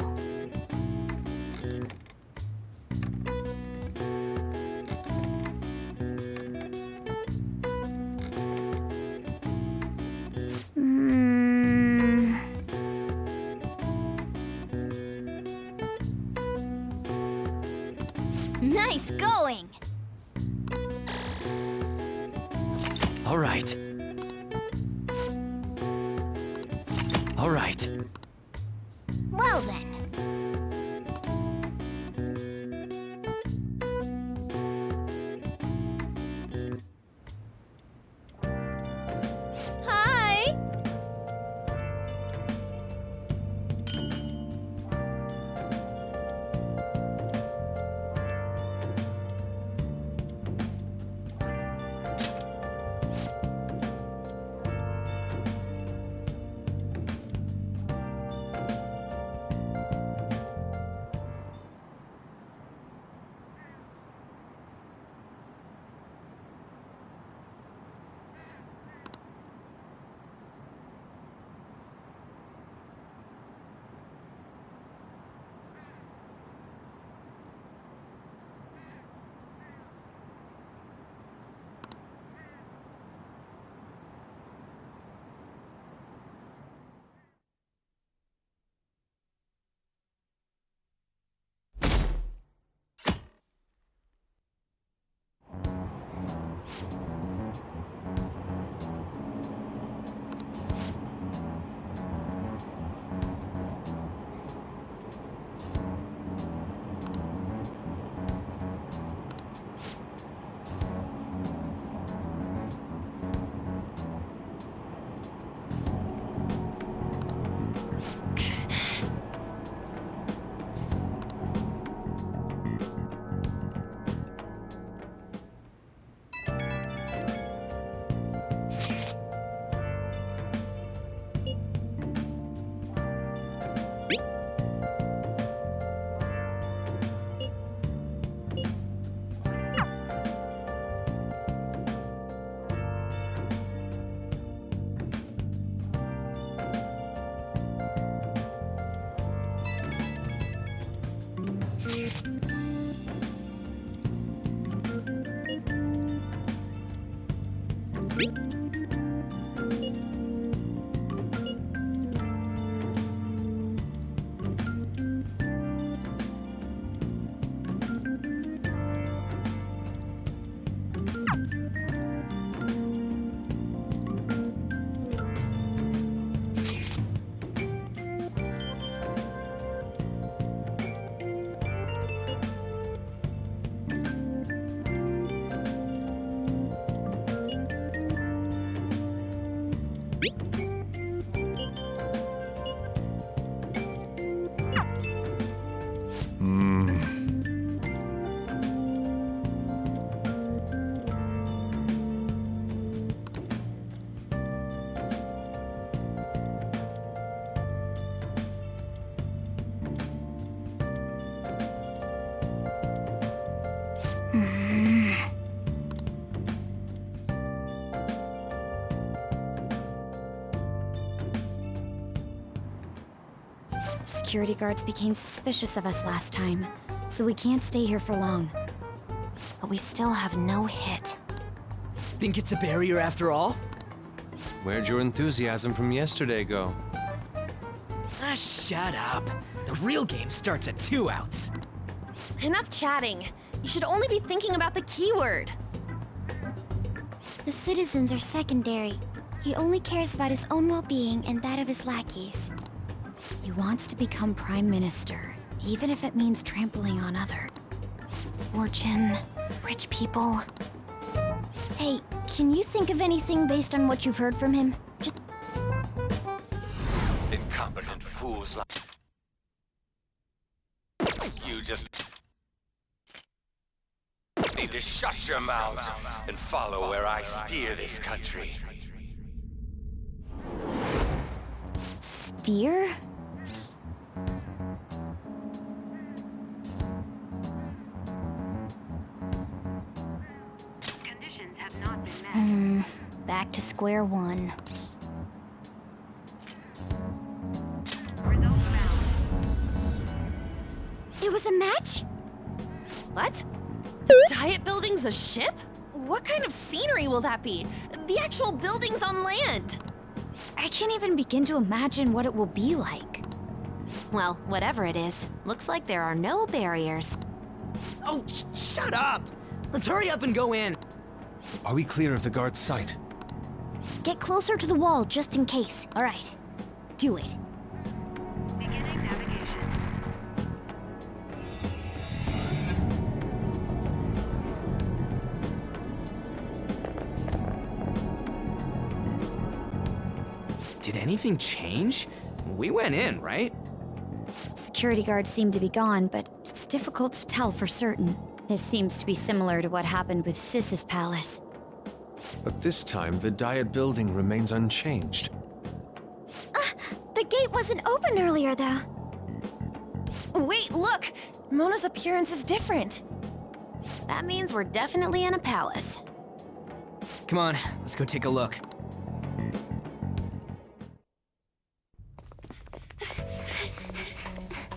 Nice going! All right. All right. Well then. Hi! Security guards became suspicious of us last time, so we can't stay here for long. But we still have no hit. Think it's a barrier after all? Where'd your enthusiasm from yesterday go? Ah, shut up. The real game starts at 2 outs. Enough chatting. You should only be thinking about the keyword. The citizens are secondary. He only cares about his own well-being and that of his lackeys. He wants to become Prime Minister, even if it means trampling on others. Fortune, rich people. Hey, can you think of anything based on what you've heard from him? Just... Incompetent fools like you just need to shut your mouths and follow where I steer this country. Steer? Conditions have not been met. Back to square one. It was a match? What? The Diet Building's a ship? What kind of scenery will that be? The actual building's on land. I can't even begin to imagine what it will be like. Well, whatever it is, looks like there are no barriers. Oh, shut up! Let's hurry up and go in. Are we clear of the guard's sight? Get closer to the wall just in case. All right. Do it. Beginning navigation. Did anything change? We went in, right? Security guards seem to be gone, but it's difficult to tell for certain. This seems to be similar to what happened with Sis's palace. But this time, the Diet Building remains unchanged. The gate wasn't open earlier, though. Wait, look! Mona's appearance is different. That means we're definitely in a palace. Come on, let's go take a look.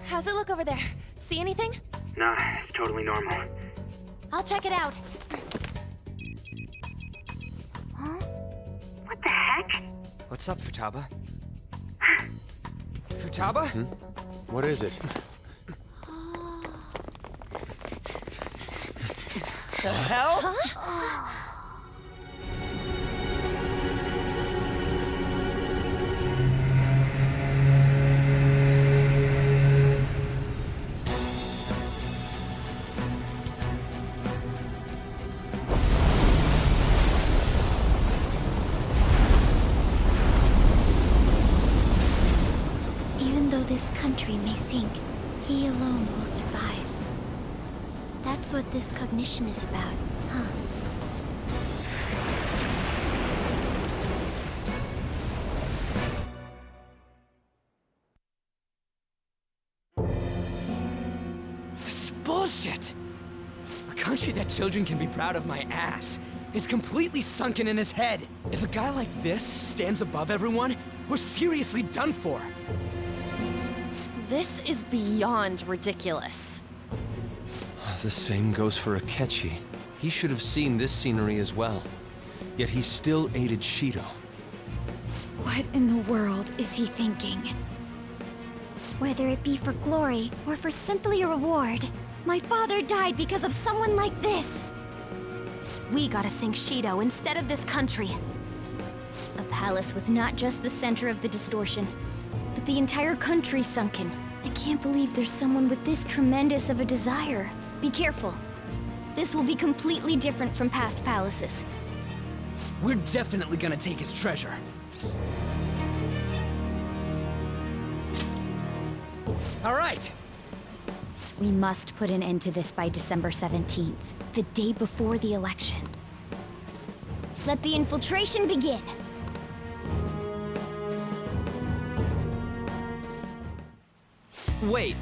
How's it look over there? See anything? Nah, it's totally normal. I'll check it out. Huh? What the heck? What's up, Futaba? Futaba? What is it? The hell? Huh? Even though this country may sink, he alone will survive. That's what this cognition is about, huh? This is bullshit! A country that children can be proud of my ass is completely sunken in his head. If a guy like this stands above everyone, we're seriously done for. This is beyond ridiculous. The same goes for Akechi. He should have seen this scenery as well. Yet he still aided Shido. What in the world is he thinking? Whether it be for glory or for simply a reward, my father died because of someone like this. We gotta sink Shido instead of this country. A palace with not just the center of the distortion, but the entire country sunken. I can't believe there's someone with this tremendous of a desire. Be careful. This will be completely different from past palaces. We're definitely gonna take his treasure. All right. We must put an end to this by December 17th, the day before the election. Let the infiltration begin. Wait.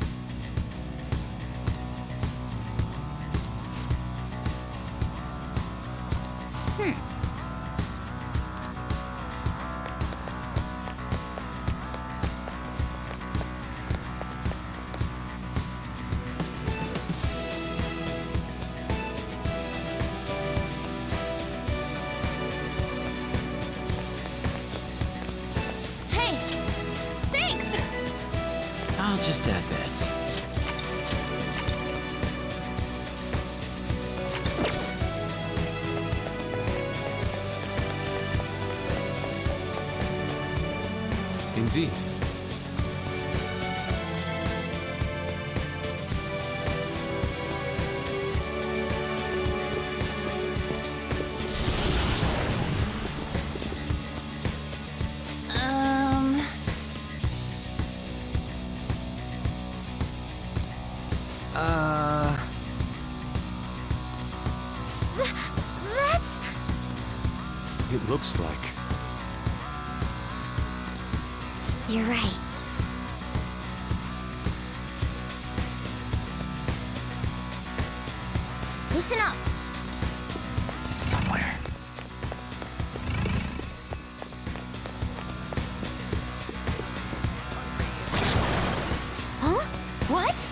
Indeed. That's... It looks like... You're right. Listen up. It's somewhere. Huh? What?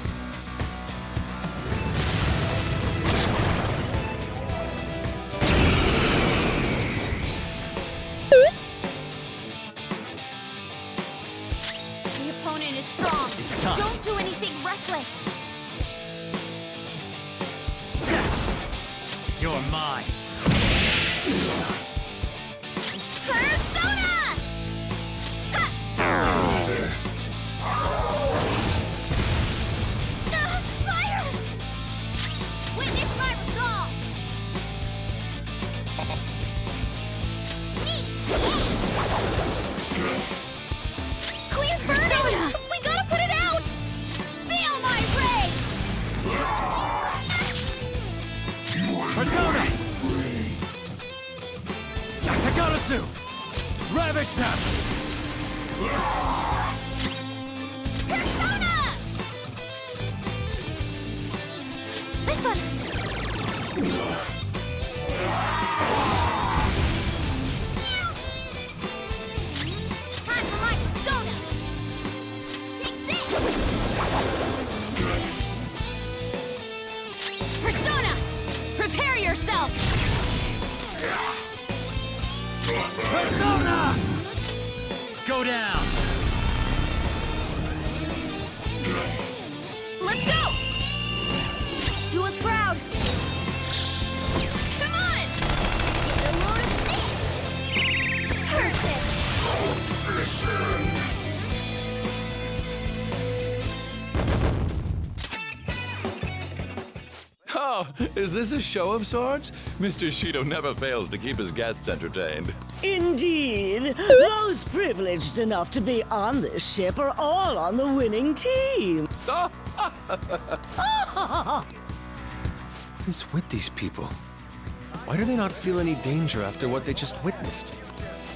The opponent is strong. It's time. Don't do anything reckless. You're mine. Persona! Fire! Witness my resolve! Queen's burning! We gotta put it out! Feel my rage! Persona! Takarasu! Ravage them! Persona! This one! Time for my persona! Take this! Persona! Prepare yourself! Persona! Go down! Let's go! Do us proud! Come on! Get a load of this! Perfect! Oh, is this a show of sorts? Mr. Shido never fails to keep his guests entertained. Indeed. Those privileged enough to be on this ship are all on the winning team. What is with these people? Why do they not feel any danger after what they just witnessed?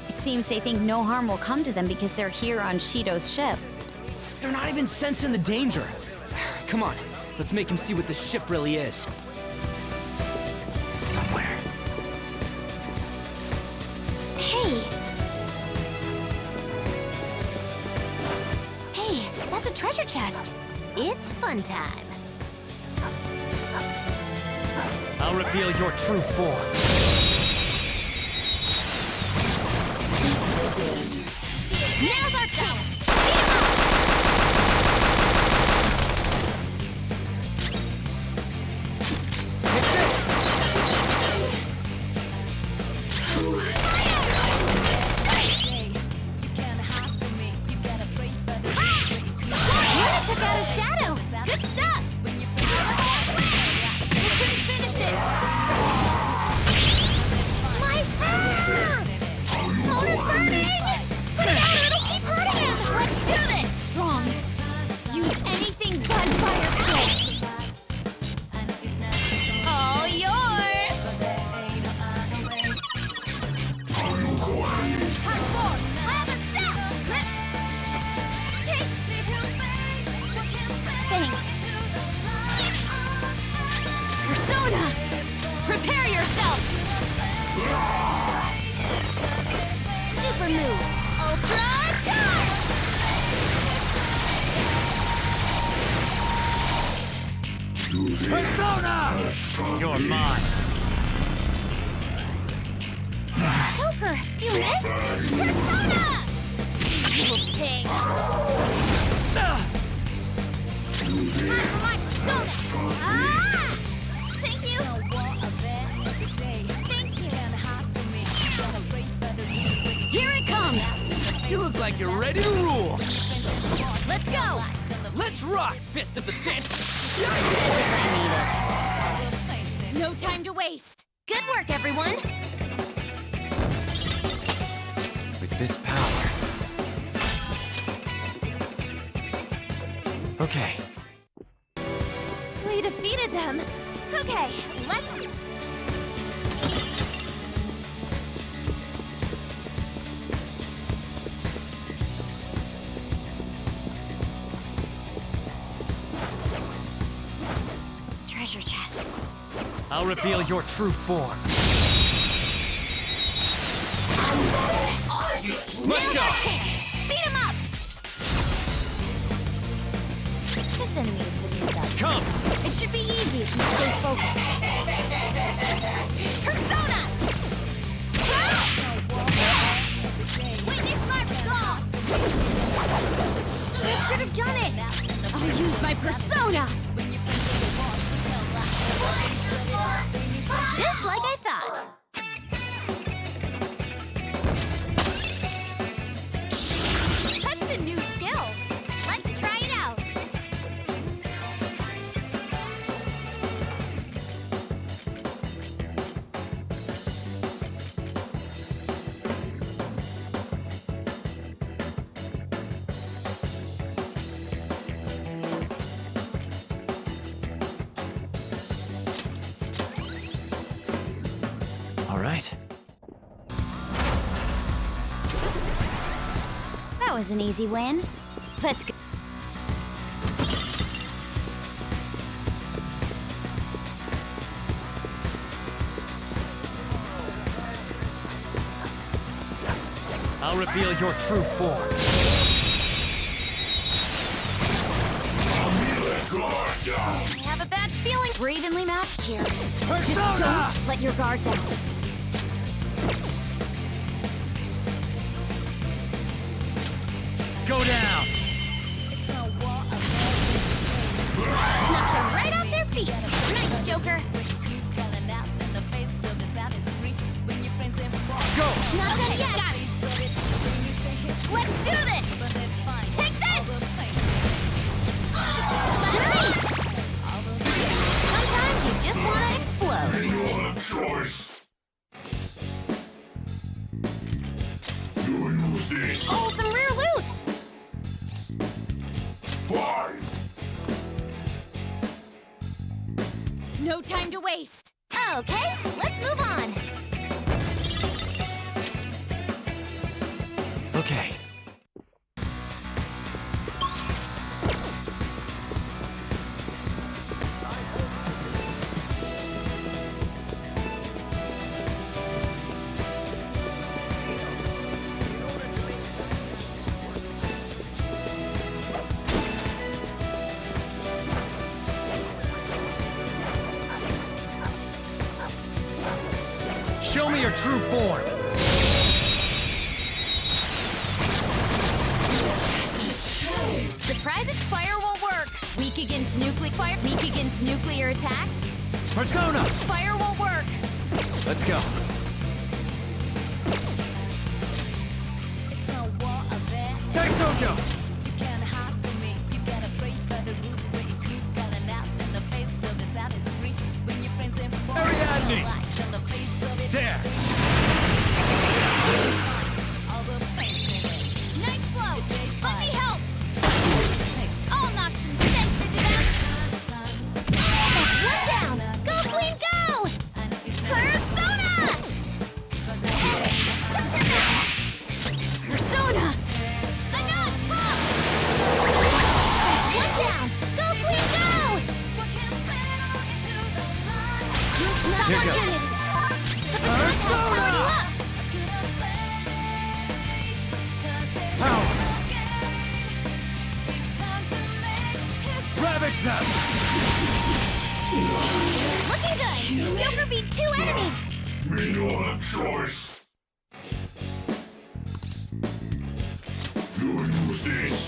It seems they think no harm will come to them because they're here on Shido's ship. They're not even sensing the danger. Come on, let's make him see what this ship really is. It's somewhere. Hey! Hey, that's a treasure chest. It's fun time. I'll reveal your true form. Now's our chance! Took out a shadow! Good stuff! We couldn't finish it! My hand! Mona's burning! Put it out or it'll keep hurting him! Let's do this! Strong. Use anything but fire skills! All yours! Hardcore! I have a step! Takes me to Thanks. Persona! Prepare yourself! Super move! Ultra charge! Persona! You're mine. Joker! You missed? Persona! Little pig! Time for my persona! Ah! Thank you! Thank you! Here it comes! You look like like you're ready to rule. Let's go! Let's rock, Fist of the Phantom. No time to waste. Good work, everyone. With this power... Okay. We defeated them. Okay, let's... Treasure chest. I'll reveal your true form. Let's go! Beat him up! This enemy is beneath us. Come! It should be easy if you stay focused. Persona! Witness my resolve! I should have done it! I'll use my persona! Just like I thought. That's a new skill. Let's try it out. All right. That was an easy win. Let's go. I'll reveal your true form. I have a bad feeling. We're evenly matched here. Persona! Just don't let your guard down. Go down! Knocked them right off their feet. Nice, Joker. Go! Not done yet. Got it. Let's do this. Take this. Nice. Sometimes you just want to explode. Oh, some rare loot. No time to waste. Okay, let's move on. Okay. Show me your true form. Surprise its fire will work. Weak against nuclear attacks. Persona! Fire will work. Let's go. Hey, Sojo! Ariadne! There! Nice flow. Let me help. I'll knock some sense into them. That's one down. Go, Queen, go! Persona! Shut your mouth! Persona! Enough! Pop! One down. Go, Queen, go! Use this Here goes. opportunity. The baton has powered you up. Power! Ravage them! Looking good. Joker beat 2 enemies. We don't have choice. You use this.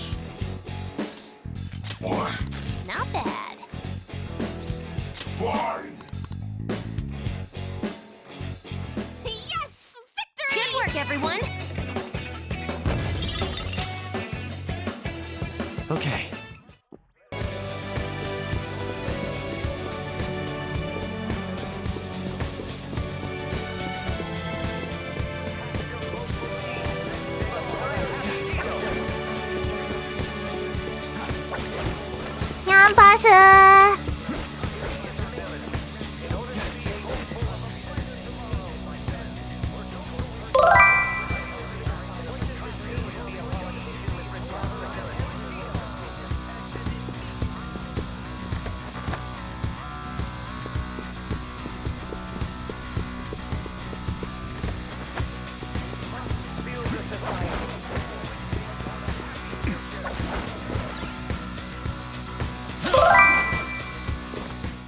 What? Not bad. Fine. Yes! Victory! Good work, everyone. ます。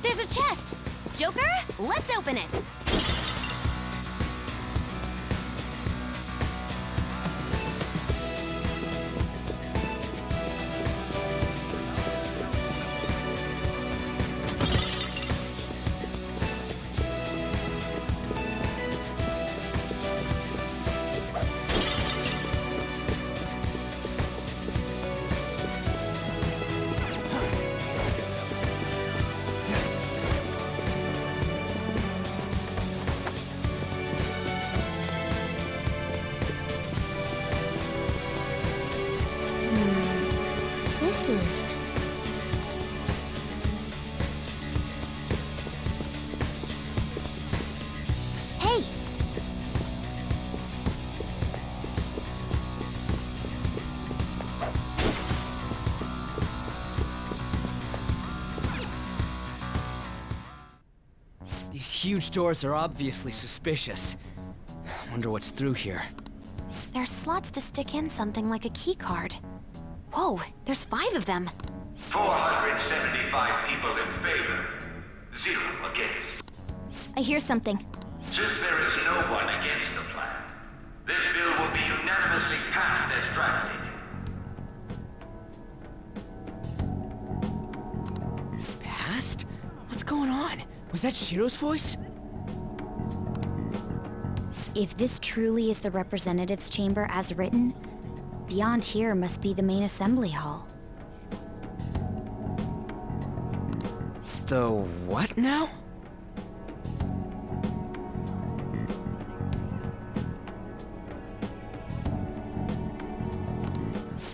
There's a chest! Joker, let's open it! This is... Hey! These huge doors are obviously suspicious. Wonder what's through here. There's slots to stick in something like a key card. Whoa, there's 5 of them. 475 people in favor, 0 against. I hear something. Since there is no one against the plan, this bill will be unanimously passed as drafted. Passed? What's going on? Was that Shiro's voice? If this truly is the representatives' chamber as written, beyond here must be the main assembly hall. The what now?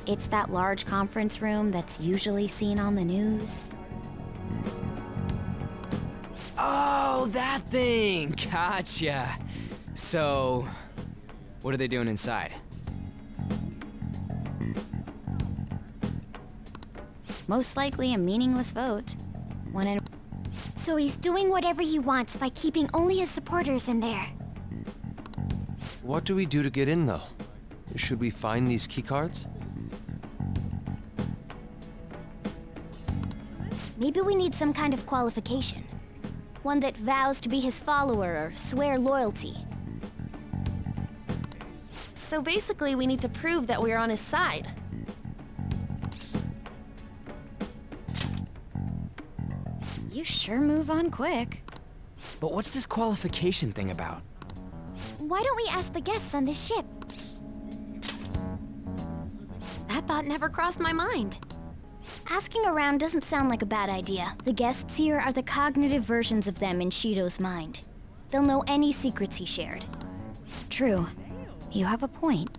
It's that large conference room that's usually seen on the news. Oh, that thing! Gotcha. So, what are they doing inside? Most likely a meaningless vote. So he's doing whatever he wants by keeping only his supporters in there. What do we do to get in, though? Should we find these keycards? Maybe we need some kind of qualification. One that vows to be his follower or swear loyalty. So basically, we need to prove that we're on his side. You sure move on quick. But what's this qualification thing about? Why don't we ask the guests on this ship? That thought never crossed my mind. Asking around doesn't sound like a bad idea. The guests here are the cognitive versions of them in Shido's mind. They'll know any secrets he shared. True. You have a point.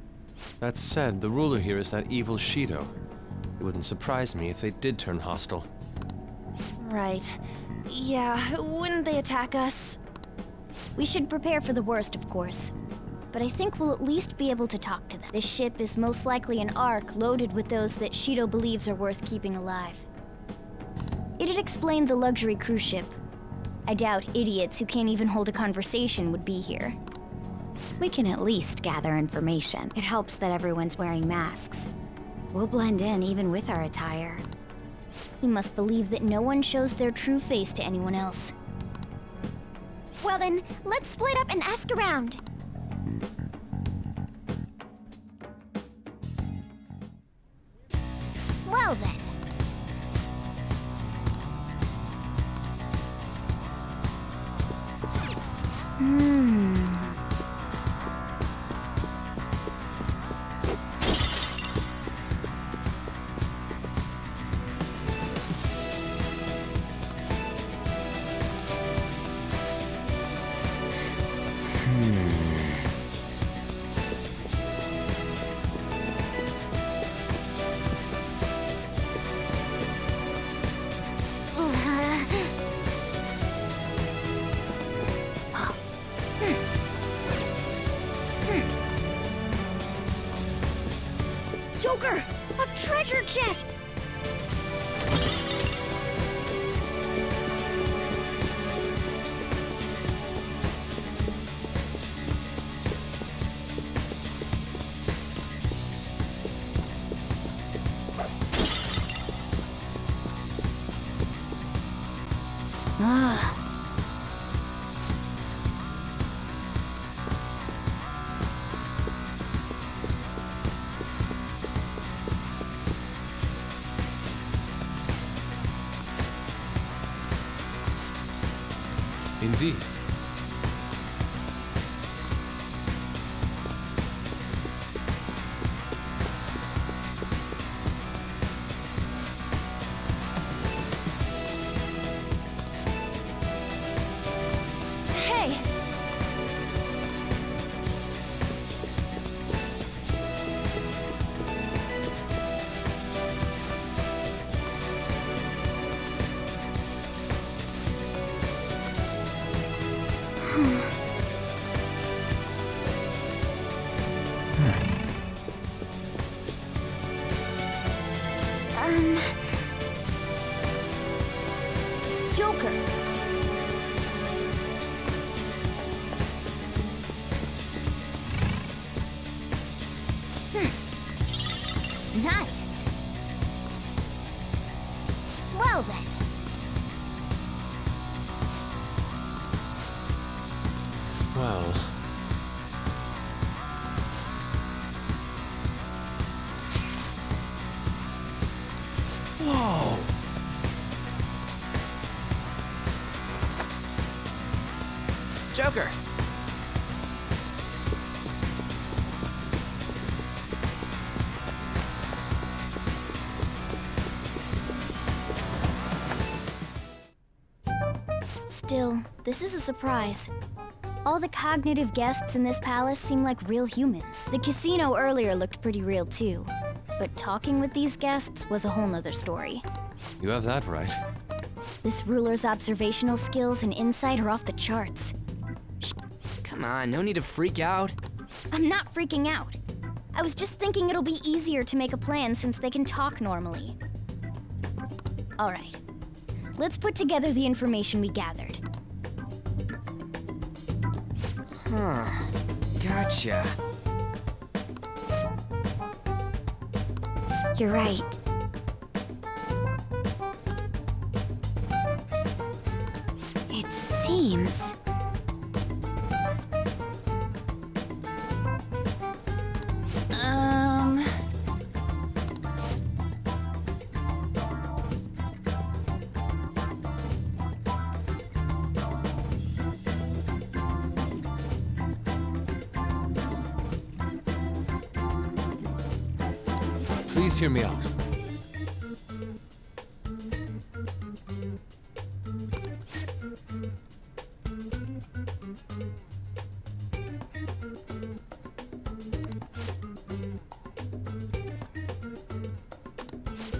That said, the ruler here is that evil Shido. It wouldn't surprise me if they did turn hostile. Right. Yeah, wouldn't they attack us? We should prepare for the worst, of course. But I think we'll at least be able to talk to them. This ship is most likely an Ark loaded with those that Shido believes are worth keeping alive. It'd explain the luxury cruise ship. I doubt idiots who can't even hold a conversation would be here. We can at least gather information. It helps that everyone's wearing masks. We'll blend in even with our attire. He must believe that no one shows their true face to anyone else. Well then, let's split up and ask around. Well then. chest! Ah. Indeed. Hey! Joker. Nice. Well then. Well... Whoa! Joker! Still, this is a surprise. All the cognitive guests in this palace seem like real humans. The casino earlier looked pretty real too. But talking with these guests was a whole nother story. You have that right. This ruler's observational skills and insight are off the charts. Come on, no need to freak out. I'm not freaking out. I was just thinking it'll be easier to make a plan since they can talk normally. All right. Let's put together the information we gathered. Huh. Gotcha. You're right. It seems... Please hear me out.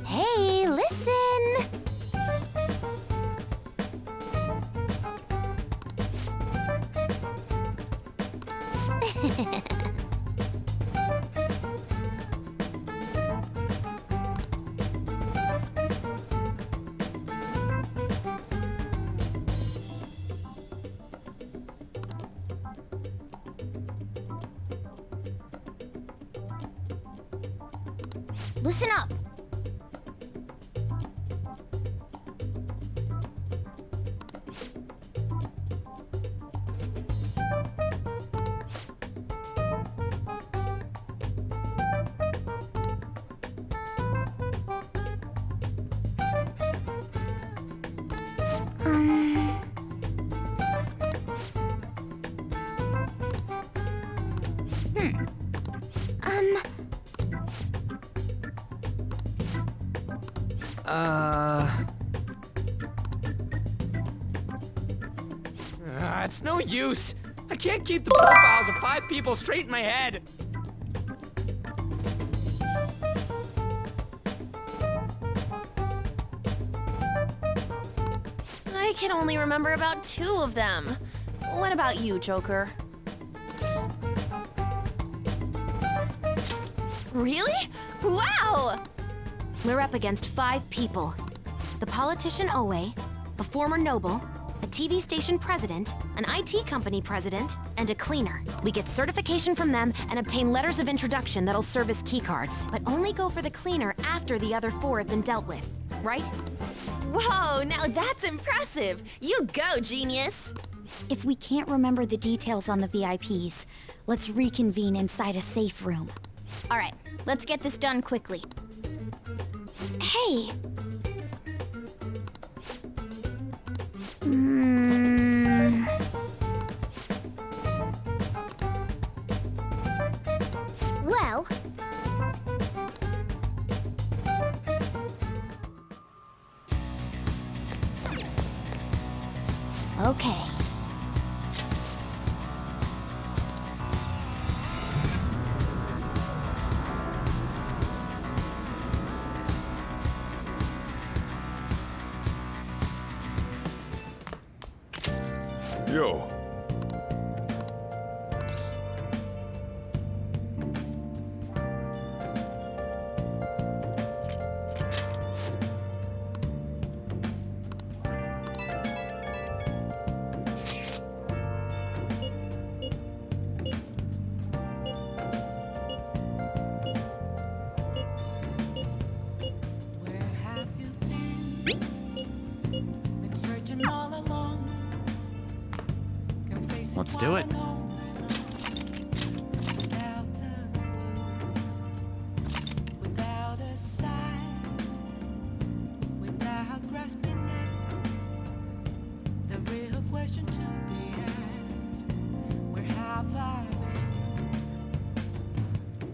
Hey, listen! Listen up! It's no use. I can't keep the profiles of 5 people straight in my head. I can only remember about 2 of them. What about you, Joker? Really? Wow! We're up against 5 people. The politician Owe, a former noble, a TV station president, an IT company president, and a cleaner. We get certification from them and obtain letters of introduction that'll serve as keycards, but only go for the cleaner after the other 4 have been dealt with, right? Whoa, now that's impressive! You go, genius! If we can't remember the details on the VIPs, let's reconvene inside a safe room. All right, let's get this done quickly. Hey! Well... Okay. Yo. Let's do it.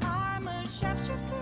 I'm a chef to